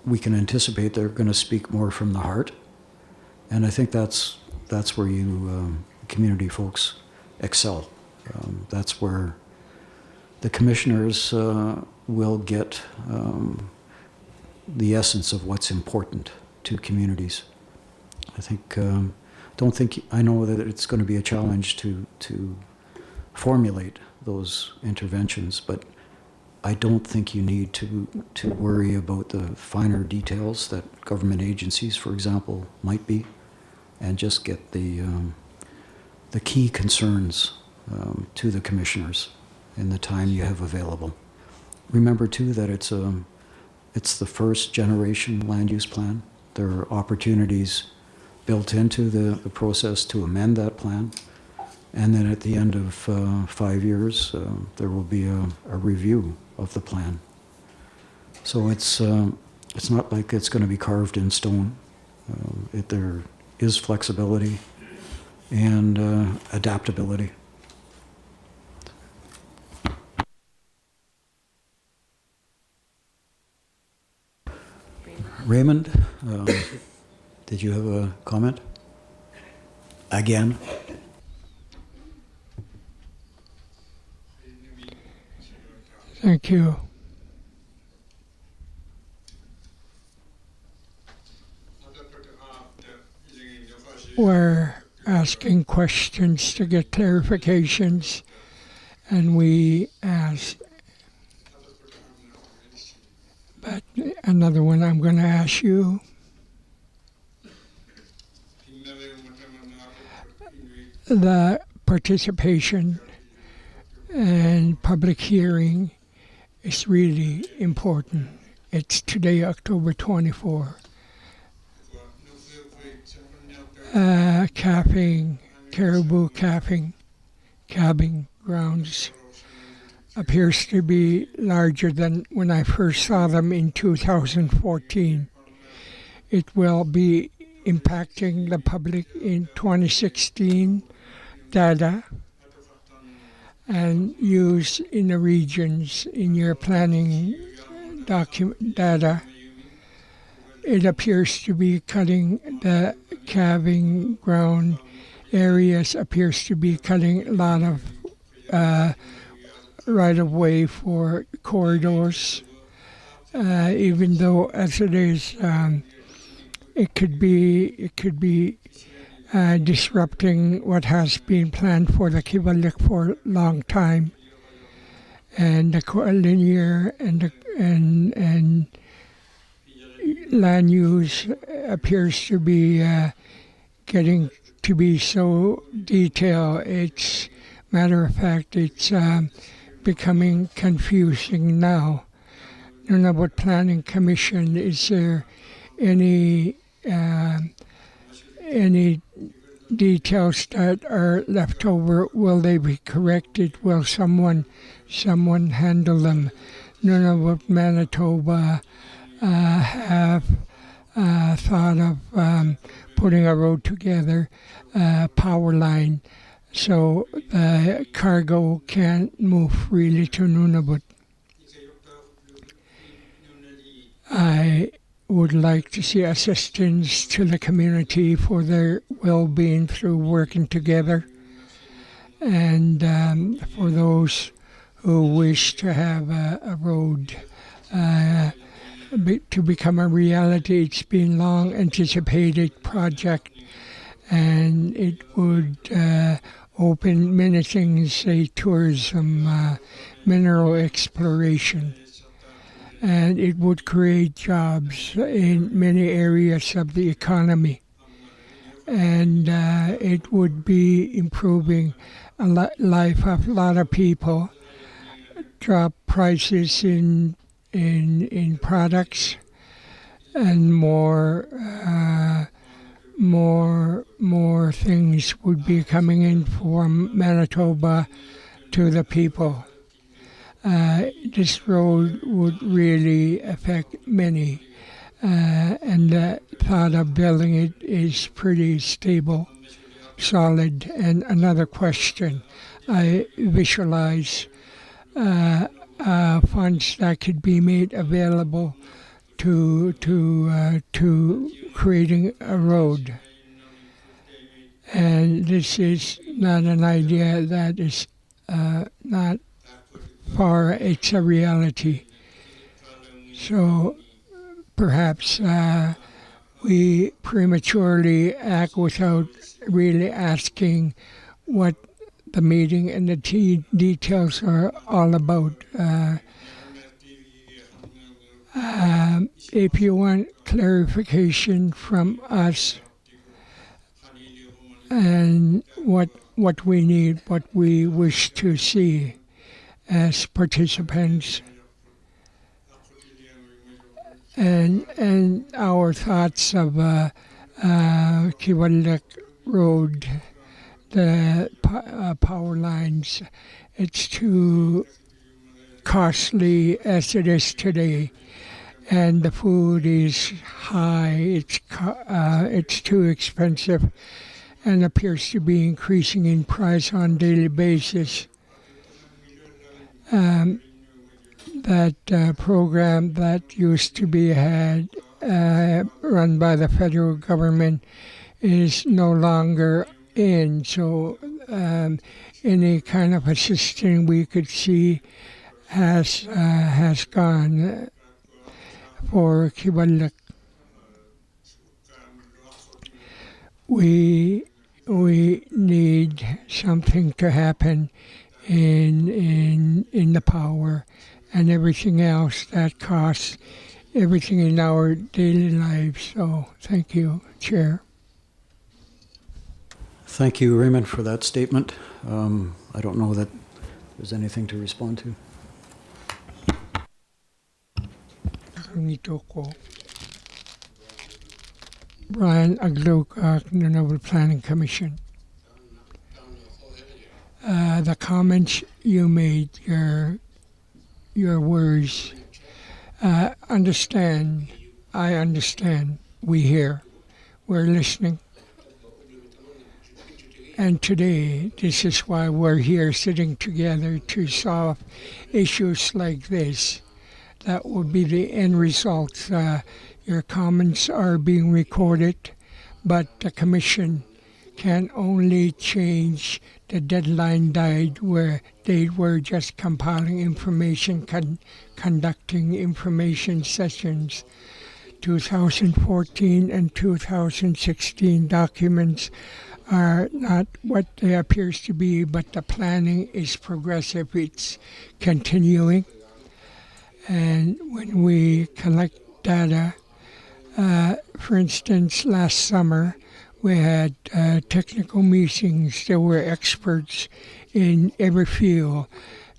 we can anticipate they're going to speak more from the heart, and I think that's where you community folks excel. That's where the commissioners will get the essence of what's important to communities. I think, I know that it's going to be a challenge to formulate those interventions, but I don't think you need to worry about the finer details that government agencies, for example, might be, and just get the key concerns to the commissioners in the time you have available. Remember too that it's the first generation land use plan. There are opportunities built into the process to amend that plan. And then at the end of 5 years, there will be a review of the plan. So it's not like it's going to be carved in stone. There is flexibility and adaptability. Raymond, did you have a comment? Again? Thank you. We're asking questions to get clarifications, and we ask. But another one I'm going to ask you. The participation and public hearing is really important. It's today, October 24. Calving, caribou calving grounds appears to be larger than when I first saw them in 2014. It will be impacting the public in 2016 data and use in the regions in your planning document data. It appears to be cutting the calving ground areas, appears to be cutting a lot of right of way for corridors, even though as it is, it could be disrupting what has been planned for the Kivalliq for a long time, and the linear and land use appears to be getting to be so detailed. It's matter of fact, it's becoming confusing now. Nunavut Planning Commission, is there any details that are left over? Will they be corrected? Will someone handle them? Nunavut, Manitoba have thought of putting a road together, power line, so the cargo can't move freely to Nunavut. I would like to see assistance to the community for their well-being through working together, and for those who wish to have a road to become a reality. It's been long anticipated project, and it would open many things, say tourism, mineral exploration, and it would create jobs in many areas of the economy, and it would be improving life of a lot of people, drop prices in products, and more things would be coming in from Manitoba to the people. This road would really affect many, and the thought of building it is pretty stable, solid. And another question, I visualize funds that could be made available to creating a road. And this is not an idea that is not far, it's a reality. So perhaps we prematurely act without really asking what the meeting and the details are all about. If you want clarification from us and what we need, what we wish to see as participants, and our thoughts of Kivalliq Road, the power lines, it's too costly as it is today, and the food is high, it's too expensive, and appears to be increasing in price on a daily basis. That program that used to be run by the federal government is no longer in, so any kind of assistance we could see has gone for Kivalliq. We need something to happen in the power and everything else that costs everything in our daily lives. So thank you, Chair. Thank you, Raymond, for that statement. I don't know that there's anything to respond to. Brian Agluk, Nunavut Planning Commission. The comments you made, your words, I understand, we hear. we're listening. And today, this is why we're here sitting together to solve issues like this. That will be the end result. Your comments are being recorded, but the commission can only change the deadline date where they were just compiling information, conducting information sessions. 2014 and 2016 documents are not what they appears to be, but the planning is progressive. It's continuing. And when we collect data, for instance, last summer, we had technical meetings. There were experts in every field.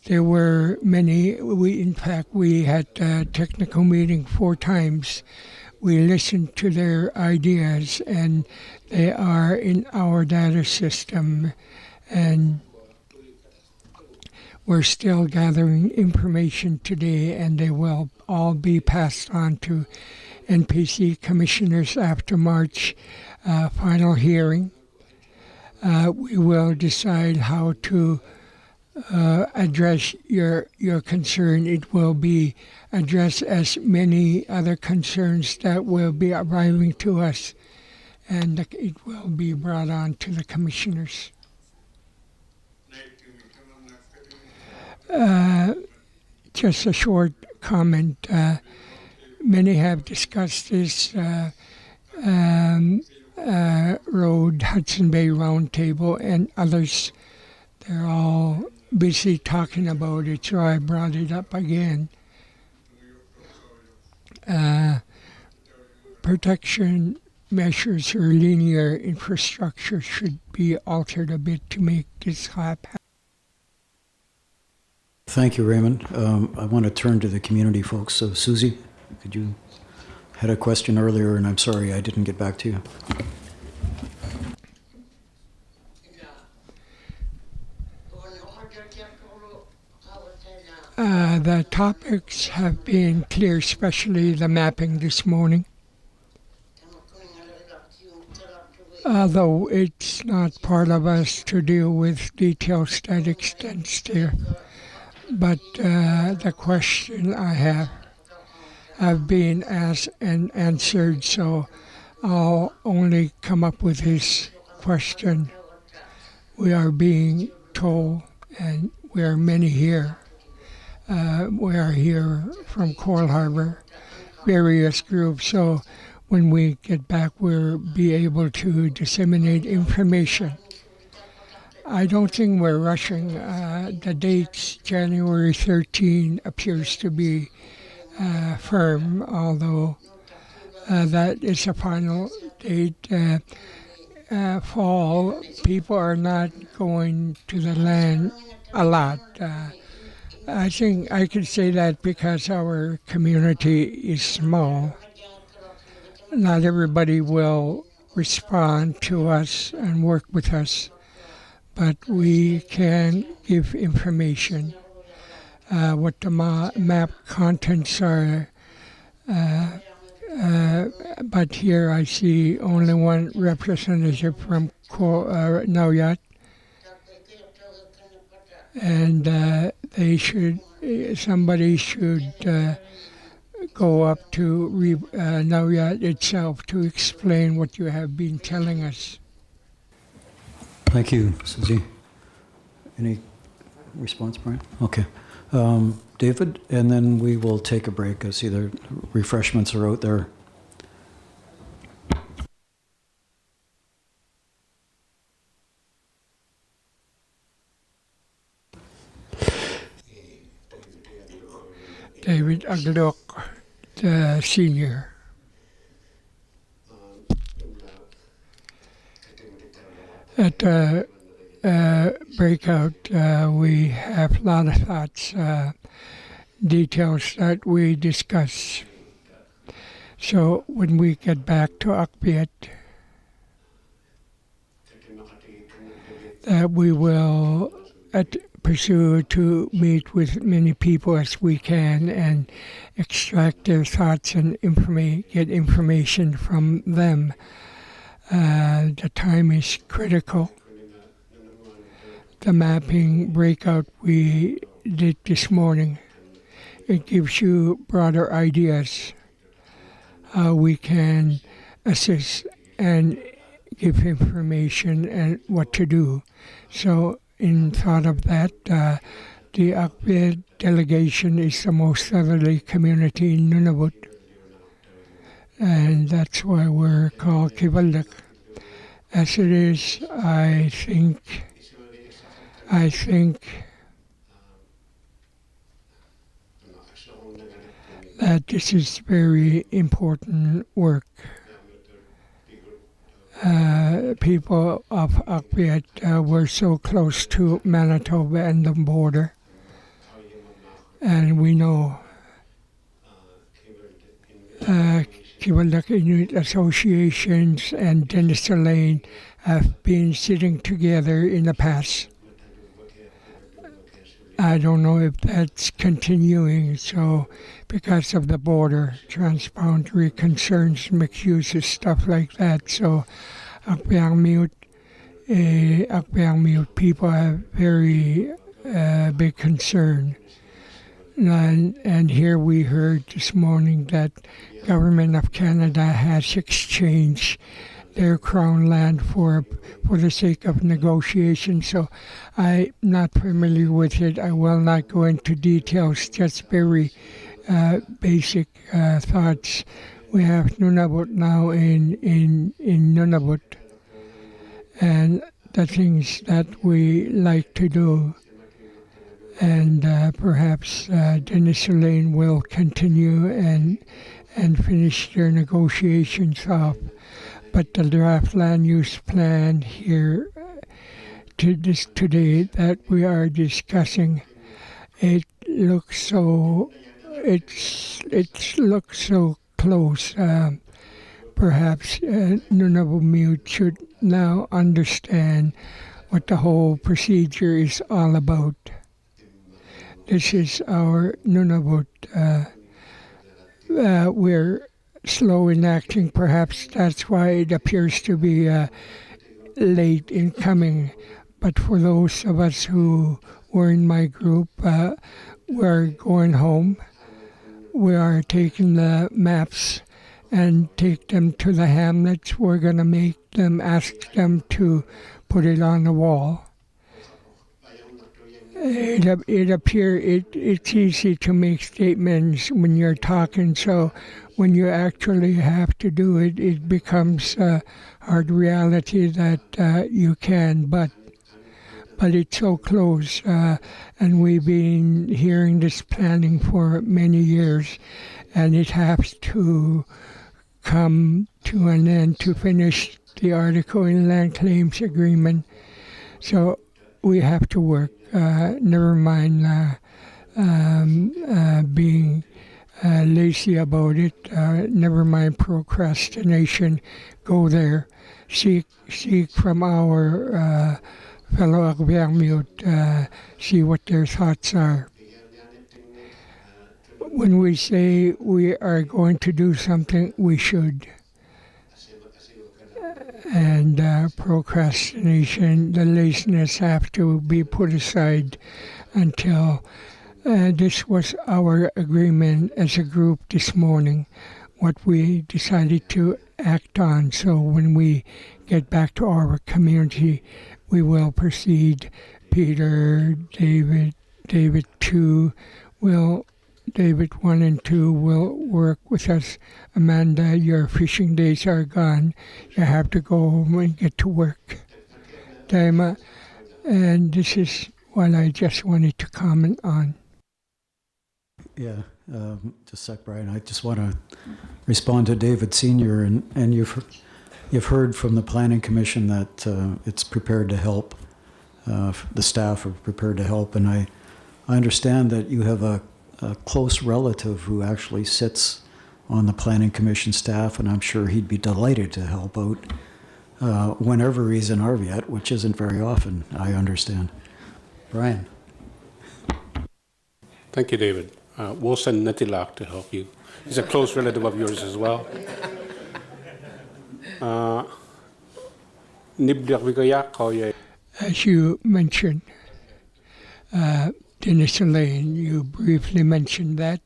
There were many. In fact, we had a technical meeting 4 times. We listened to their ideas, and they are in our data system. And we're still gathering information today, and they will all be passed on to NPC commissioners after March final hearing. We will decide how to address your concern. It will be addressed as many other concerns that will be arriving to us, and it will be brought on to the commissioners. Just a short comment. Many have discussed this road, Hudson Bay Roundtable, and others. They're all busy talking about it, so I brought it up again. Protection measures or linear infrastructure should be altered a bit to make this happen. Thank you, Raymond. I want to turn to the community folks. So, Susie, could you had a question earlier, and I'm sorry I didn't get back to you. The topics have been clear, especially the mapping this morning. Although it's not part of us to deal with detailed static extents there. But the question I have been asked and answered, so I'll only come up with this question. We are being told, and we are many here, we are here from Coral Harbor, various groups, so when we get back we'll be able to disseminate information. I don't think we're rushing. The dates, January 13, appears to be firm, although that is a final date. Fall, people are not going to the land a lot. I think I could say that because our community is small. Not everybody will respond to us and work with us, but we can give information. What the map contents are, but here I see only one representative from Nunavut, and somebody should go up to Nunavut itself to explain what you have been telling us. Thank you, Susie. Any response, Brian? Okay. David, and then we will take a break. I see the refreshments are out there. David Aglok, the senior. At the breakout, we have a lot of thoughts, details that we discuss. So when we get back to Akpiat, we will pursue to meet with many people as we can and extract their thoughts and get information from them. The time is critical. The mapping breakout we did this morning, it gives you broader ideas how we can assist and give information and what to do. So in thought of that, the Akbet delegation is the most southerly community in Nunavut. And that's why we're called Kivaldak. As it is, I think that this is very important work. People of Akbet were so close to Manitoba and the border, and we know Kivaldak Inuit associations and Denison have been sitting together in the past. I don't know if that's continuing, so because of the border, transboundary concerns, mixed uses, stuff like that. So Akbet people have very big concern. And here we heard this morning that Government of Canada has exchanged their crown land for the sake of negotiation. So I'm not familiar with it. I will not go into details, just very basic thoughts. We have Nunavut now in Nunavut, and the things that we like to do. And perhaps Denison will continue and finish their negotiations off. But the draft land use plan here today that we are discussing, it looks so close. Perhaps Nunavut should now understand what the whole procedure is all about. This is our Nunavut. We're slow in acting. Perhaps that's why it appears to be late in coming. But for those of us who were in my group, we're going home. We are taking the maps and take them to the hamlets. We're going to ask them to put it on the wall. It's easy to make statements when you're talking, so when you actually have to do it, it becomes a hard reality that you can, but it's so close, and we've been hearing this planning for many years, and it has to come to an end to finish the article in Land Claims Agreement. So we have to work. Never mind being lazy about it. Never mind procrastination. Go there. Seek from our fellow Akbet, see what their thoughts are. When we say we are going to do something, we should. And procrastination, the laziness have to be put aside until this was our agreement as a group this morning, what we decided to act on. So when we get back to our community, we will proceed. Peter, David 1 and 2 will work with us. Amanda, your fishing days are gone. You have to go home and get to work. Daima, and this is what I just wanted to comment on. Yeah, just a sec, Brian. I just want to respond to David Sr. and you've heard from the Planning Commission that it's prepared to help. The staff are prepared to help, and I understand that you have a close relative who actually sits on the Planning Commission staff, and I'm sure he'd be delighted to help out whenever he's in Arviat, which isn't very often, I understand. Brian. Thank you, David. We'll send Natilak to help you. He's a close relative of yours as well. As you mentioned, Dennis Elaine, you briefly mentioned that.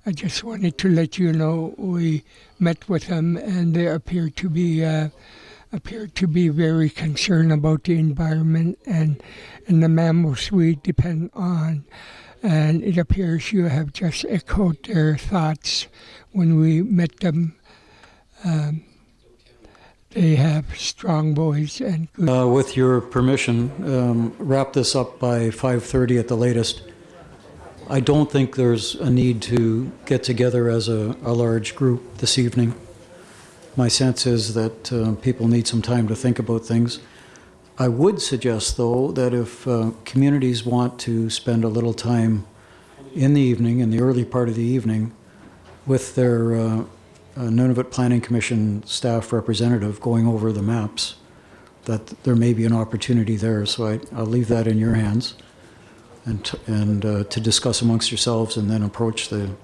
I just wanted to let you know we met with them, and they appear to be very concerned about the environment and the mammals we depend on. And it appears you have just echoed their thoughts when we met them. They have strong voice and good. With your permission, wrap this up by 5:30 at the latest. I don't think there's a need to get together as a large group this evening. My sense is that people need some time to think about things. I would suggest, though, that if communities want to spend a little time in the evening, in the early part of the evening, with their Nunavut Planning Commission staff representative going over the maps, that there may be an opportunity there. So I'll leave that in your hands, and to discuss amongst yourselves and then approach the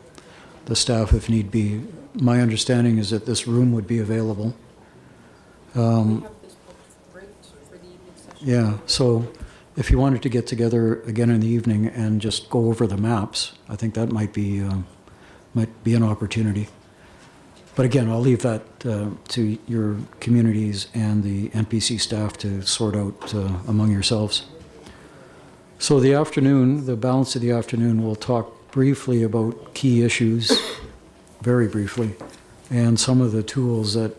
staff if need be. My understanding is that this room would be available. Yeah, so if you wanted to get together again in the evening and just go over the maps, I think that might be an opportunity. But again, I'll leave that to your communities and the NPC staff to sort out among yourselves. So the afternoon, the balance of the afternoon, we'll talk briefly about key issues, very briefly, and some of the tools that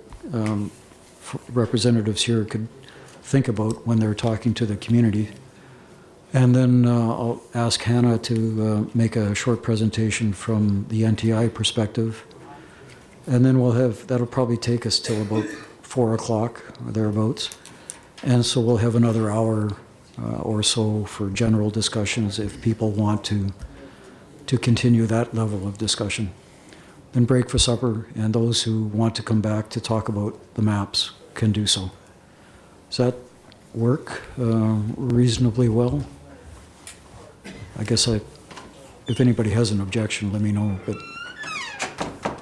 representatives here could think about when they're talking to the community. And then I'll ask Hannah to make a short presentation from the NTI perspective. And then that'll probably take us till about 4 o'clock or thereabouts. And so we'll have another hour or so for general discussions if people want to continue that level of discussion. Then break for supper, and those who want to come back to talk about the maps can do so. Does that work reasonably well? I guess if anybody has an objection, let me know. But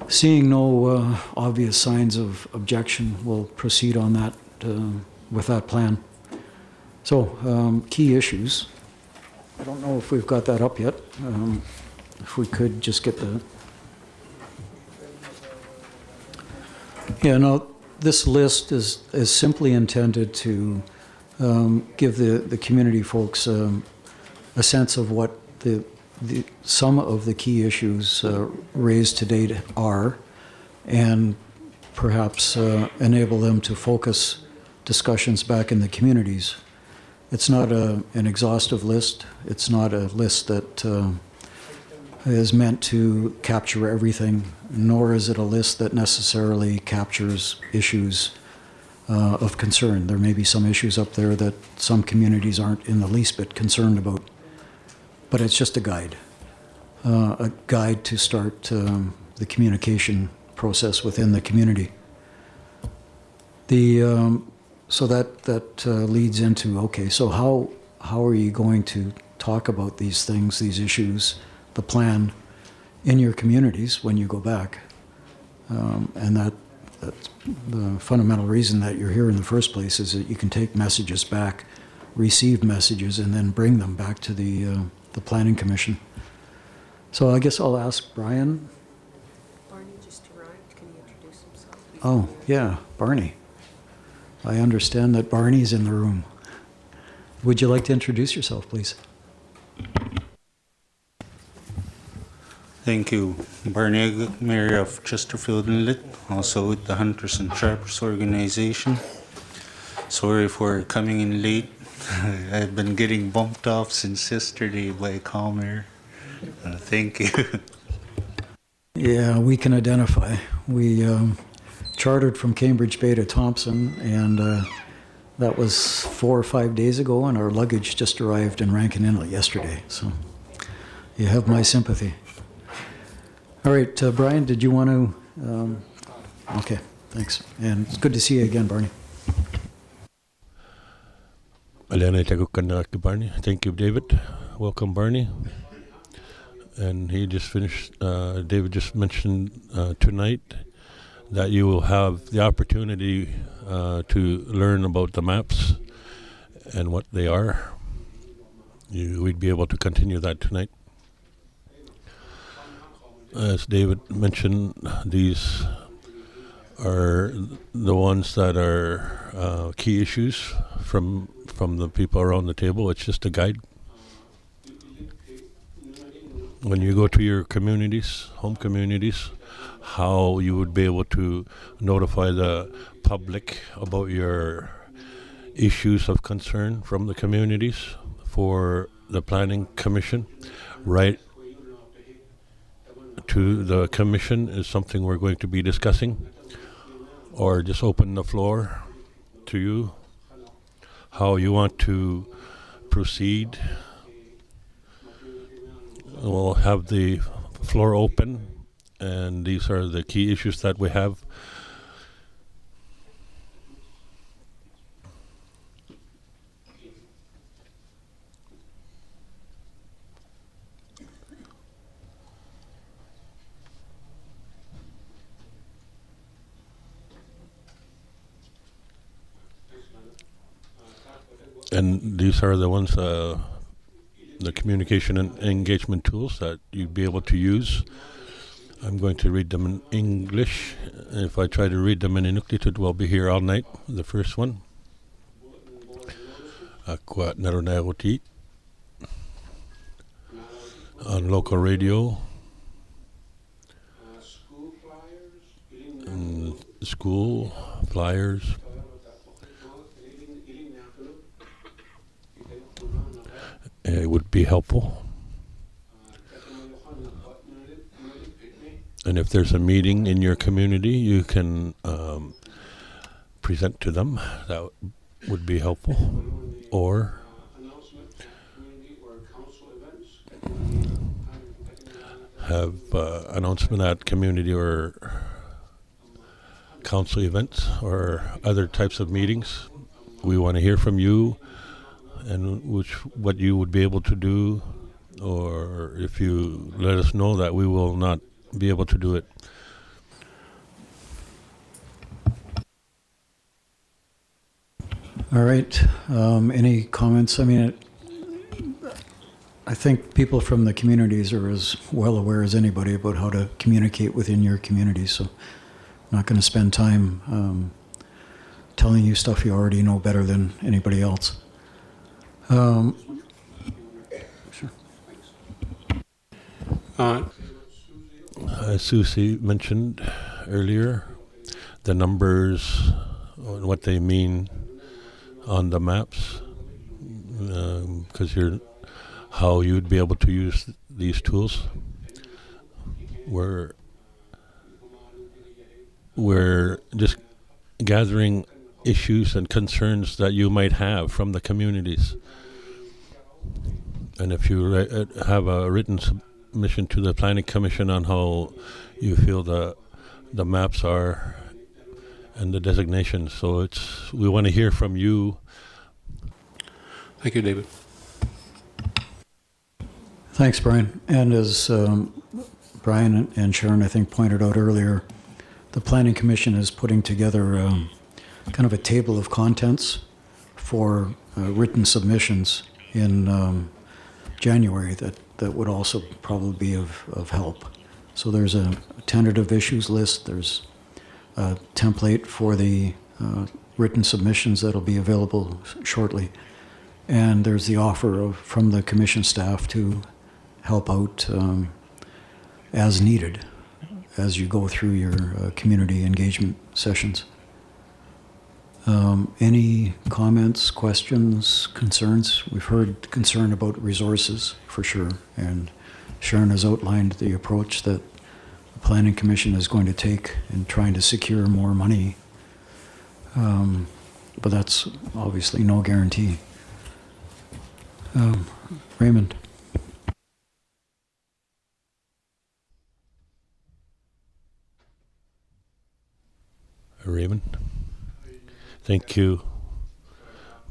seeing no obvious signs of objection, we'll proceed on that with that plan. So, key issues. I don't know if we've got that up yet. If we could just get the... Yeah, no, this list is simply intended to give the community folks a sense of what some of the key issues raised to date are, and perhaps enable them to focus discussions back in the communities. It's not an exhaustive list. It's not a list that is meant to capture everything, nor is it a list that necessarily captures issues of concern. There may be some issues up there that some communities aren't in the least bit concerned about, but it's just a guide to start the communication process within the community. So that leads into, okay, so how are you going to talk about these things, these issues, the plan in your communities when you go back? And that's the fundamental reason that you're here in the first place, is that you can take messages back, receive messages, and then bring them back to the Planning Commission. So I guess I'll ask Brian. Barney just arrived. Can you introduce himself? Oh, yeah, Barney. I understand that Barney's in the room. Would you like to introduce yourself, please? Thank you. Barney, Mayor of Chesterfield Inlet, also with the Hunters and Trappers organization. Sorry for coming in late. I've been getting bumped off since yesterday by Calmer. Thank you. Yeah, we can identify. We chartered from Cambridge Bay to Thompson, and that was 4 or 5 days ago, and our luggage just arrived in Rankin Inlet yesterday. So you have my sympathy. All right, Brian, did you want to? Okay, thanks. And it's good to see you again, Barney. Barney. Thank you, David. Welcome, Barney. And he just finished, David just mentioned tonight that you will have the opportunity to learn about the maps and what they are. We'd be able to continue that tonight. As David mentioned, these are the ones that are key issues from the people around the table. It's just a guide. When you go to your communities, home communities, how you would be able to notify the public about your issues of concern from the communities for the Planning Commission. Right to the Commission is something we're going to be discussing, or just open the floor to you, how you want to proceed. We'll have the floor open, and these are the key issues that we have. And these are the ones, the communication and engagement tools that you'd be able to use. I'm going to read them in English. If I try to read them in Inuktitut, we'll be here all night. The first one. Aqua Narunaguti on local radio. And school flyers. It would be helpful. And if there's a meeting in your community, you can present to them. That would be helpful. Or have announcement at community or council events or other types of meetings. We want to hear from you and what you would be able to do, or if you let us know that we will not be able to do it. All right. Any comments? I mean, I think people from the communities are as well aware as anybody about how to communicate within your community, so I'm not going to spend time telling you stuff you already know better than anybody else. Sure. As Susie mentioned earlier, the numbers and what they mean on the maps, because how you'd be able to use these tools. We're just gathering issues and concerns that you might have from the communities. And if you have a written submission to the Planning Commission on how you feel the maps are and the designations, so we want to hear from you. Thank you, David. Thanks, Brian. And as Brian and Sharon, I think, pointed out earlier, the Planning Commission is putting together kind of a table of contents for written submissions in January that would also probably be of help. So there's a tentative issues list, there's a template for the written submissions that'll be available shortly, and there's the offer from the Commission staff to help out as needed as you go through your community engagement sessions. Any comments, questions, concerns? We've heard concern about resources for sure, and Sharon has outlined the approach that the Planning Commission is going to take in trying to secure more money, but that's obviously no guarantee. Raymond. Raymond. Thank you,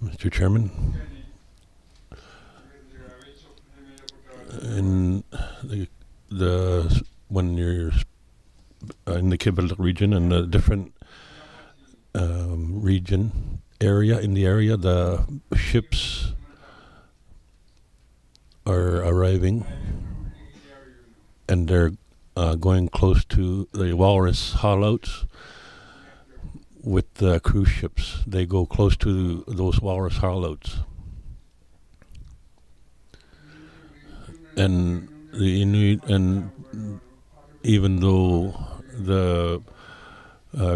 Mr. Chairman. And when you're in the Kivalliq region and the different region area in the area, the ships are arriving, and they're going close to the walrus haulouts with the cruise ships. They go close to those walrus haulouts. And the Inuit, and even though the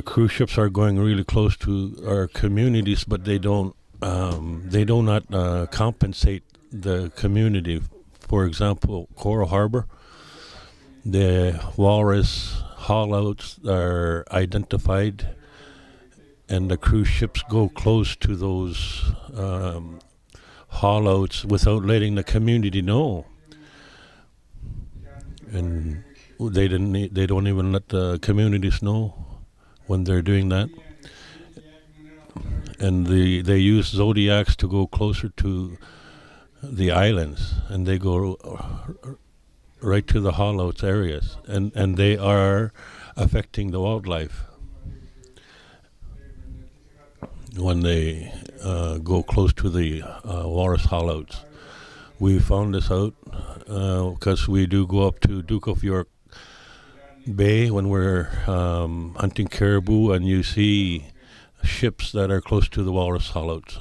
cruise ships are going really close to our communities, but they do not compensate the community. For example, Coral Harbor, the walrus haulouts are identified, and the cruise ships go close to those haulouts without letting the community know. And they don't even let the communities know when they're doing that. And they use zodiacs to go closer to the islands, and they go right to the haulouts areas, and they are affecting the wildlife when they go close to the walrus haulouts. We found this out because we do go up to Duke of York Bay when we're hunting caribou, and you see ships that are close to the walrus haulouts.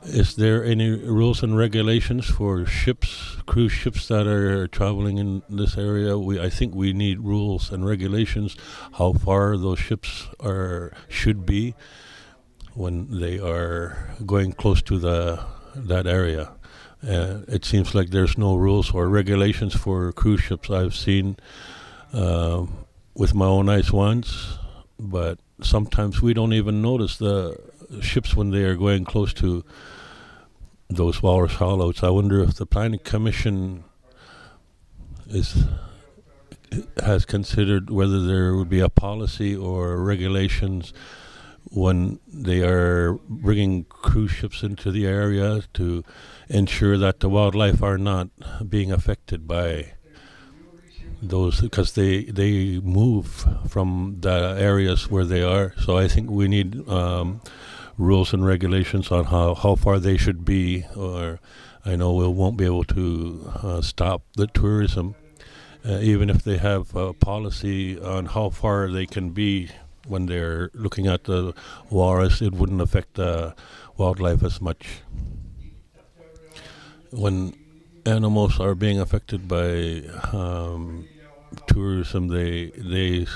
Is there any rules and regulations for ships, cruise ships that are traveling in this area? I think we need rules and regulations how far those ships should be when they are going close to that area. It seems like there's no rules or regulations for cruise ships. I've seen with my own eyes once, but sometimes we don't even notice the ships when they are going close to those walrus haulouts. I wonder if the Planning Commission has considered whether there would be a policy or regulations when they are bringing cruise ships into the area to ensure that the wildlife are not being affected by those, because they move from the areas where they are. So I think we need rules and regulations on how far they should be, or I know we won't be able to stop the tourism, even if they have a policy on how far they can be when they're looking at the walrus. It wouldn't affect the wildlife as much. When animals are being affected by tourism, they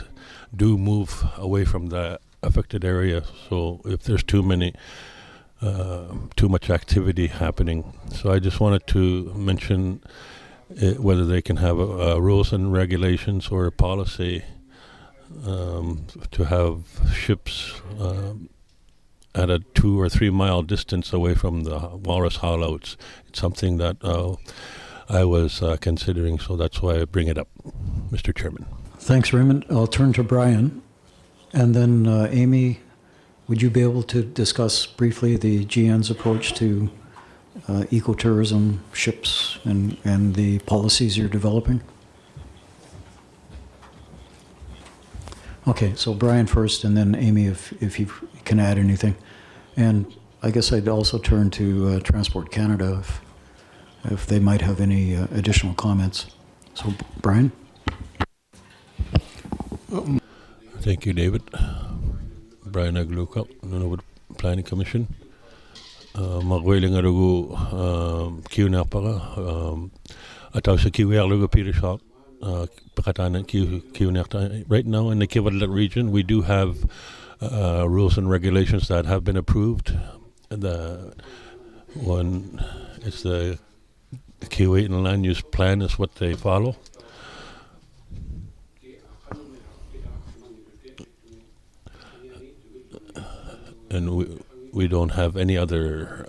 do move away from the affected area. So if there's too much activity happening, so I just wanted to mention whether they can have rules and regulations or a policy to have ships at a 2 or 3 mile distance away from the walrus haulouts. It's something that I was considering, so that's why I bring it up, Mr. Chairman. Thanks, Raymond. I'll turn to Brian. And then, Amy, would you be able to discuss briefly the GN's approach to ecotourism ships and the policies you're developing? Okay, so Brian first, and then Amy, if you can add anything. And I guess I'd also turn to Transport Canada if they might have any additional comments. So, Brian? Thank you, David. Brian Aglukak, Nunavut Planning Commission. Magwiling arugu kiuna para ataw sa kiwi arugu Peter Shot pakatanan kiuna. Right now in the Kivalliq region, we do have rules and regulations that have been approved. The one, it's the Kiwi and land use plan is what they follow. And we don't have any other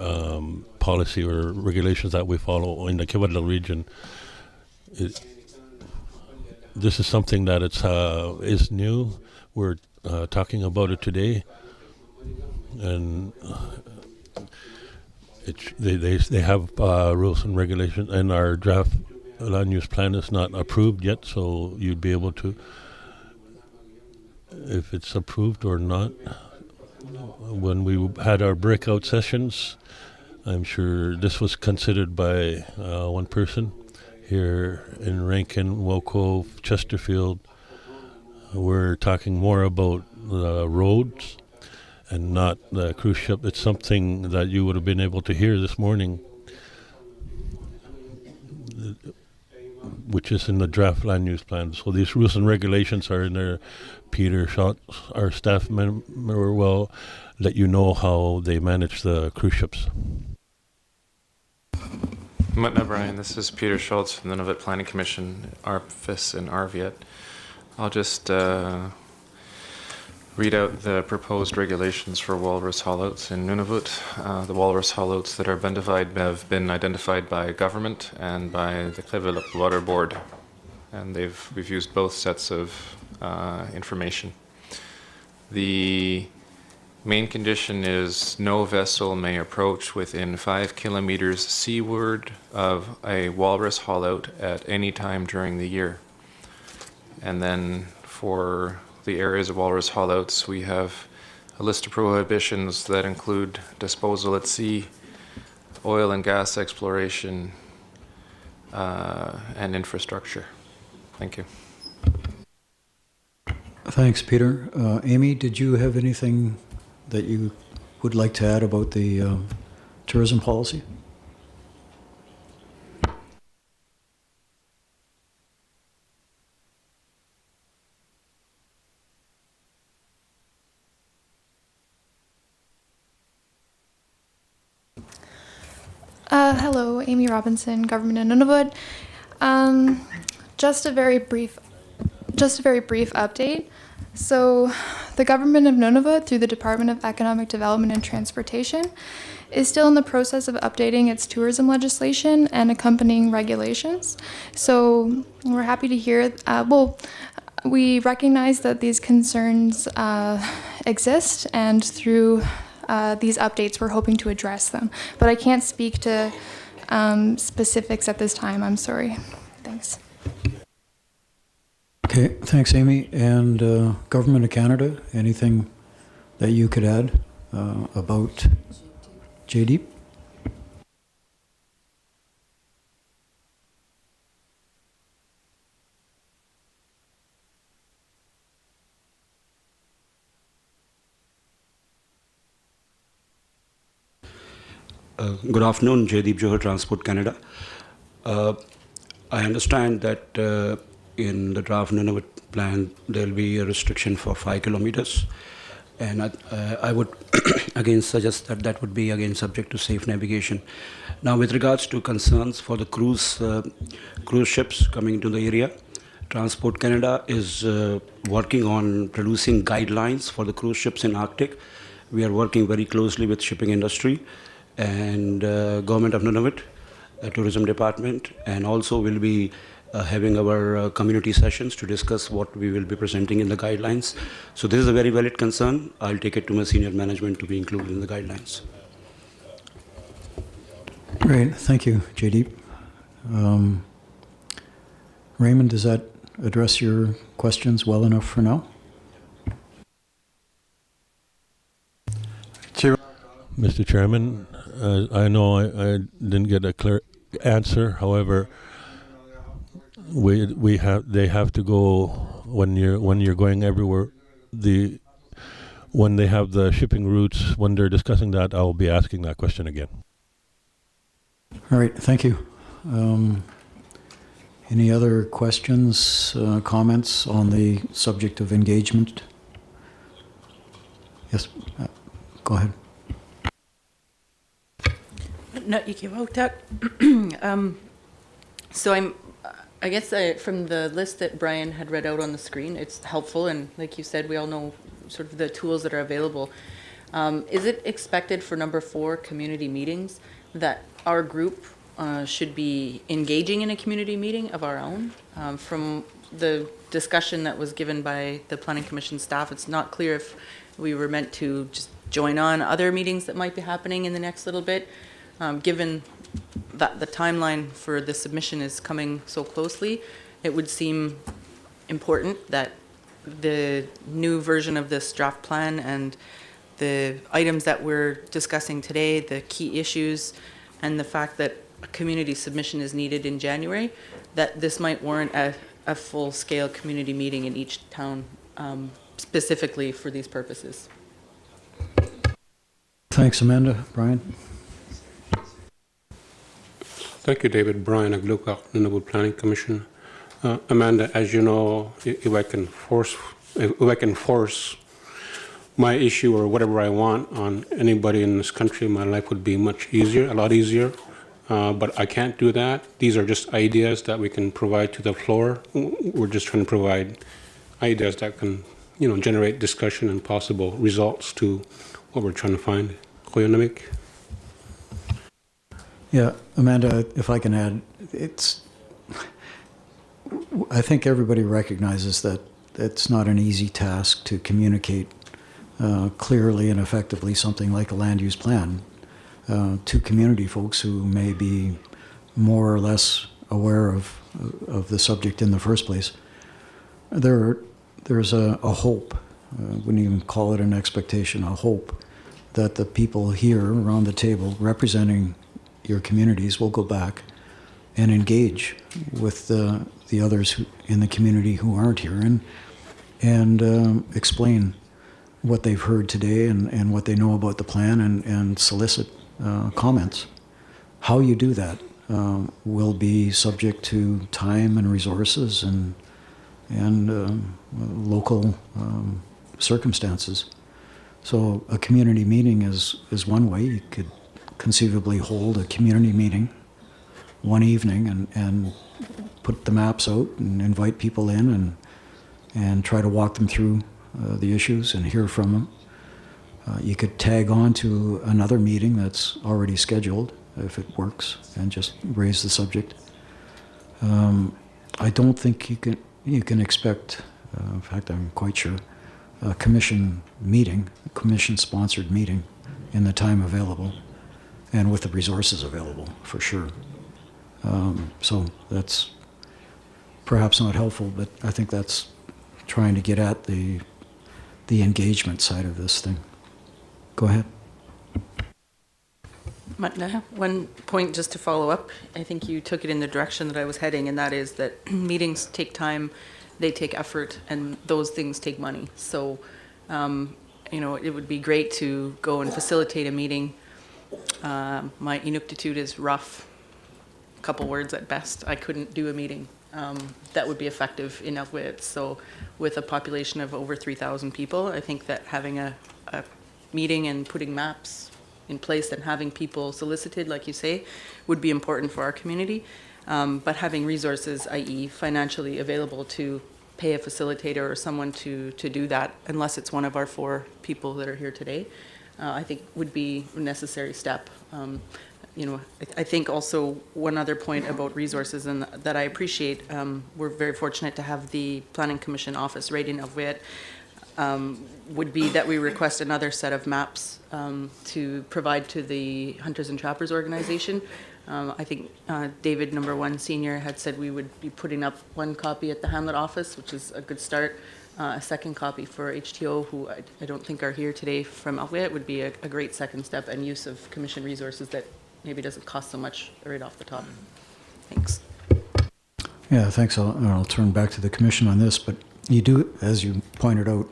policy or regulations that we follow in the Kivalliq region. This is something that is new. We're talking about it today, and they have rules and regulations, and our draft land use plan is not approved yet, so you'd be able to, if it's approved or not. When we had our breakout sessions, I'm sure this was considered by one person here in Rankin, Well Cove, Chesterfield. We're talking more about the roads and not the cruise ship. It's something that you would have been able to hear this morning, which is in the draft land use plan. So these rules and regulations are in there. Peter Schultz, our staff member, will let you know how they manage the cruise ships. Mutna Brian, this is Peter Schultz from the Nunavut Planning Commission, ARPFIS and ARVIET. I'll just read out the proposed regulations for walrus haulouts in Nunavut. The walrus haulouts that are have been identified by government and by the Cleveland Water Board, and we've used both sets of information. The main condition is no vessel may approach within 5 kilometers seaward of a walrus haulout at any time during the year. And then for the areas of walrus haulouts, we have a list of prohibitions that include disposal at sea, oil and gas exploration, and infrastructure. Thank you. Thanks, Peter. Amy, did you have anything that you would like to add about the tourism policy? Hello, Amy Robinson, Government in Nunavut. Just a very brief update. So, the Government of Nunavut, through the Department of Economic Development and Transportation, is still in the process of updating its tourism legislation and accompanying regulations. So, we're happy to hear. We recognize that these concerns exist, and through these updates, we're hoping to address them. But I can't speak to specifics at this time. I'm sorry. Thanks. Okay, thanks, Amy. And Government of Canada, anything that you could add about JD? Good afternoon, Jaydeep Johar, Transport Canada. I understand that in the draft Nunavut plan, there will be a restriction for 5 kilometers. And I would again suggest that that would be again subject to safe navigation. Now, with regards to concerns for the cruise ships coming into the area, Transport Canada is working on producing guidelines for the cruise ships in Arctic. We are working very closely with shipping industry and Government of Nunavut, Tourism Department, and also will be having our community sessions to discuss what we will be presenting in the guidelines. So this is a very valid concern. I'll take it to my senior management to be included in the guidelines. Great, thank you, Jaydeep. Raymond, does that address your questions well enough for now? Mr. Chairman, I know I didn't get a clear answer. However, they have to go when you're going everywhere. When they have the shipping routes, when they're discussing that, I will be asking that question again. All right, thank you. Any other questions, comments on the subject of engagement? Yes, go ahead. So I guess from the list that Brian had read out on the screen, it's helpful, and like you said, we all know sort of the tools that are available. Is it expected for number 4, community meetings, that our group should be engaging in a community meeting of our own? From the discussion that was given by the Planning Commission staff, it's not clear if we were meant to just join on other meetings that might be happening in the next little bit. Given that the timeline for the submission is coming so closely, it would seem important that the new version of this draft plan and the items that we're discussing today, the key issues, and the fact that a community submission is needed in January, that this might warrant a full-scale community meeting in each town specifically for these purposes. Thanks, Amanda. Brian? Thank you, David. Brian Aglukak, Nunavut Planning Commission. Amanda, as you know, if I can force my issue or whatever I want on anybody in this country, my life would be much easier, a lot easier. But I can't do that. These are just ideas that we can provide to the floor. We're just trying to provide ideas that can, generate discussion and possible results to what we're trying to find. Koyanamik? Yeah, Amanda, if I can add, I think everybody recognizes that it's not an easy task to communicate clearly and effectively something like a land use plan to community folks who may be more or less aware of the subject in the first place. There's a hope, wouldn't even call it an expectation, a hope that the people here around the table representing your communities will go back and engage with the others in the community who aren't here and explain what they've heard today and what they know about the plan and solicit comments. How you do that will be subject to time and resources and local circumstances. So a community meeting is one way. You could conceivably hold a community meeting one evening and put the maps out and invite people in and try to walk them through the issues and hear from them. You could tag on to another meeting that's already scheduled if it works and just raise the subject. I don't think you can expect, in fact I'm quite sure, a commission meeting, a commission-sponsored meeting in the time available and with the resources available, for sure. So that's perhaps not helpful, but I think that's trying to get at the engagement side of this thing. Go ahead. One point just to follow up, I think you took it in the direction that I was heading, and that is that meetings take time, they take effort, and those things take money. So, it would be great to go and facilitate a meeting. My Inuktitut is rough, a couple words at best. I couldn't do a meeting that would be effective in Nunavut. So with a population of over 3,000 people, I think that having a meeting and putting maps in place and having people solicited, like you say, would be important for our community. But having resources, i.e. financially available to pay a facilitator or someone to do that, unless it's one of our 4 people that are here today, I think would be a necessary step. I think also one other point about resources and that I appreciate, we're very fortunate to have the Planning Commission office right in Nunavut, would be that we request another set of maps to provide to the Hunters and Trappers organization. I think David, number 1 senior, had said we would be putting up 1 copy at the Hamlet office, which is a good start. A second copy for HTO, who I don't think are here today from Nunavut, would be a great second step and use of commission resources that maybe doesn't cost so much right off the top. Thanks. Yeah, thanks. I'll turn back to the commission on this, but you do, as you pointed out,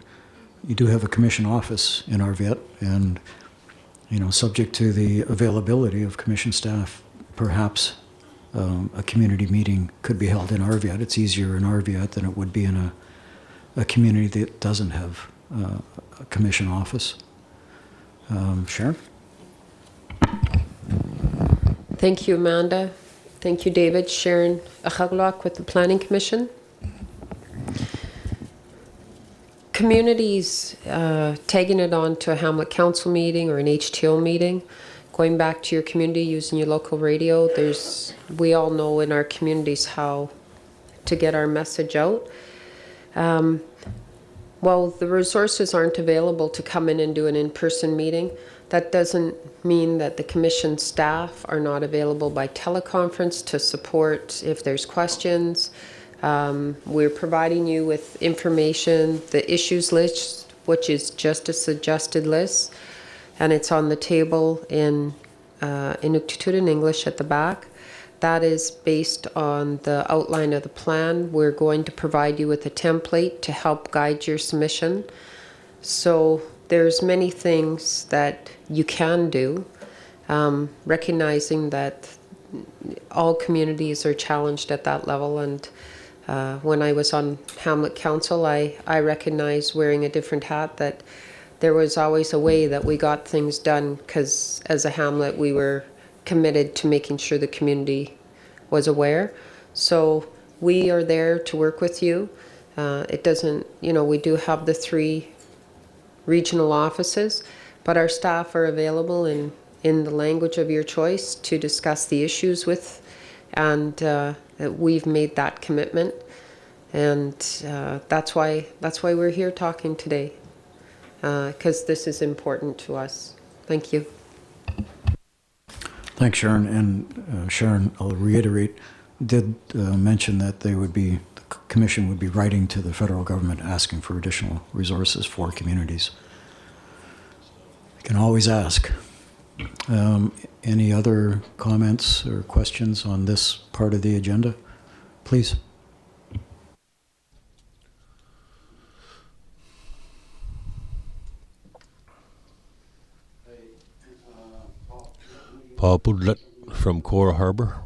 you do have a commission office in Arviat, and subject to the availability of commission staff, perhaps a community meeting could be held in Arviat. It's easier in Arviat than it would be in a community that doesn't have a commission office. Sharon? Thank you, Amanda. Thank you, David. Sharon Achaglak with the Planning Commission. Communities tagging it on to a Hamlet Council meeting or an HTO meeting, going back to your community using your local radio. We all know in our communities how to get our message out. Well, the resources aren't available to come in and do an in-person meeting. That doesn't mean that the commission staff are not available by teleconference to support if there's questions. We're providing you with information, the issues list, which is just a suggested list, and it's on the table in Inuktitut in English at the back. That is based on the outline of the plan. We're going to provide you with a template to help guide your submission. So there's many things that you can do, recognizing that all communities are challenged at that level. And when I was on Hamlet Council, I recognized, wearing a different hat, that there was always a way that we got things done, because as a hamlet we were committed to making sure the community was aware. So we are there to work with you. It doesn't, we do have the 3 regional offices, but our staff are available in the language of your choice to discuss the issues with, and we've made that commitment, and that's why we're here talking today, because this is important to us. Thank you. Thanks, Sharon. And Sharon, I'll reiterate, did mention that the commission would be writing to the federal government asking for additional resources for communities. You can always ask. Any other comments or questions on this part of the agenda? Please. Paul Budlet from Cora Harbor.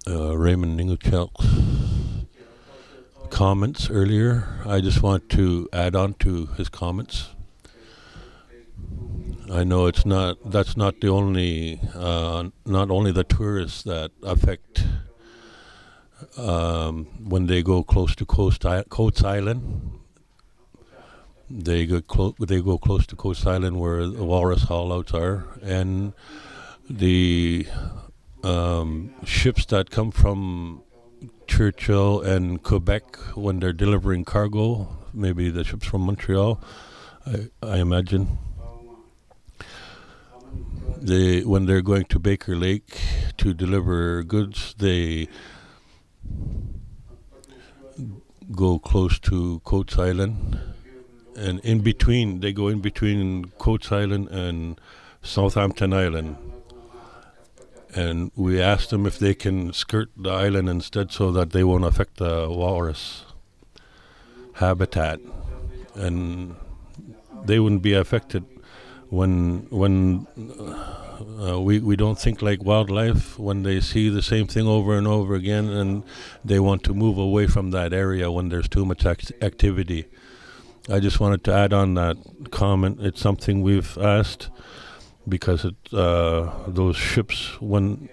Raymond Ninguchel's comments earlier. I just want to add on to his comments. I know that's not the only, not only the tourists that affect when they go close to Coates Island. They go close to Coast Island where the walrus haulouts are, and the ships that come from Churchill and Quebec when they're delivering cargo, maybe the ships from Montreal, I imagine. When they're going to Baker Lake to deliver goods, they go close to Coates Island. And they go in between Coates Island and Southampton Island. And we asked them if they can skirt the island instead so that they won't affect the walrus habitat. And they wouldn't be affected when we don't think like wildlife when they see the same thing over and over again, and they want to move away from that area when there's too much activity. I just wanted to add on that comment. It's something we've asked because those ships, when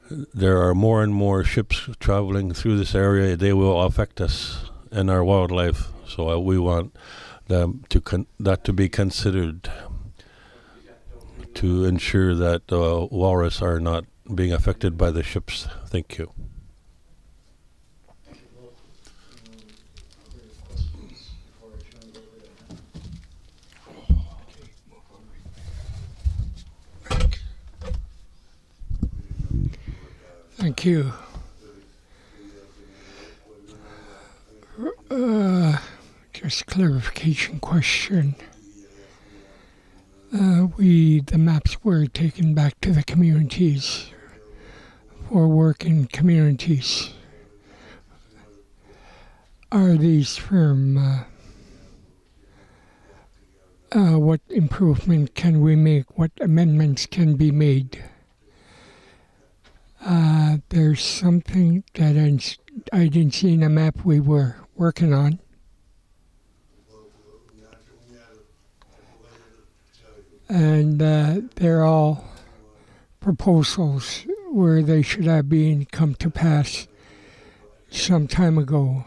there are more and more ships traveling through this area, they will affect us and our wildlife. So we want them that to be considered to ensure that walrus are not being affected by the ships. Thank you. Thank you. Just clarification question. The maps were taken back to the communities for work in communities. Are these from what improvement can we make? What amendments can be made? There's something that I didn't see in a map we were working on. And they're all proposals where they should have come to pass some time ago.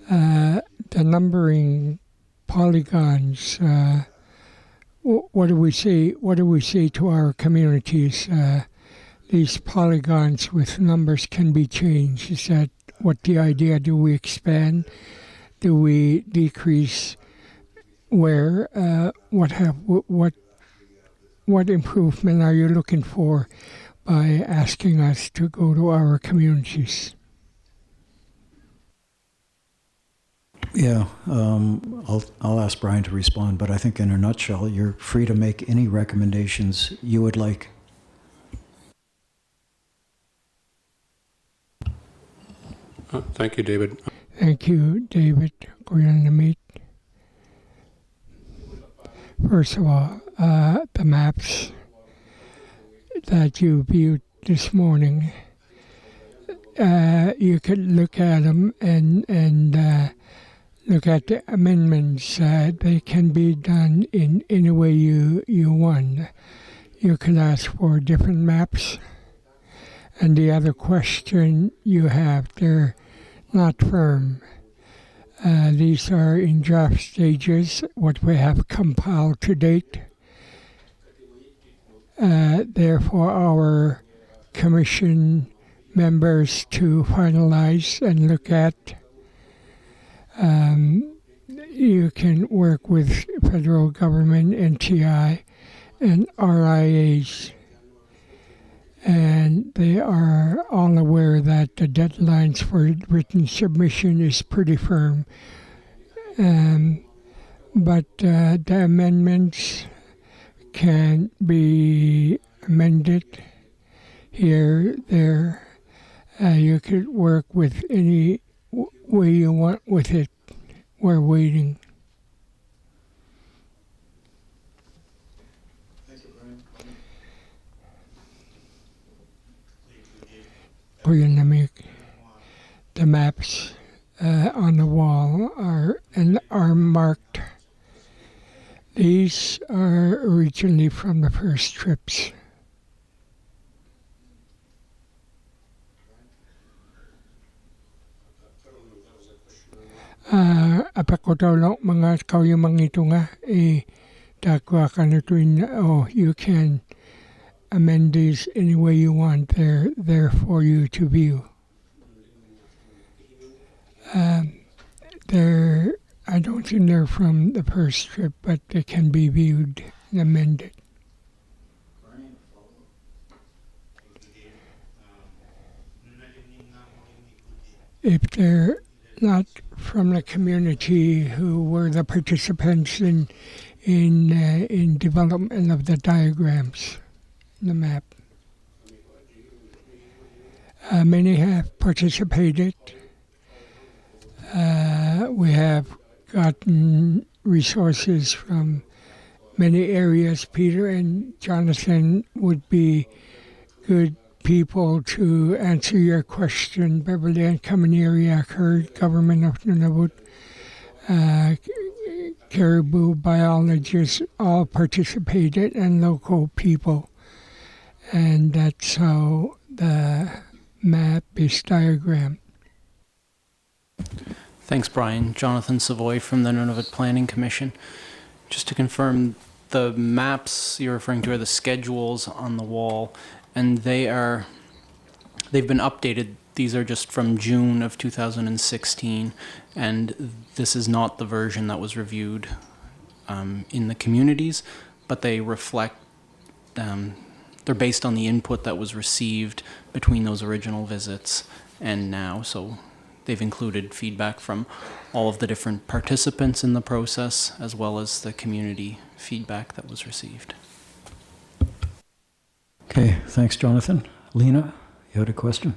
The numbering polygons, what do we say? What do we say to our communities? These polygons with numbers can be changed. Is that what the idea? Do we expand? Do we decrease? where, what improvement are you looking for by asking us to go to our communities? Yeah, I'll ask Brian to respond, but I think in a nutshell, you're free to make any recommendations you would like. Thank you, David. Thank you, David. Kuya Namit. First of all, the maps that you viewed this morning, you could look at them and look at the amendments. They can be done in any way you want. You can ask for different maps. And the other question you have, they're not firm. These are in draft stages, what we have compiled to date. Therefore, our commission members to finalize and look at. You can work with federal government, NTI, and RIAs. And they are all aware that the deadlines for written submission is pretty firm. But the amendments can be amended here, there. You could work with any way you want with it. We're waiting. Kuya Namik, the maps on the wall are marked. These are originally from the first trips. Apakotolo mga kauyamang ito nga takwa ka na tuwin, you can amend these any way you want. They're there for you to view. I don't think they're from the first trip, but they can be viewed and amended. If they're not from the community who were the participants in development of the diagrams, the map. Many have participated. We have gotten resources from many areas. Peter and Jonathan would be good people to answer your question. Beverly and Kamaniriak heard, Government of Nunavut, caribou biologists all participated, and local people. And that's how the map is diagrammed. Thanks, Brian. Jonathan Savoy from the Nunavut Planning Commission. Just to confirm, the maps you're referring to are the schedules on the wall, and they've been updated. These are just from June of 2016, and this is not the version that was reviewed in the communities, but they reflect, they're based on the input that was received between those original visits and now. So they've included feedback from all of the different participants in the process, as well as the community feedback that was received. Okay, thanks, Jonathan. Lena, you had a question?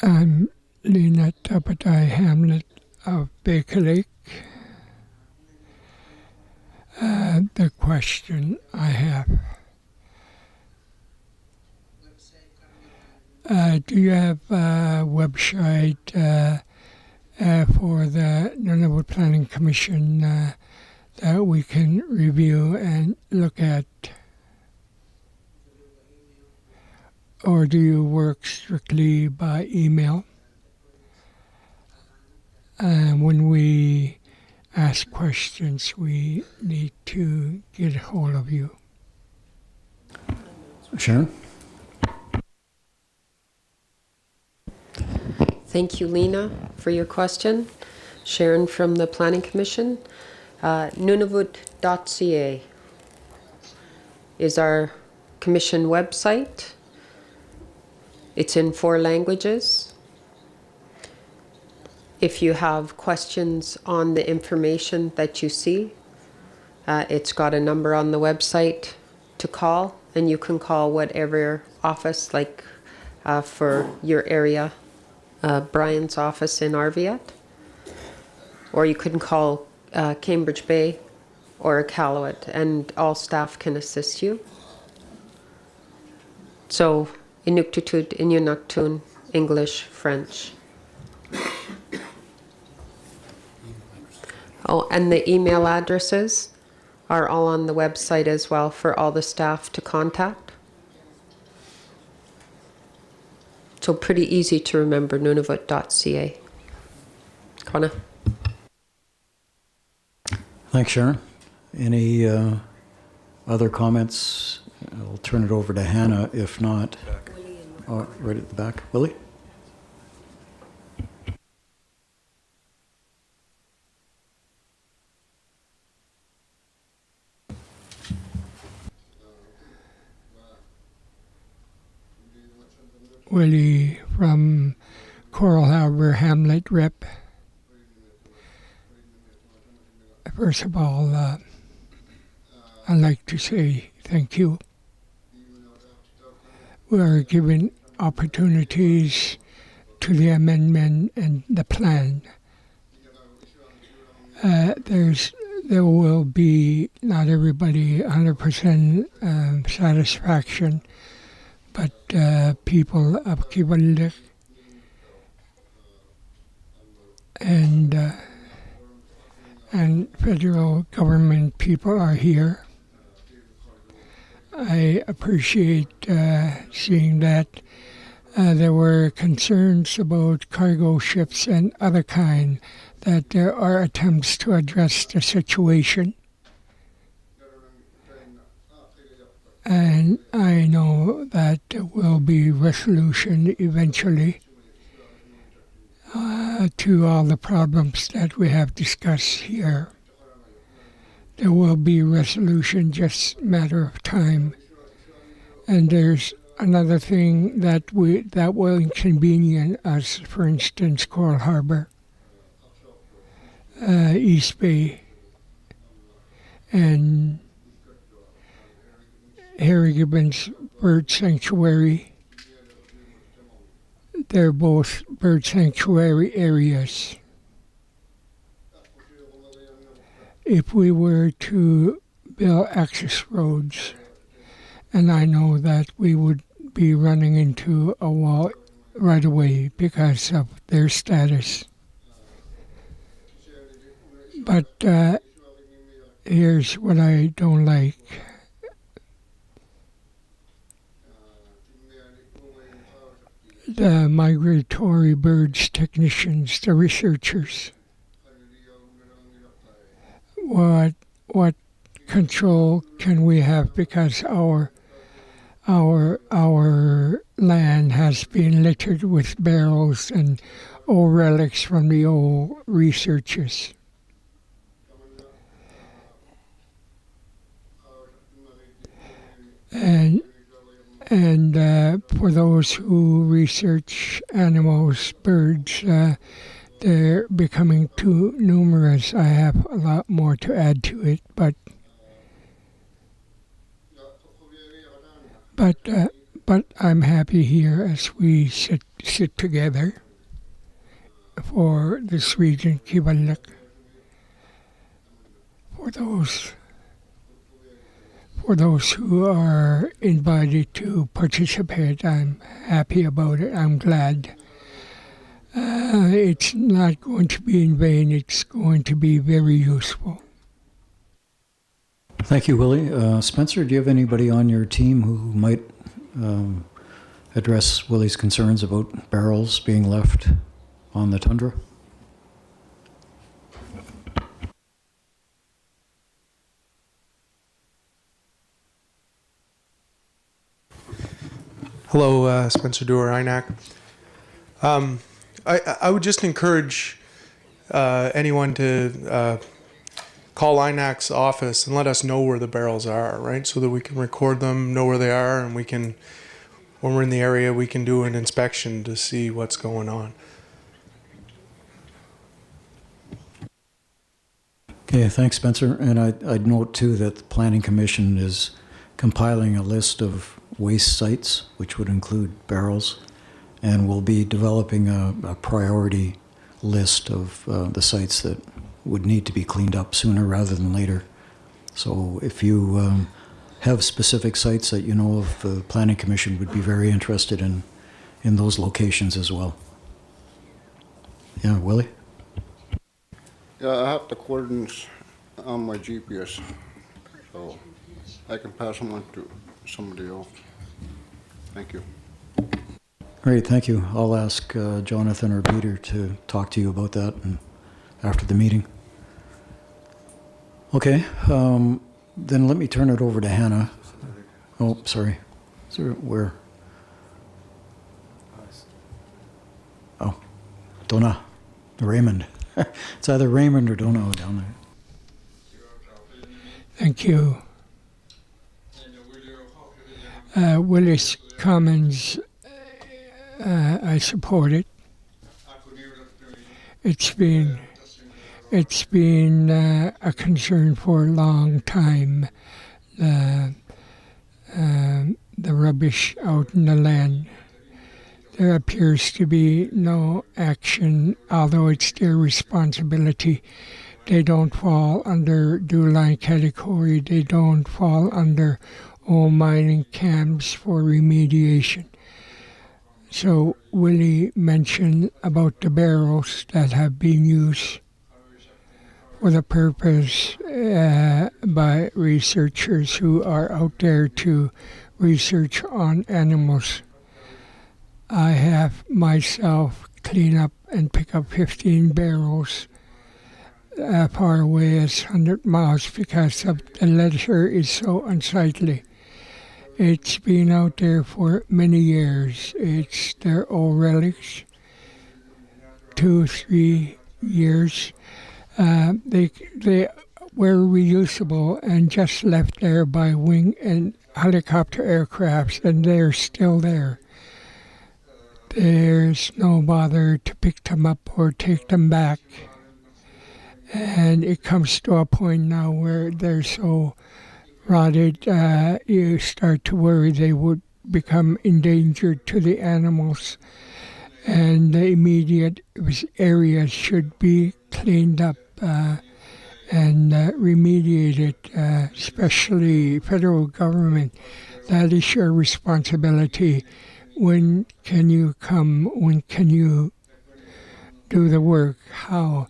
I'm Lena Tapatai Hamlet of Baker Lake. The question I have, do you have a website for the Nunavut Planning Commission that we can review and look at? Or do you work strictly by email? When we ask questions, we need to get a hold of you. Sharon? Thank you, Lena, for your question. Sharon from the Planning Commission. Nunavut.ca is our commission website. It's in 4 languages. If you have questions on the information that you see, it's got a number on the website to call, and you can call whatever office, like for your area, Brian's office in Arviat, or you can call Cambridge Bay or Iqaluit, and all staff can assist you. So, Inuktitut, Inunaktun, English, French. Oh, and the email addresses are all on the website as well for all the staff to contact. So pretty easy to remember, Nunavut.ca. Connor. Thanks, Sharon. Any other comments? I'll turn it over to Hannah if not. Oh, right at the back. Willie? Willie from Coral Harbor Hamlet Rep. First of all, I'd like to say thank you. We are given opportunities to the amendment and the plan. There will be not everybody 100% satisfaction, but people of Kivalliq and federal government people are here. I appreciate seeing that there were concerns about cargo ships and other kind, that there are attempts to address the situation. And I know that there will be resolution eventually to all the problems that we have discussed here. There will be resolution, just a matter of time. And there's another thing that will inconvenience us, for instance, Coral Harbor, East Bay, and Harry Gibbons Bird Sanctuary. They're both bird sanctuary areas. If we were to build access roads, and I know that we would be running into a wall right away because of their status. But here's what I don't like. The migratory birds technicians, the researchers. What control can we have, because our land has been littered with barrels and old relics from the old researchers. And for those who research animals, birds, they're becoming too numerous. I have a lot more to add to it, but I'm happy here as we sit together for this region, Kivalliq. For those who are invited to participate, I'm happy about it. I'm glad. It's not going to be in vain. It's going to be very useful. Thank you, Willie. Spencer, do you have anybody on your team who might address Willie's concerns about barrels being left on the tundra? Hello, Spencer Dewar, INAC. I would just encourage anyone to call INAC's office and let us know where the barrels are, right? So that we can record them, know where they are, and we can, when we're in the area, we can do an inspection to see what's going on. Okay, thanks, Spencer. And I'd note too that the Planning Commission is compiling a list of waste sites, which would include barrels, and we'll be developing a priority list of the sites that would need to be cleaned up sooner rather than later. So if you have specific sites that you know of, the Planning Commission would be very interested in those locations as well. Yeah, Willie? Yeah, I have the coordinates on my GPS, so I can pass them on to somebody else. Thank you. Great, thank you. I'll ask Jonathan or Peter to talk to you about that after the meeting. Okay, then let me turn it over to Hannah. Oh, sorry. Where? Oh, Donna. Raymond. It's either Raymond or Donna down there. Thank you. Willie's comments, I support it. It's been a concern for a long time. The rubbish out in the land. There appears to be no action, although it's their responsibility. They don't fall under DULINE category. They don't fall under all mining camps for remediation. So Willie mentioned about the barrels that have been used for the purpose by researchers who are out there to research on animals. I have myself clean up and pick up 15 barrels far away as 100 miles because of the litter is so unsightly. It's been out there for many years. They're old relics, 2-3 years. They were reusable and just left there by wing and helicopter aircrafts, and they're still there. There's no bother to pick them up or take them back. And it comes to a point now where they're so rotted, you start to worry they would become endangered to the animals. And the immediate areas should be cleaned up and remediated, especially federal government. That is your responsibility. When can you come? When can you do the work? How?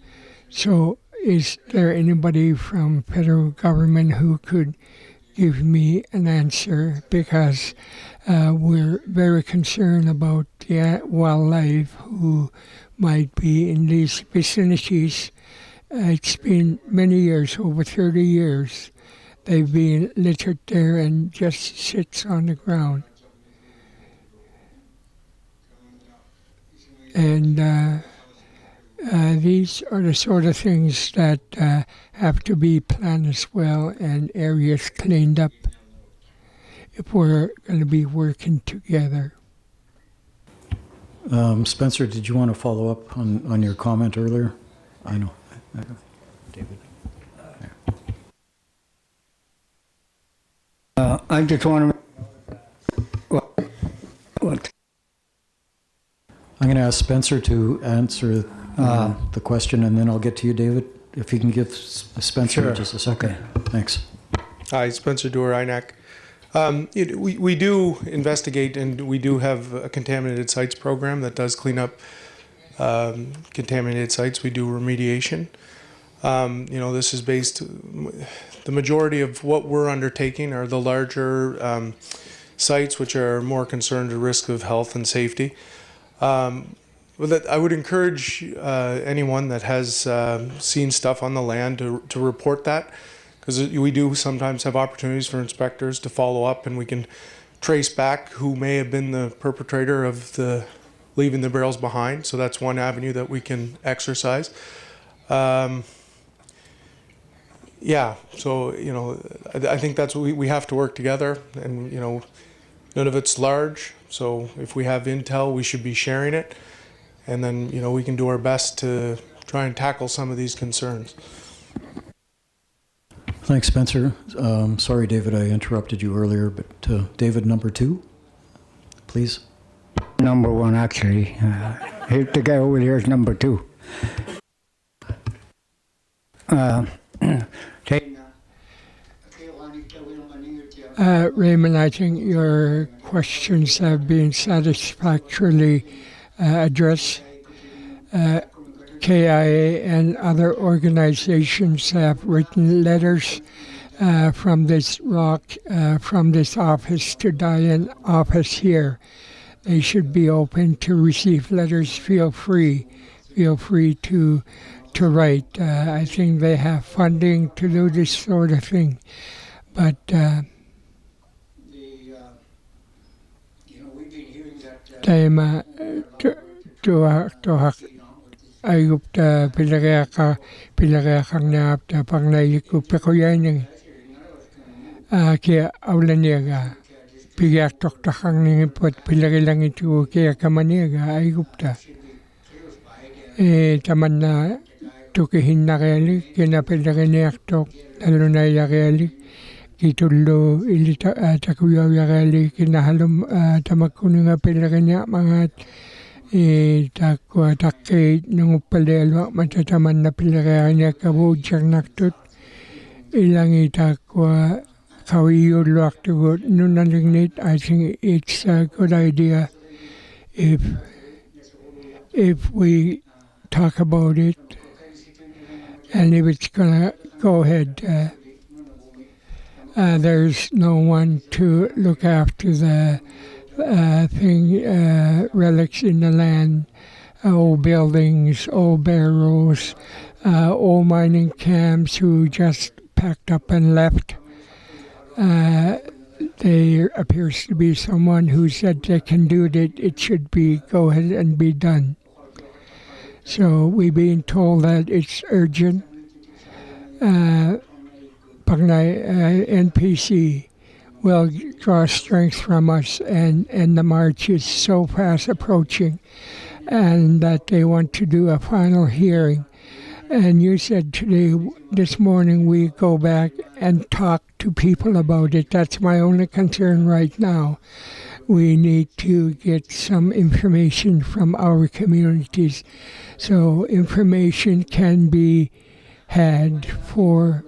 So is there anybody from federal government who could give me an answer? Because we're very concerned about the wildlife who might be in these vicinities. It's been many years, over 30 years, they've been littered there and just sits on the ground. And these are the sort of things that have to be planned as well and areas cleaned up if we're going to be working together. Spencer, did you want to follow up on your comment earlier? I know. David. I just want to... What? I'm going to ask Spencer to answer the question, and then I'll get to you, David. If you can give Spencer Sure. just a second. Okay. Thanks. Hi, Spencer Dewar, INAC. We do investigate, and we do have a contaminated sites program that does clean up contaminated sites. We do remediation. This is based, the majority of what we're undertaking are the larger sites which are more concerned with risk of health and safety. I would encourage anyone that has seen stuff on the land to report that, because we do sometimes have opportunities for inspectors to follow up, and we can trace back who may have been the perpetrator of the leaving the barrels behind. So that's one avenue that we can exercise. Yeah, so, I think that's what we have to work together, and, none of it's large. So if we have intel, we should be sharing it. And then, we can do our best to try and tackle some of these concerns. Thanks, Spencer. Sorry, David, I interrupted you earlier, but David, number 2, please. Number 1, actually. The guy over there is number 2. Raymond, I think your questions have been satisfactorily addressed. KIA and other organizations have written letters from this from this office to Diane office here. They should be open to receive letters. Feel free to write. I think they have funding to do this sort of thing, but Tema tuha ayupta pilagaka na pang naikup ko yan kaya aulaniaga piyak toktakang ning pot pilagilang itu kaya kamaniaga ayupta taman na tukihin na kayalik kina pilaginiak tok lalo na yakayalik kitullo ilita takuyaw yakali kinahalom tamakuni nga pilaganya mga takwa takke nung palelo matataman na pilaganya kabudjang naktut ilang itakwa kawiyo luak to nunalignit. I think it's a good idea if we talk about it, and if it's gonna go ahead. There's no one to look after the relics in the land, old buildings, old barrels, old mining camps who just packed up and left. There appears to be someone who said they can do it. It should be go ahead and be done. So we're being told that it's urgent. NPC will draw strength from us, and the march is so fast approaching, and that they want to do a final hearing. And you said this morning, we go back and talk to people about it. That's my only concern right now. We need to get some information from our communities. So information can be had for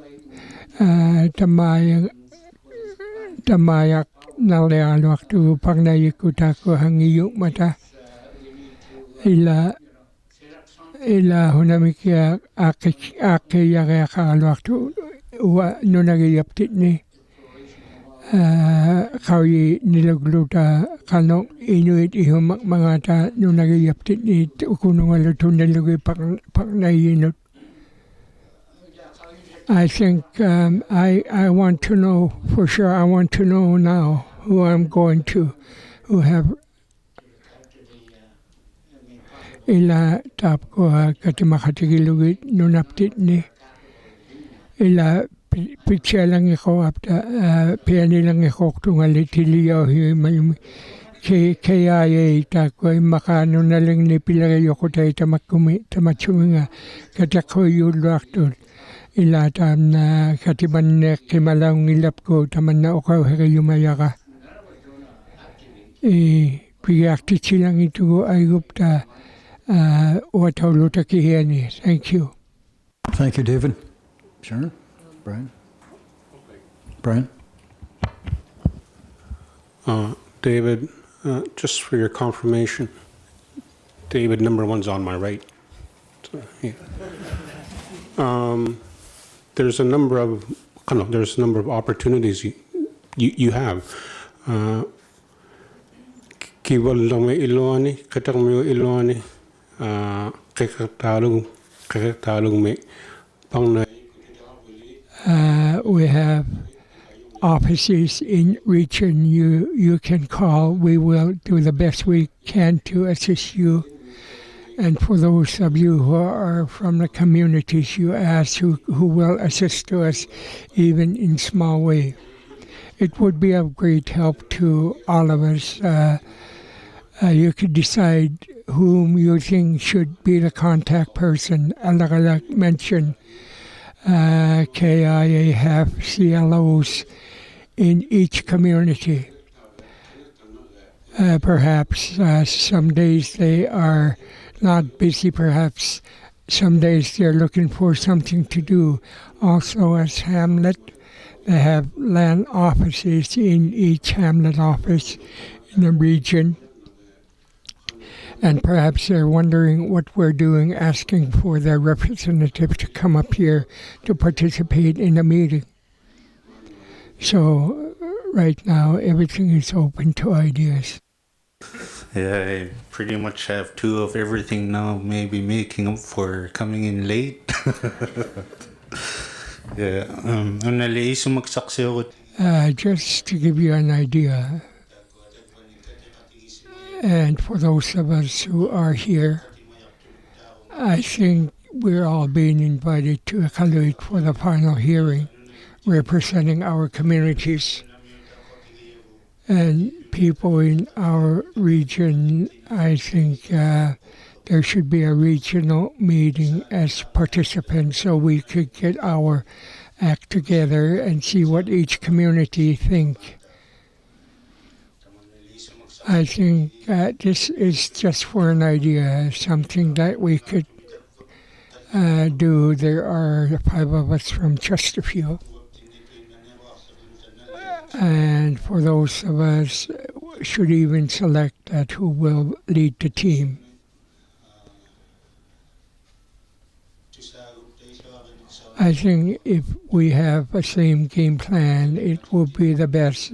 Damayak nalialwak tu pag nayikuta ko hangiyuk mata ila hunamikia ake yagaya kalwak tu nunagiyaptit ni kawi nilagluta kanok inuit ihumak mga ta nunagiyaptit ni ukunungalutun nilugi pag nayinut. I think I want to know for sure. I want to know now who I'm going to, who have ila tap ko katimakatigilugi nunaptit ni ila pitcha lang iko apta piani lang iko tungali tiliyo hi KIA tako makano na lang ni pilagayo ko tayo tamachuminga katako yulaktul ila tam na katiban na kimalang ilap ko taman na okaw hagayumaya ka piyakti silang ito ay gupta watawlutakihiyani. Thank you. Thank you, David. Sharon? Brian? Brian? David, just for your confirmation, David, number 1's on my right. So, yeah. There's a number of opportunities you have. Kiwalame iloani, katangme iloani, kakatalung me pang na. We have offices in region you can call. We will do the best we can to assist you. And for those of you who are from the communities you asked who will assist to us even in small way, it would be of great help to all of us. You could decide whom you think should be the contact person. Alak mentioned KIA have CLOs in each community. Perhaps some days they are not busy, perhaps some days they're looking for something to do. Also, as Hamlet, they have land offices in each Hamlet office in the region. And perhaps they're wondering what we're doing, asking for their representative to come up here to participate in the meeting. So right now, everything is open to ideas. Yeah, I pretty much have two of everything now, maybe making up for coming in late. Yeah, just to give you an idea, and for those of us who are here, I think we're all being invited to Iqaluit for the final hearing, representing our communities. And people in our region, I think there should be a regional meeting as participants so we could get our act together and see what each community think. I think this is just for an idea, something that we could do. There are 5 of us from Chesterfield. And for those of us, should even select that who will lead the team. I think if we have a same game plan, it will be the best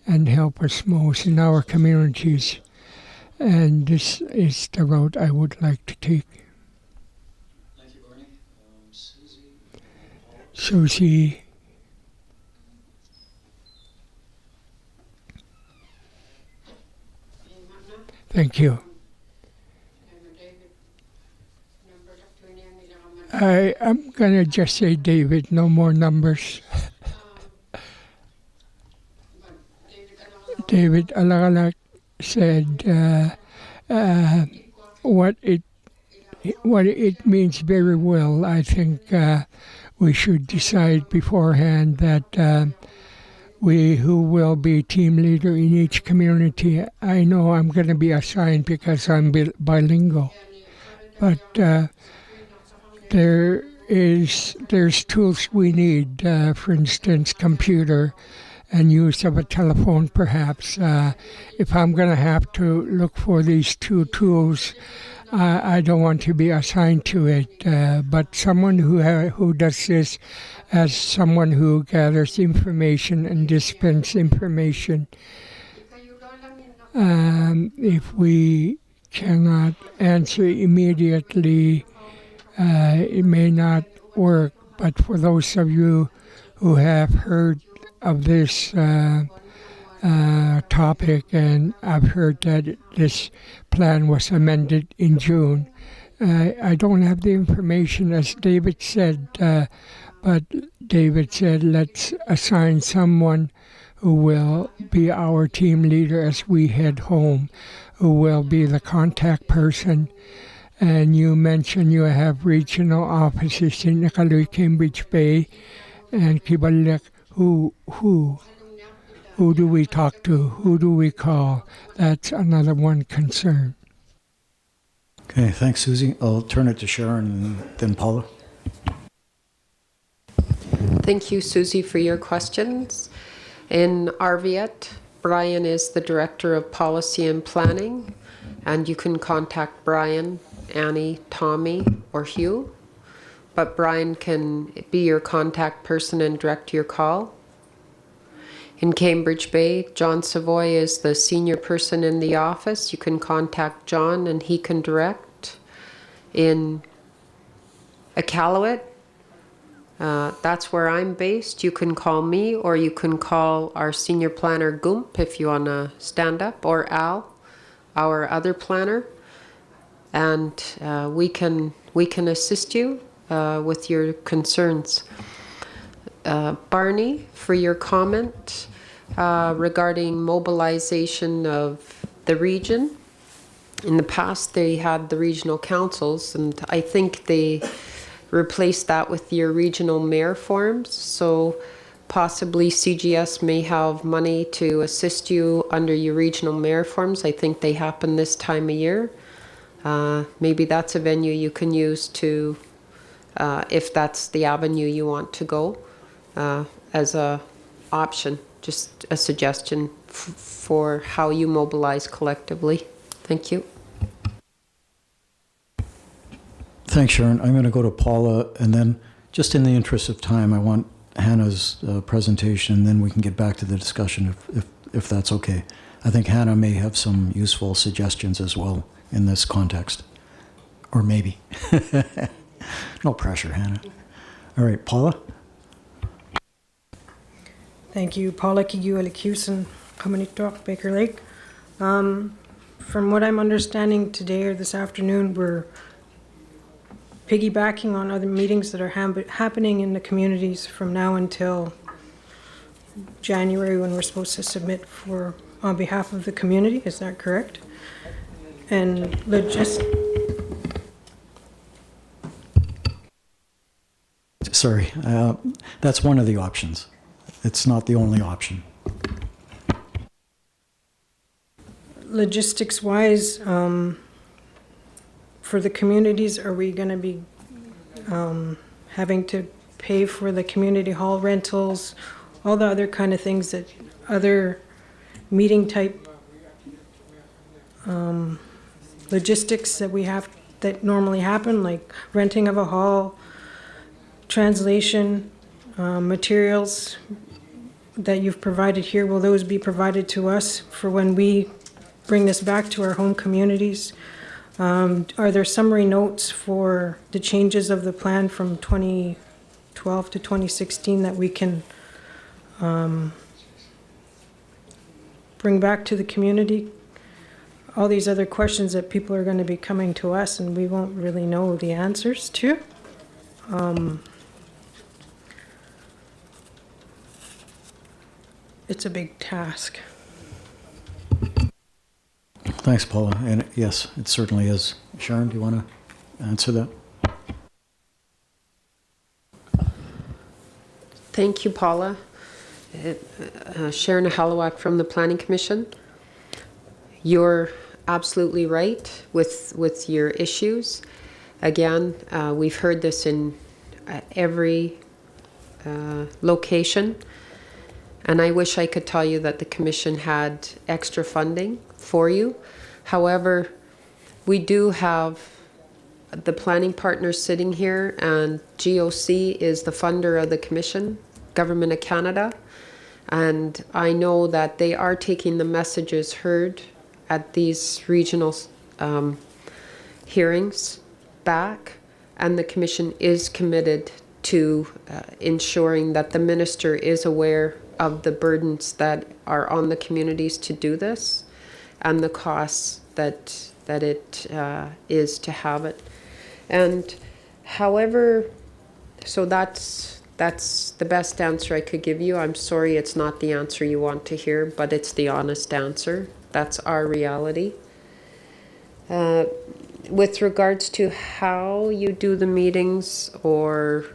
and help us most in our communities. And this is the route I would like to take. Thank you, Barney. Susie. Thank you. I'm going to just say David, no more numbers. David Alagalak said what it means very well. I think we should decide beforehand that we who will be team leader in each community. I know I'm going to be assigned because I'm bilingual, but there's tools we need. For instance, computer and use of a telephone. Perhaps if I'm going to have to look for these 2 tools, I don't want to be assigned to it. But someone who does this as someone who gathers information and dispenses information. If we cannot answer immediately, it may not work. But for those of you who have heard of this topic, and I've heard that this plan was amended in June, I don't have the information, as David said, but David said, let's assign someone who will be our team leader as we head home, who will be the contact person. And you mentioned you have regional offices in Iqaluit, Cambridge Bay, and Kibalek. Who do we talk to? Who do we call? That's another one concern. Okay, thanks, Susie. I'll turn it to Sharon and then Paula. Thank you, Susie, for your questions. In Arviat, Brian is the Director of Policy and Planning, and you can contact Brian, Annie, Tommy, or Hugh. But Brian can be your contact person and direct your call. In Cambridge Bay, John Savoy is the senior person in the office. You can contact John and he can direct. In Iqaluit, That's where I'm based. You can call me, or you can call our senior planner, Goomp, if you want to stand up, or Al, our other planner. And we can assist you with your concerns. Barney, for your comment regarding mobilization of the region. In the past, they had the regional councils, and I think they replaced that with your regional mayor forms. So possibly CGS may have money to assist you under your regional mayor forms. I think they happen this time of year. Maybe that's a venue you can use to, if that's the avenue you want to go, as a option. Just a suggestion for how you mobilize collectively. Thank you. Thanks, Sharon. I'm going to go to Paula, and then, just in the interest of time, I want Hannah's presentation, and then we can get back to the discussion if that's okay. I think Hannah may have some useful suggestions as well in this context. Or maybe. No pressure, Hannah. All right, Paula? Thank you, Paula Kiguelicuson, Communitok, Baker Lake. From what I'm understanding today or this afternoon, we're piggybacking on other meetings that are happening in the communities from now until January, when we're supposed to submit on behalf of the community. Is that correct? And Sorry, that's one of the options. It's not the only option. Logistics-wise, for the communities, are we going to be having to pay for the community hall rentals, all the other kind of things that other meeting type logistics that normally happen, like renting of a hall, translation, materials that you've provided here, will those be provided to us for when we bring this back to our home communities? Are there summary notes for the changes of the plan from 2012 to 2016 that we can bring back to the community? All these other questions that people are going to be coming to us and we won't really know the answers to. It's a big task. Thanks, Paula. And yes, it certainly is. Sharon, do you want to answer that? Thank you, Paula. Sharon Halawak from the Planning Commission. You're absolutely right with your issues. Again, we've heard this in every location. And I wish I could tell you that the Commission had extra funding for you. However, we do have the planning partners sitting here, and GOC is the funder of the Commission, Government of Canada. And I know that they are taking the messages heard at these regional hearings back, and the Commission is committed to ensuring that the Minister is aware of the burdens that are on the communities to do this and the costs that it is to have it. And however, so that's the best answer I could give you. I'm sorry it's not the answer you want to hear, but it's the honest answer. That's our reality. With regards to how you do the meetings or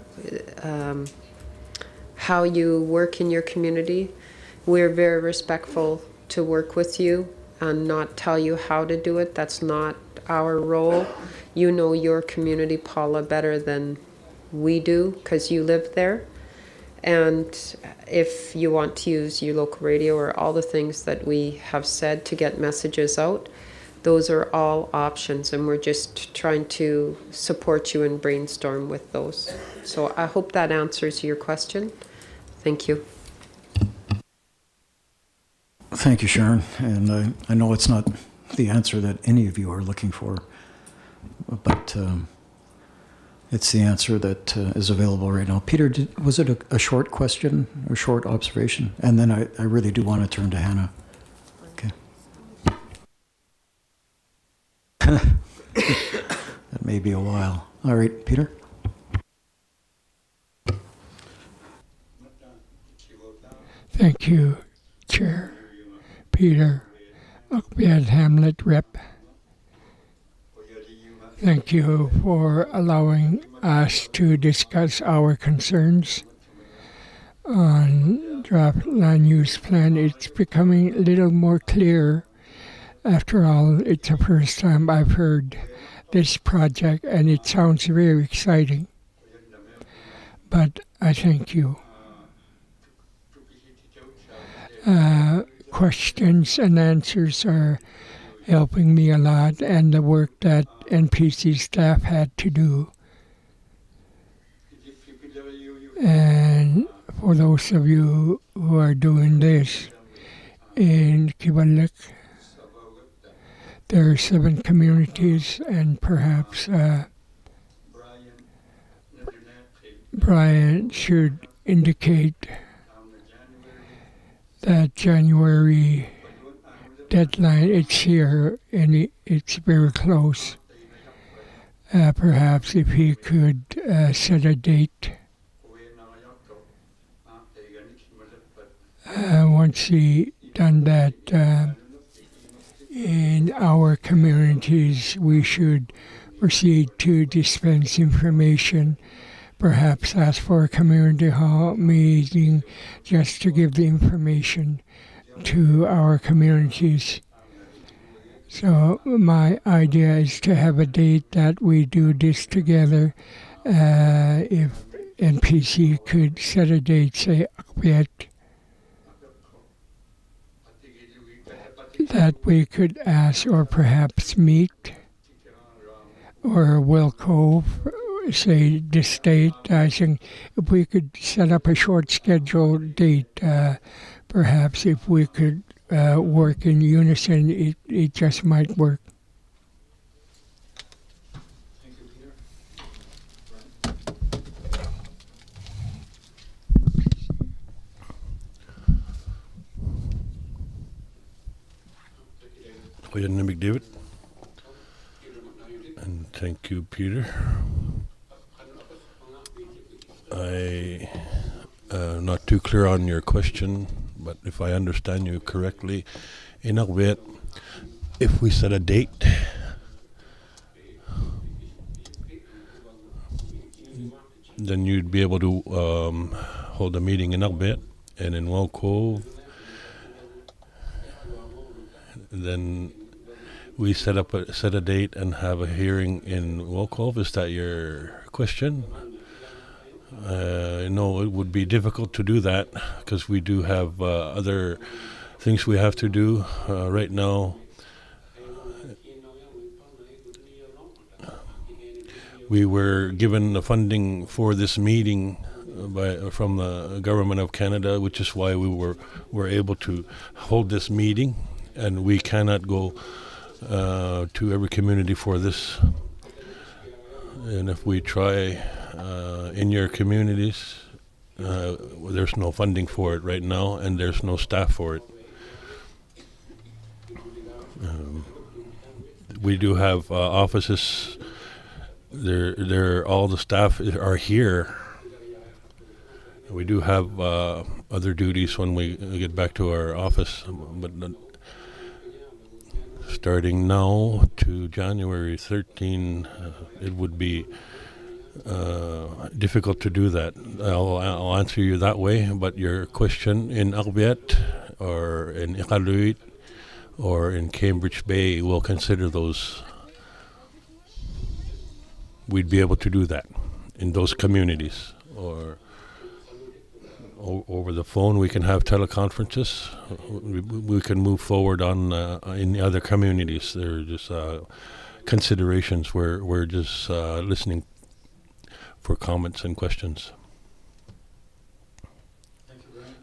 how you work in your community, we're very respectful to work with you and not tell you how to do it. That's not our role. You know your community, Paula, better than we do because you live there. And if you want to use your local radio or all the things that we have said to get messages out, those are all options, and we're just trying to support you and brainstorm with those. So I hope that answers your question. Thank you. Thank you, Sharon. And I know it's not the answer that any of you are looking for, but it's the answer that is available right now. Peter, was it a short question or short observation? And then I really do want to turn to Hannah. Okay. That may be a while. All right, Peter? Thank you, Chair. Peter, Ukbiad Hamlet Rep. Thank you for allowing us to discuss our concerns on draft land use plan. It's becoming a little more clear. After all, it's the first time I've heard this project, and it sounds very exciting. But I thank you. Questions and answers are helping me a lot, and the work that NPC staff had to do. And for those of you who are doing this in Kivalliq, there are 7 communities, and perhaps Brian should indicate that January deadline, it's here and it's very close. Perhaps if he could set a date. Once he done that, in our communities, we should proceed to dispense information. Perhaps ask for a community hall meeting just to give the information to our communities. So my idea is to have a date that we do this together. If NPC could set a date, say Akbiet, that we could ask or perhaps meet, or Will Cove, say this date. I think if we could set up a short scheduled date, perhaps if we could work in unison, it just might work. Thank you, Peter. Goedenavond, David. And thank you, Peter. I'm not too clear on your question, but if I understand you correctly, in Akbiet, if we set a date, then you'd be able to hold a meeting in Akbiet, and in Cove, then we set a date and have a hearing in Cove. Is that your question? No, it would be difficult to do that because we do have other things we have to do right now. We were given the funding for this meeting from the Government of Canada, which is why we were able to hold this meeting, and we cannot go to every community for this. And if we try in your communities, there's no funding for it right now, and there's no staff for it. We do have offices. All the staff are here. We do have other duties when we get back to our office, but starting now to January 13, it would be difficult to do that. I'll answer you that way, but your question in Akbiet or in Iqaluit or in Cambridge Bay, we'll consider those. We'd be able to do that in those communities, or over the phone we can have teleconferences. We can move forward on in the other communities. There are just considerations where we're just listening for comments and questions.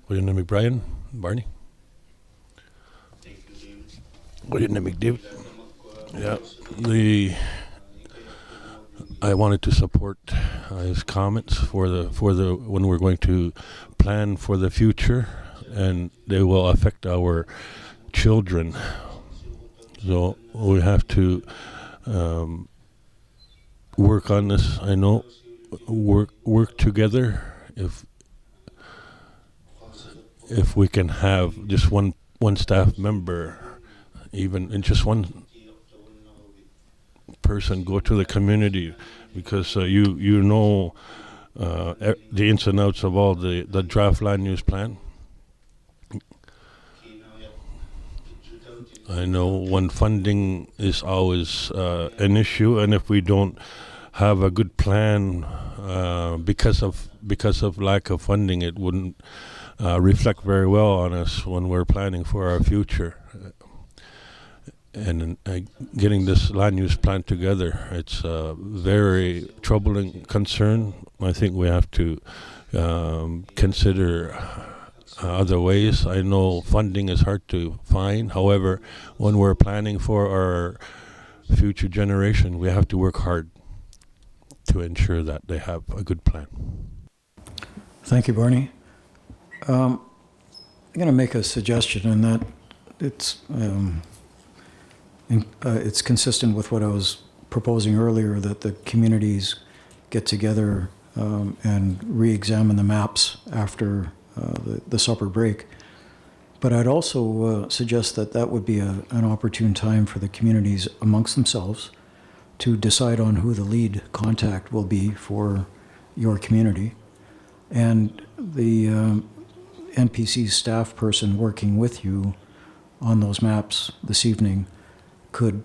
What your name, Brian? Barney? What your name, David? Yeah, I wanted to support his comments for the when we're going to plan for the future, and they will affect our children. So we have to work on this. I know work together. If we can have just one staff member, even in just one person, go to the community, because you know the ins and outs of all the draft land use plan. I know when funding is always an issue, and if we don't have a good plan because of lack of funding, it wouldn't reflect very well on us when we're planning for our future. And getting this land use plan together, it's a very troubling concern. I think we have to consider other ways. I know funding is hard to find. However, when we're planning for our future generation, we have to work hard to ensure that they have a good plan. Thank you, Barney. I'm going to make a suggestion, and that it's consistent with what I was proposing earlier, that the communities get together and re-examine the maps after the supper break. But I'd also suggest that would be an opportune time for the communities amongst themselves to decide on who the lead contact will be for your community. And the NPC staff person working with you on those maps this evening could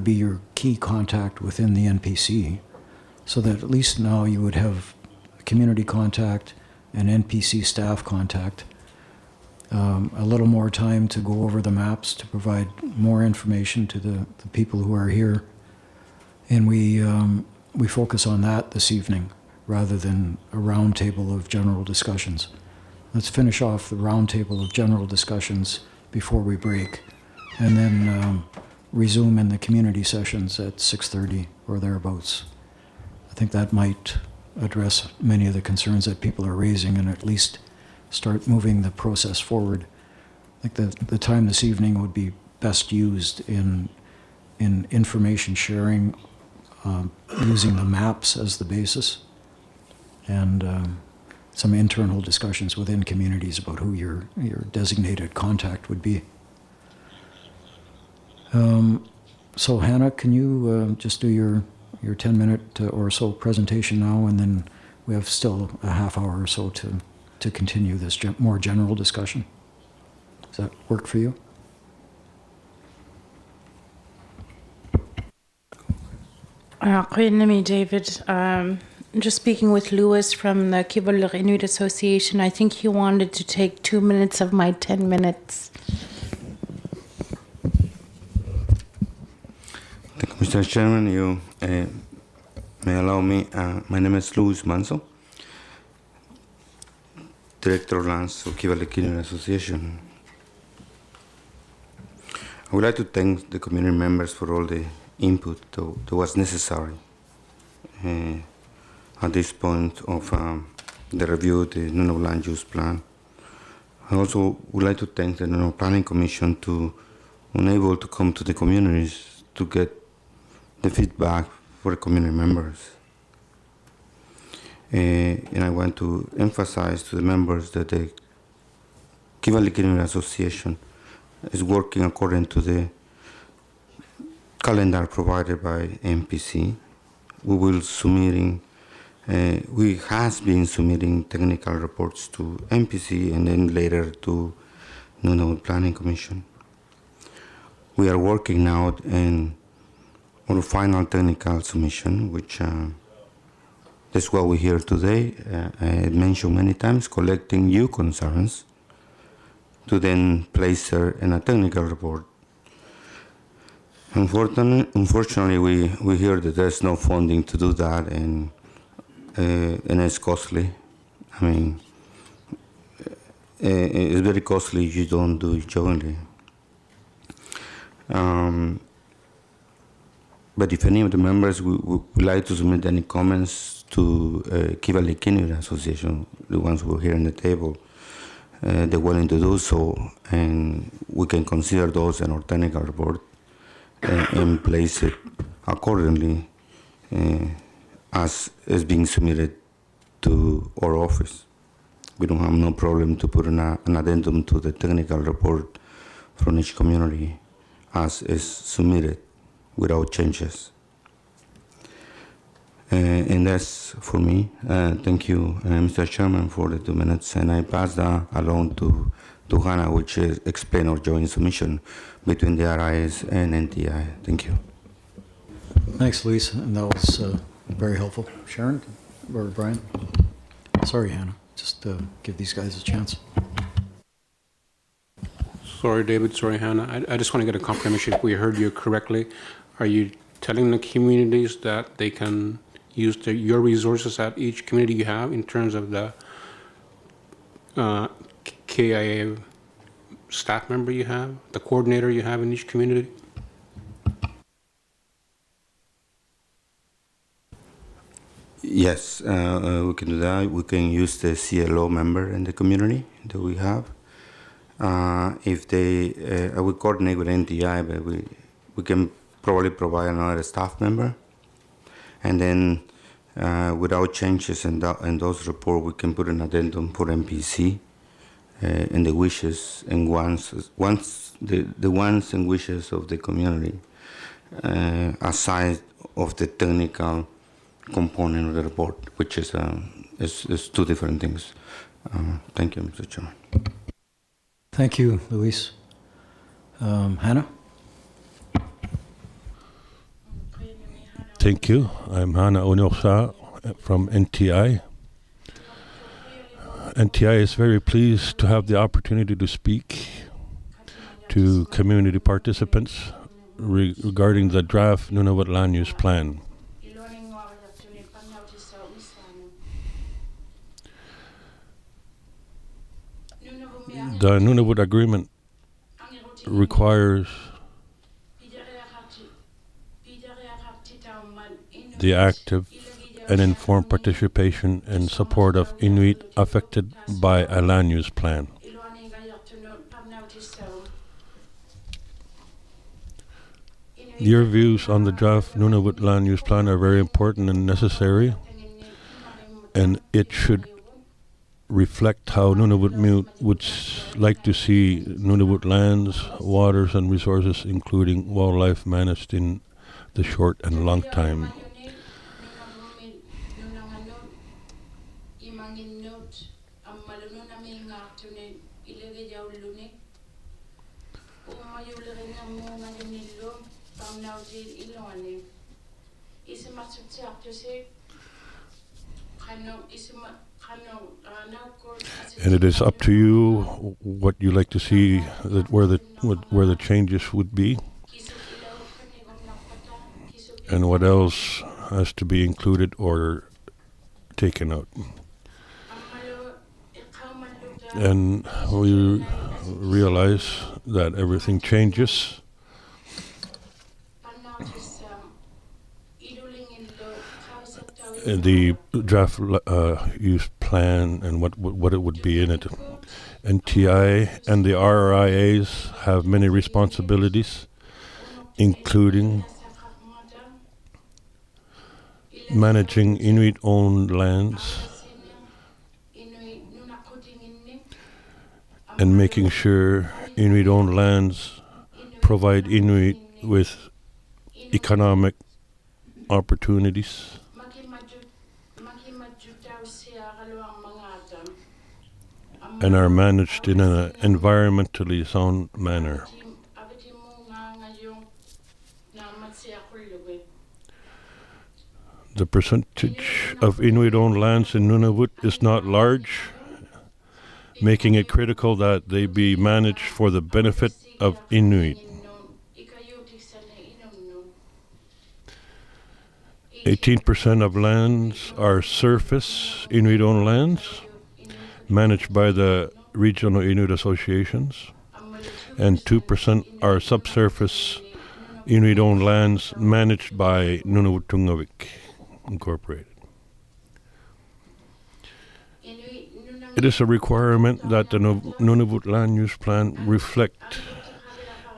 be your key contact within the NPC, so that at least now you would have community contact and NPC staff contact. A little more time to go over the maps, to provide more information to the people who are here. And we focus on that this evening rather than a roundtable of general discussions. Let's finish off the roundtable of general discussions before we break, and then resume in the community sessions at 6:30 or thereabouts. I think that might address many of the concerns that people are raising, and at least start moving the process forward. I think the time this evening would be best used in information sharing, using the maps as the basis, and some internal discussions within communities about who your designated contact would be. So Hannah, can you just do your 10-minute or so presentation now, and then we have still a half hour or so to continue this more general discussion. Does that work for you? Great, name David. Just speaking with Louis from the Kival Inuit Association. I think he wanted to take 2 minutes of my 10 minutes. Thank you, Mr. Chairman. You may allow me. My name is Louis Manso, Director of Lands of Kival Inuit Association. I would like to thank the community members for all the input that was necessary at this point of the review of the Nunavut Land Use Plan. I also would like to thank the Nunavut Planning Commission to unable to come to the communities to get the feedback for the community members. And I want to emphasize to the members that the Kival Inuit Association is working according to the calendar provided by NPC. We has been submitting technical reports to NPC and then later to Nunavut Planning Commission. We are working now on a final technical submission, which that's what we hear today. I mentioned many times, collecting new concerns to then place her in a technical report. Unfortunately, we hear that there's no funding to do that, and it's costly. I mean, it's very costly if you don't do it jointly. But if any of the members would like to submit any comments to Kiva Lake Inuit Association, the ones who are here on the table, they're willing to do so, and we can consider those in our technical report and place it accordingly as is being submitted to our office. We don't have no problem to put an addendum to the technical report from each community as is submitted without changes. And that's for me. Thank you, Mr. Chairman, for the 2 minutes. And I pass that along to Hannah, which is explain our joint submission between the RIS and NTI. Thank you. Thanks, Luis, and that was very helpful. Sharon or Brian? Sorry, Hannah. Just give these guys a chance. Sorry, David. Sorry, Hannah. I just want to get a confirmation if we heard you correctly. Are you telling the communities that they can use your resources at each community you have in terms of the KIA staff member you have, the coordinator you have in each community? Yes, we can do that. We can use the CLO member in the community that we have. If they, I will coordinate with NTI, but we can probably provide another staff member. And then without changes in those reports, we can put an addendum for NPC and the wishes and wants the wants and wishes of the community aside of the technical component of the report, which is two different things. Thank you, Mr. Chairman. Thank you, Luis. Hannah? Thank you. I'm Hana Onyosa from NTI. NTI is very pleased to have the opportunity to speak to community participants regarding the draft Nunavut land use plan. The Nunavut agreement requires the active and informed participation and support of Inuit affected by a land use plan. Your views on the draft Nunavut land use plan are very important and necessary, and it should reflect how Nunavut would like to see Nunavut lands, waters, and resources, including wildlife, managed in the short and long time. And it is up to you what you like to see, where the changes would be, and what else has to be included or taken out. And we realize that everything changes. The draft use plan and what it would be in it. NTI and the RRIAs have many responsibilities, including managing Inuit-owned lands and making sure Inuit-owned lands provide Inuit with economic opportunities and are managed in an environmentally sound manner. The percentage of Inuit-owned lands in Nunavut is not large, making it critical that they be managed for the benefit of Inuit. 18% of lands are surface Inuit-owned lands, managed by the regional Inuit associations, and 2% are subsurface Inuit-owned lands managed by Nunavut Incorporated. It is a requirement that the Nunavut land use plan reflect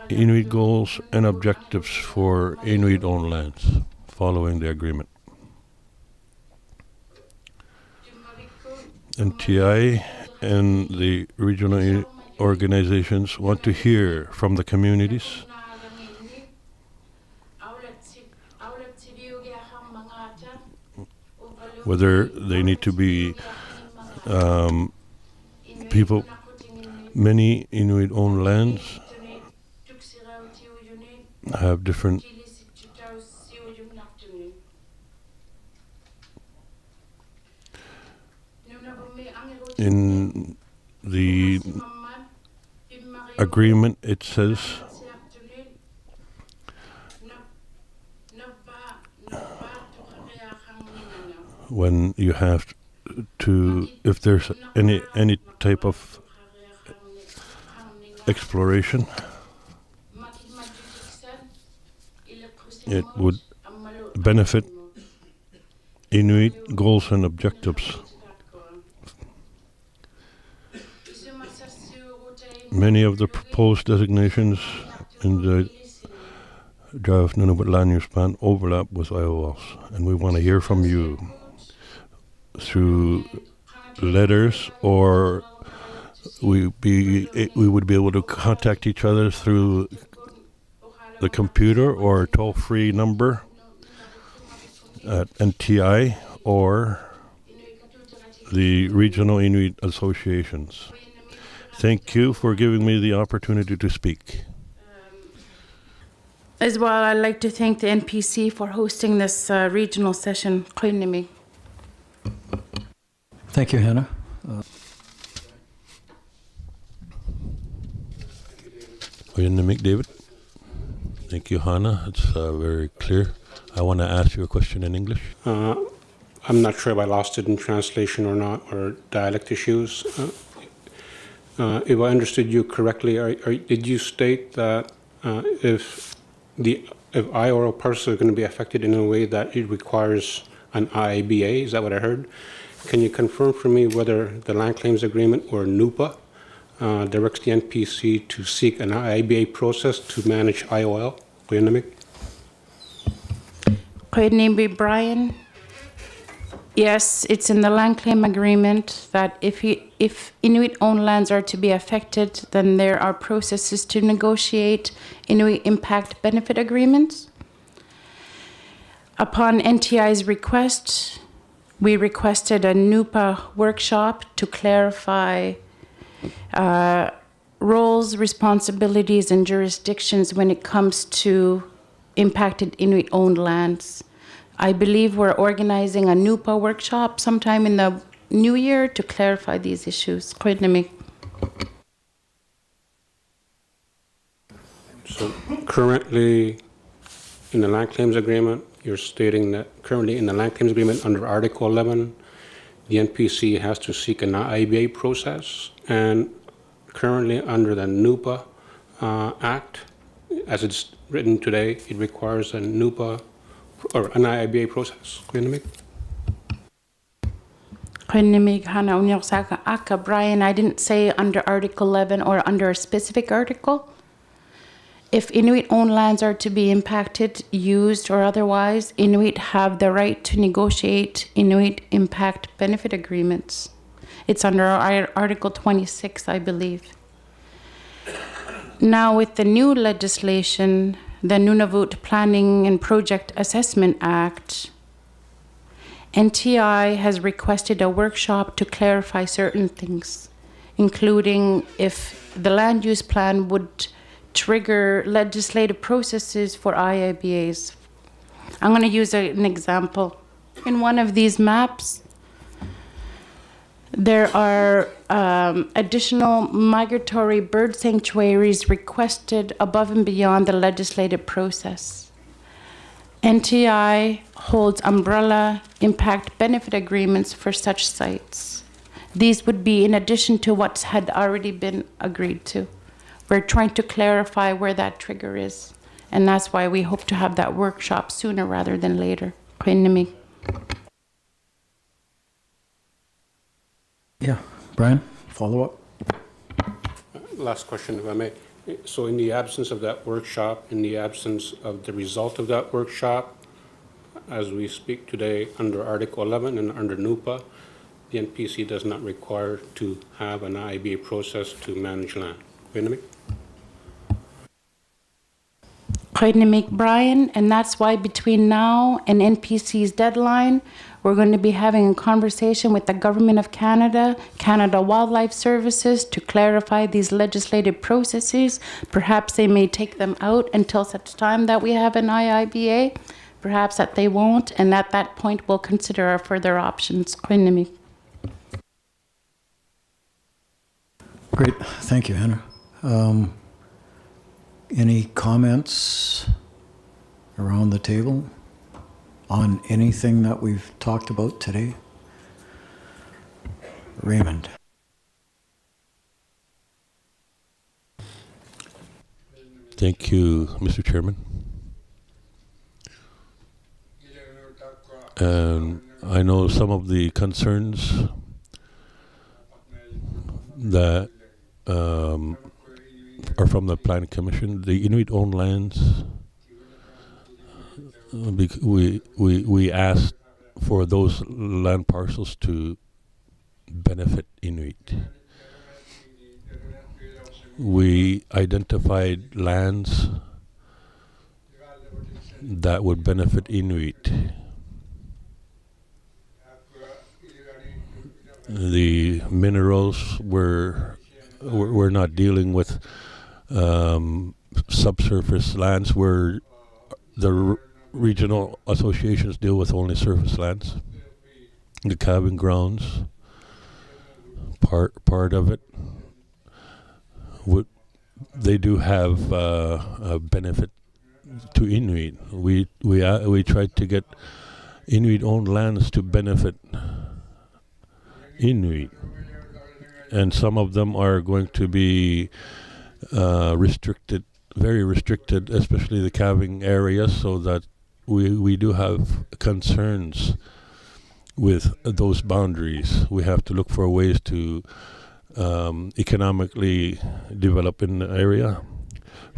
Inuit goals and objectives for Inuit-owned lands following the agreement. NTI and the regional organizations want to hear from the communities whether they need to be people. Many Inuit-owned lands have different in the agreement. It says when you have to, if there's any type of exploration, it would benefit Inuit goals and objectives. Many of the proposed designations in the draft Nunavut land use plan overlap with IOLs, and we want to hear from you through letters, or we would be able to contact each other through the computer or a toll-free number at NTI or the regional Inuit associations. Thank you for giving me the opportunity to speak. As well, I'd like to thank the NPC for hosting this regional session. Thank you, Hannah. David. Thank you, Hannah. It's very clear. I want to ask you a question in English. I'm not sure if I lost it in translation or not, or dialect issues. If I understood you correctly, did you state that if I or a person is going to be affected in a way that it requires an IABA? Is that what I heard? Can you confirm for me whether the Land Claims Agreement or NUPA directs the NPC to seek an IABA process to manage IOL? Brian? Yes, it's in the land claim agreement that if Inuit-owned lands are to be affected, then there are processes to negotiate Inuit impact benefit agreements. Upon NTI's request, we requested a NUPA workshop to clarify roles, responsibilities, and jurisdictions when it comes to impacted Inuit-owned lands. I believe we're organizing a NUPA workshop sometime in the new year to clarify these issues. So currently in the Land Claims Agreement, you're stating that currently in the Land Claims Agreement under Article 11, the NPC has to seek an IABA process, and currently under the NUPA Act, as it's written today, it requires a NUPA or an IABA process. Brian, I didn't say under Article 11 or under a specific article. If Inuit-owned lands are to be impacted, used, or otherwise, Inuit have the right to negotiate Inuit impact benefit agreements. It's under Article 26, I believe. Now, with the new legislation, the Nunavut Planning and Project Assessment Act, NTI has requested a workshop to clarify certain things, including if the land use plan would trigger legislative processes for IABAs. I'm going to use an example. In one of these maps, there are additional migratory bird sanctuaries requested above and beyond the legislative process. NTI holds umbrella impact benefit agreements for such sites. These would be in addition to what had already been agreed to. We're trying to clarify where that trigger is And that's why we hope to have that workshop sooner rather than later. Qinnimik. Yeah, Brian, follow up. Last question, if I may. So in the absence of that workshop, in the absence of the result of that workshop, as we speak today under Article 11 and under NUPA, the NPC does not require to have an IBA process to manage land. Qinnimik? Qinnimik, Brian, and that's why between now and NPC's deadline, we're going to be having a conversation with the Government of Canada, Canada Wildlife Services, to clarify these legislative processes. Perhaps they may take them out until such time that we have an IIBA. Perhaps that they won't, and at that point, we'll consider our further options. Qinnimik. Great, thank you, Hannah. Any comments around the table on anything that we've talked about today? Raymond. Thank you, Mr. Chairman. And I know some of the concerns that are from the Planning Commission. The Inuit-owned lands, we asked for those land parcels to benefit Inuit. We identified lands that would benefit Inuit. The minerals we're not dealing with subsurface lands where the regional associations deal with only surface lands. The calving grounds, part of it, they do have a benefit to Inuit. We tried to get Inuit-owned lands to benefit Inuit, and some of them are going to be restricted, very restricted, especially the calving areas, so that we do have concerns with those boundaries. We have to look for ways to economically develop in the area.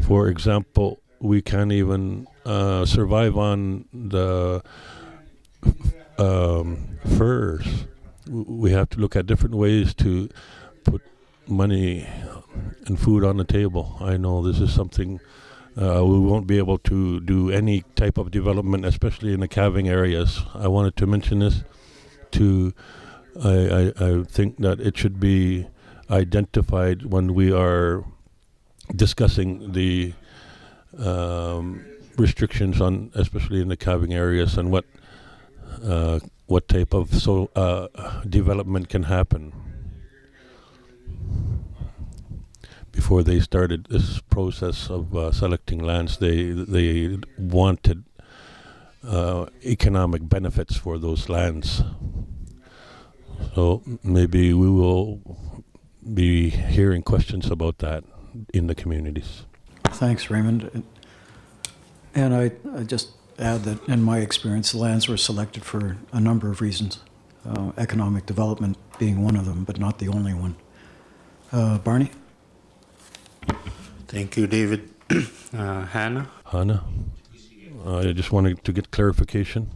For example, we can't even survive on the furs. We have to look at different ways to put money and food on the table. I know this is something we won't be able to do any type of development, especially in the calving areas. I wanted to mention this I think that it should be identified when we are discussing the restrictions on, especially in the calving areas, and what type of development can happen. Before they started this process of selecting lands, they wanted economic benefits for those lands. So maybe we will be hearing questions about that in the communities. Thanks, Raymond. And I just add that in my experience, the lands were selected for a number of reasons, economic development being one of them, but not the only one. Barney? Thank you, David. Hannah? Hannah? I just wanted to get clarification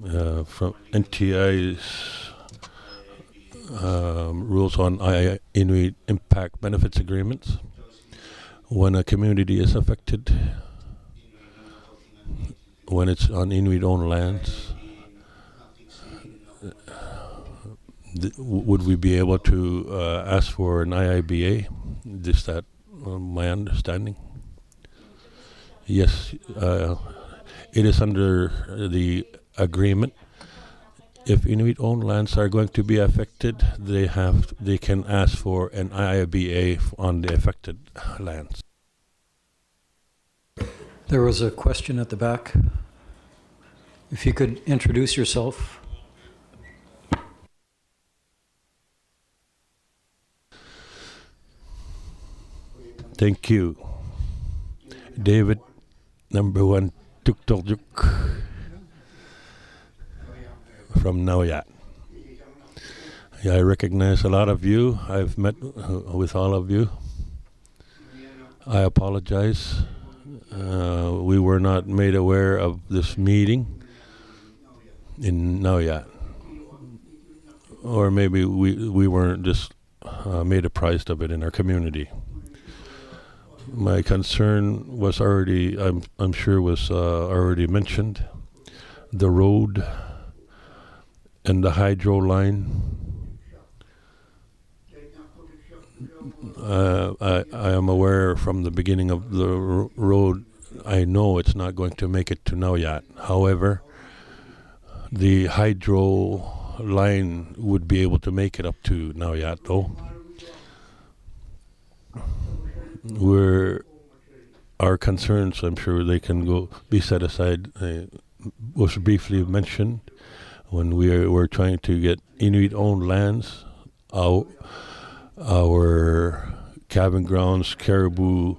from NTI's rules on Inuit Impact Benefits Agreements. When a community is affected, when it's on Inuit-owned lands, would we be able to ask for an IIBA? Is that my understanding? Yes, it is under the agreement. If Inuit-owned lands are going to be affected, they can ask for an IIBA on the affected lands. There was a question at the back. If you could introduce yourself. Thank you. David, number 1 Tuktorjuk from Nunavut. Yeah, I recognize a lot of you. I've met with all of you. I apologize. We were not made aware of this meeting in Nunavut. Or maybe we weren't just made apprised of it in our community. My concern was already, I'm sure, was already mentioned. The road and the hydro line. I am aware from the beginning of the road, I know it's not going to make it to Nunavut. However, the hydro line would be able to make it up to Nunavut, though. Our concerns, I'm sure they can be set aside. Was briefly mentioned when we were trying to get Inuit-owned lands. Our cabin grounds, caribou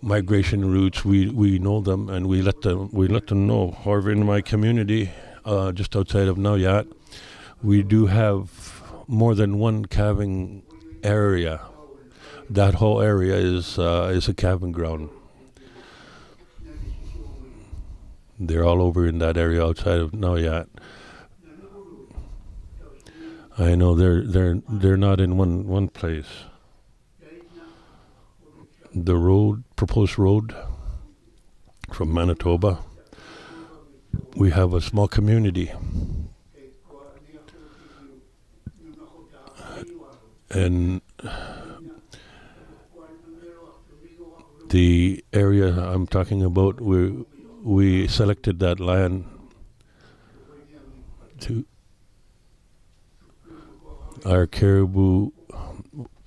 migration routes, we know them and we let them know. However, in my community, just outside of Nunavut, we do have more than one calving area. That whole area is a calving ground. They're all over in that area outside of Nunavut. I know they're not in one place. The proposed road from Manitoba, we have a small community. And the area I'm talking about, we selected that land to our caribou.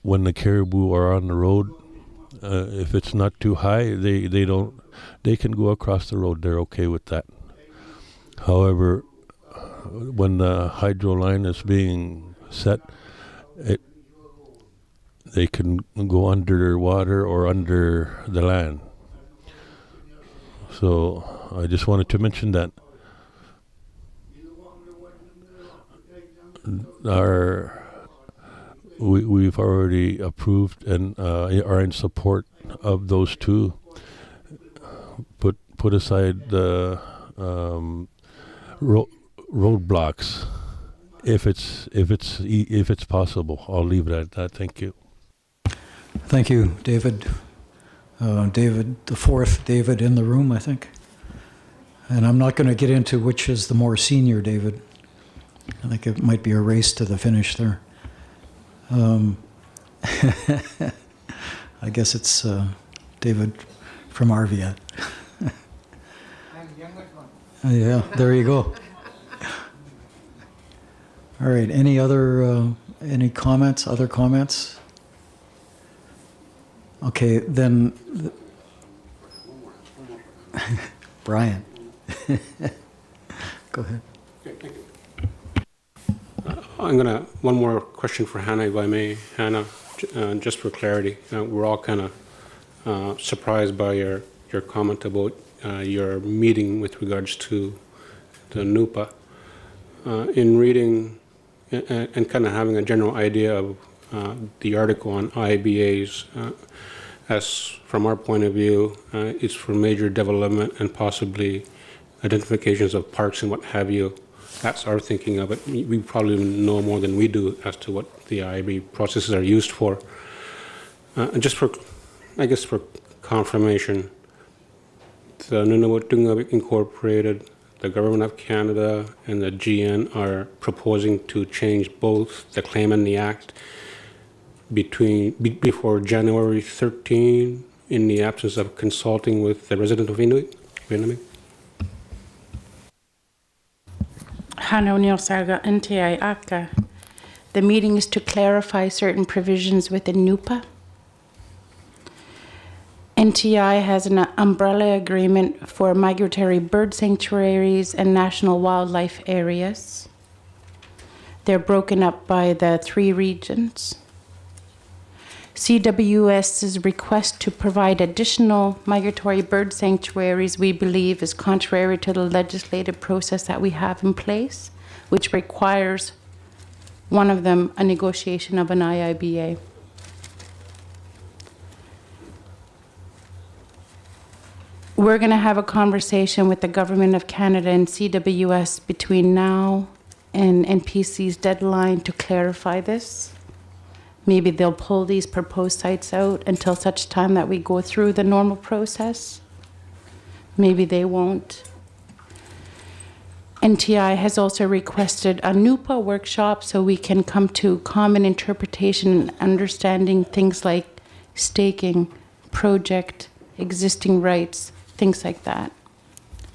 When the caribou are on the road, if it's not too high, they can go across the road. They're okay with that. However, when the hydro line is being set, they can go under water or under the land. So I just wanted to mention that. We've already approved and are in support of those two. Put aside the roadblocks if it's possible. I'll leave it at that. Thank you. Thank you, David. David, the fourth David in the room, I think. And I'm not going to get into which is the more senior David. I think it might be a race to the finish there. I guess it's David from Arviat. Yeah, there you go. All right, any comments, other comments? Okay, then, Brian. Go ahead. Okay, thank you. One more question for Hannah, if I may. Hannah, just for clarity, we're all kind of surprised by your comment about your meeting with regards to the NUPA. In reading and kind of having a general idea of the article on IBAs, as from our point of view, it's for major development and possibly identifications of parks and what have you. That's our thinking of it. We probably know more than we do as to what the IB processes are used for. And just for confirmation, the Nunavut Incorporated, the Government of Canada, and the GN are proposing to change both the claim and the act before January 13, in the absence of consulting with the resident of Inuit. Hannah O'Neill Sarga, NTI ACA. The meeting is to clarify certain provisions within NUPA. NTI has an umbrella agreement for migratory bird sanctuaries and national wildlife areas. They're broken up by the 3 regions. CWS's request to provide additional migratory bird sanctuaries, we believe, is contrary to the legislative process that we have in place, which requires one of them a negotiation of an IIBA. We're going to have a conversation with the Government of Canada and CWS between now and NPC's deadline to clarify this. Maybe they'll pull these proposed sites out until such time that we go through the normal process. Maybe they won't. NTI has also requested a NUPA workshop so we can come to common interpretation and understanding things like staking, project, existing rights, things like that.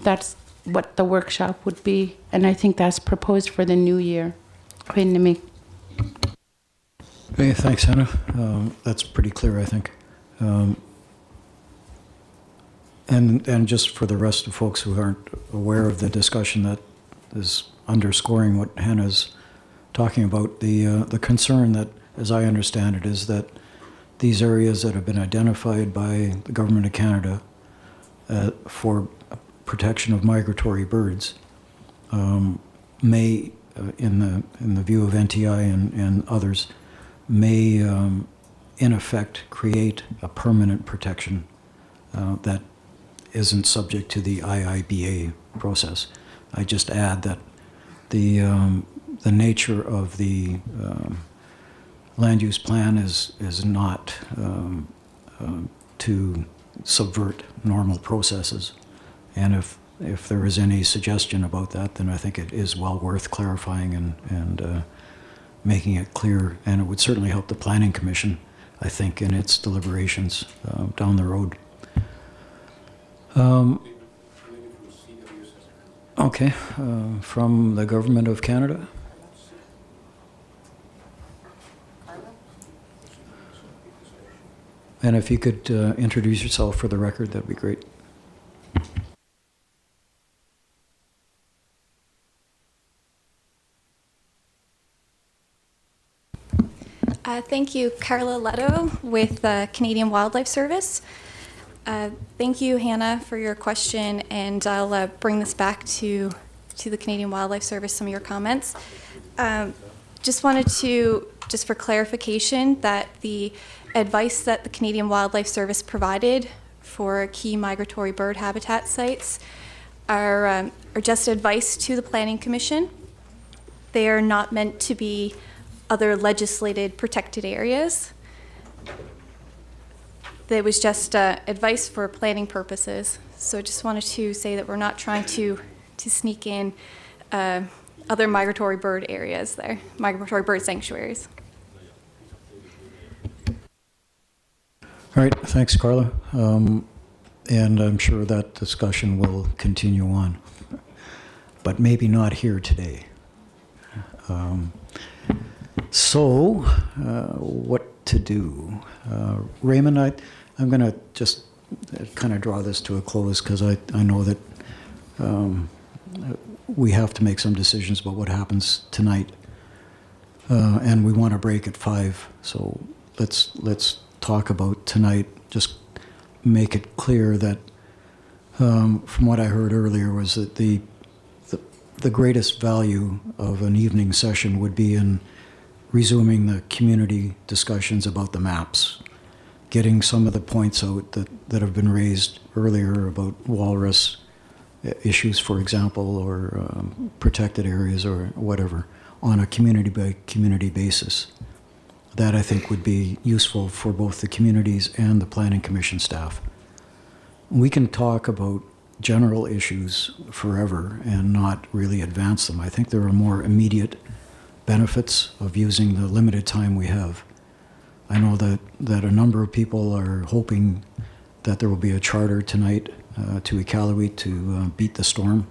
That's what the workshop would be, and I think that's proposed for the new year. Okay, thanks, Hannah. That's pretty clear, I think. And just for the rest of folks who aren't aware of the discussion that is underscoring what Hannah's talking about, the concern that, as I understand it, is that these areas that have been identified by the Government of Canada for protection of migratory birds may, in the view of NTI and others, may in effect create a permanent protection that isn't subject to the IIBA process. I just add that the nature of the land use plan is not to subvert normal processes, and if there is any suggestion about that, then I think it is well worth clarifying and making it clear, and it would certainly help the Planning Commission, I think, in its deliberations down the road. Okay, from the Government of Canada. And if you could introduce yourself for the record, that'd be great. Thank you, Carla Leto with Canadian Wildlife Service. Thank you, Hannah, for your question, and I'll bring this back to the Canadian Wildlife Service, some of your comments. Just wanted to, just for clarification, that the advice that the Canadian Wildlife Service provided for key migratory bird habitat sites are just advice to the Planning Commission. They are not meant to be other legislated protected areas. That was just advice for planning purposes. So I just wanted to say that we're not trying to sneak in other migratory bird areas there, migratory bird sanctuaries. All right, thanks, Carla. And I'm sure that discussion will continue on, but maybe not here today. So, what to do? Raymond, I'm going to just kind of draw this to a close because I know that we have to make some decisions about what happens tonight, and we want to break at 5. So let's talk about tonight. Just make it clear that from what I heard earlier was that the greatest value of an evening session would be in resuming the community discussions about the maps, getting some of the points out that have been raised earlier about walrus issues, for example, or protected areas or whatever, on a community by community basis. That I think would be useful for both the communities and the Planning Commission staff. We can talk about general issues forever and not really advance them. I think there are more immediate benefits of using the limited time we have. I know that a number of people are hoping that there will be a charter tonight to Iqaluit to beat the storm.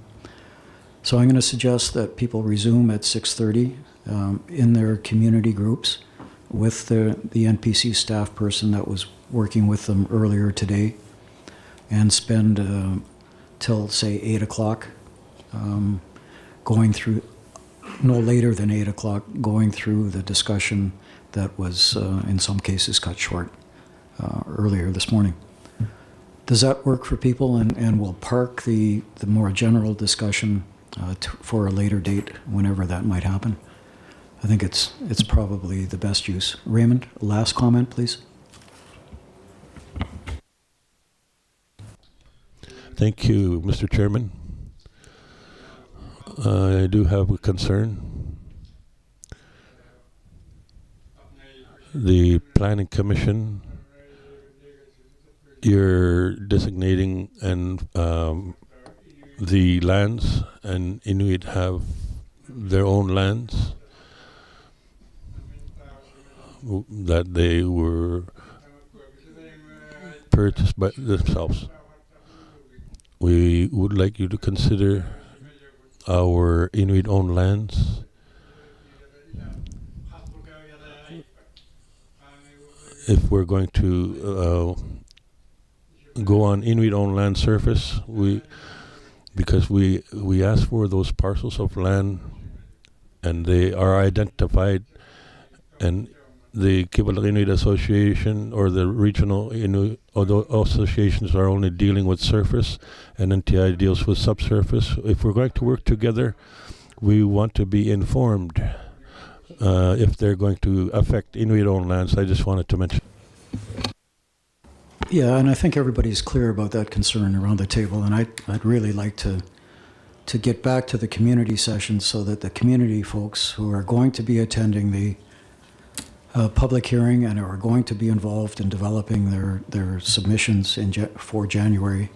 So I'm going to suggest that people resume at 6:30 in their community groups with the NPC staff person that was working with them earlier today, and spend till, say, 8 o'clock going through, no later than 8 o'clock, going through the discussion that was in some cases cut short earlier this morning. Does that work for people? And we'll park the more general discussion for a later date, whenever that might happen. I think it's probably the best use. Raymond, last comment, please. Thank you, Mr. Chairman. I do have a concern. The Planning Commission, you're designating and the lands, and Inuit have their own lands that they were purchased by themselves. We would like you to consider our Inuit-owned lands. If we're going to go on Inuit-owned land surface, because we asked for those parcels of land, and they are identified, and the Kivalak Inuit Association or the regional Inuit associations are only dealing with surface, and NTI deals with subsurface. If we're going to work together, we want to be informed if they're going to affect Inuit-owned lands. I just wanted to mention. Yeah, and I think everybody's clear about that concern around the table, and I'd really like to get back to the community session so that the community folks who are going to be attending the public hearing and are going to be involved in developing their submissions for January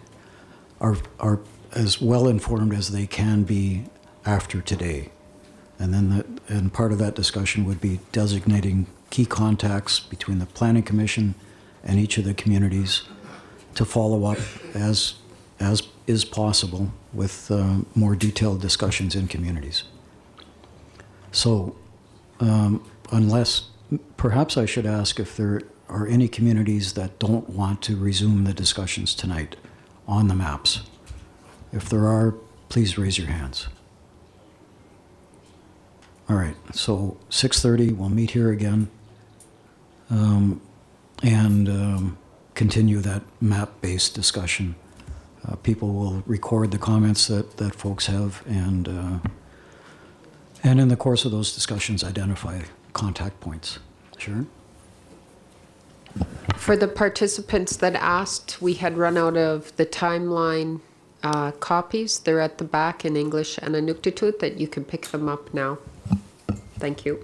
are as well informed as they can be after today. And then and part of that discussion would be designating key contacts between the Planning Commission and each of the communities to follow up as is possible with more detailed discussions in communities. So unless, perhaps I should ask if there are any communities that don't want to resume the discussions tonight on the maps. If there are, please raise your hands. All right, so 6:30, we'll meet here again and continue that map-based discussion. People will record the comments that folks have and in the course of those discussions identify contact points. Sharon? For the participants that asked, we had run out of the timeline copies. They're at the back in English and Inuktitut, that you can pick them up now. Thank you.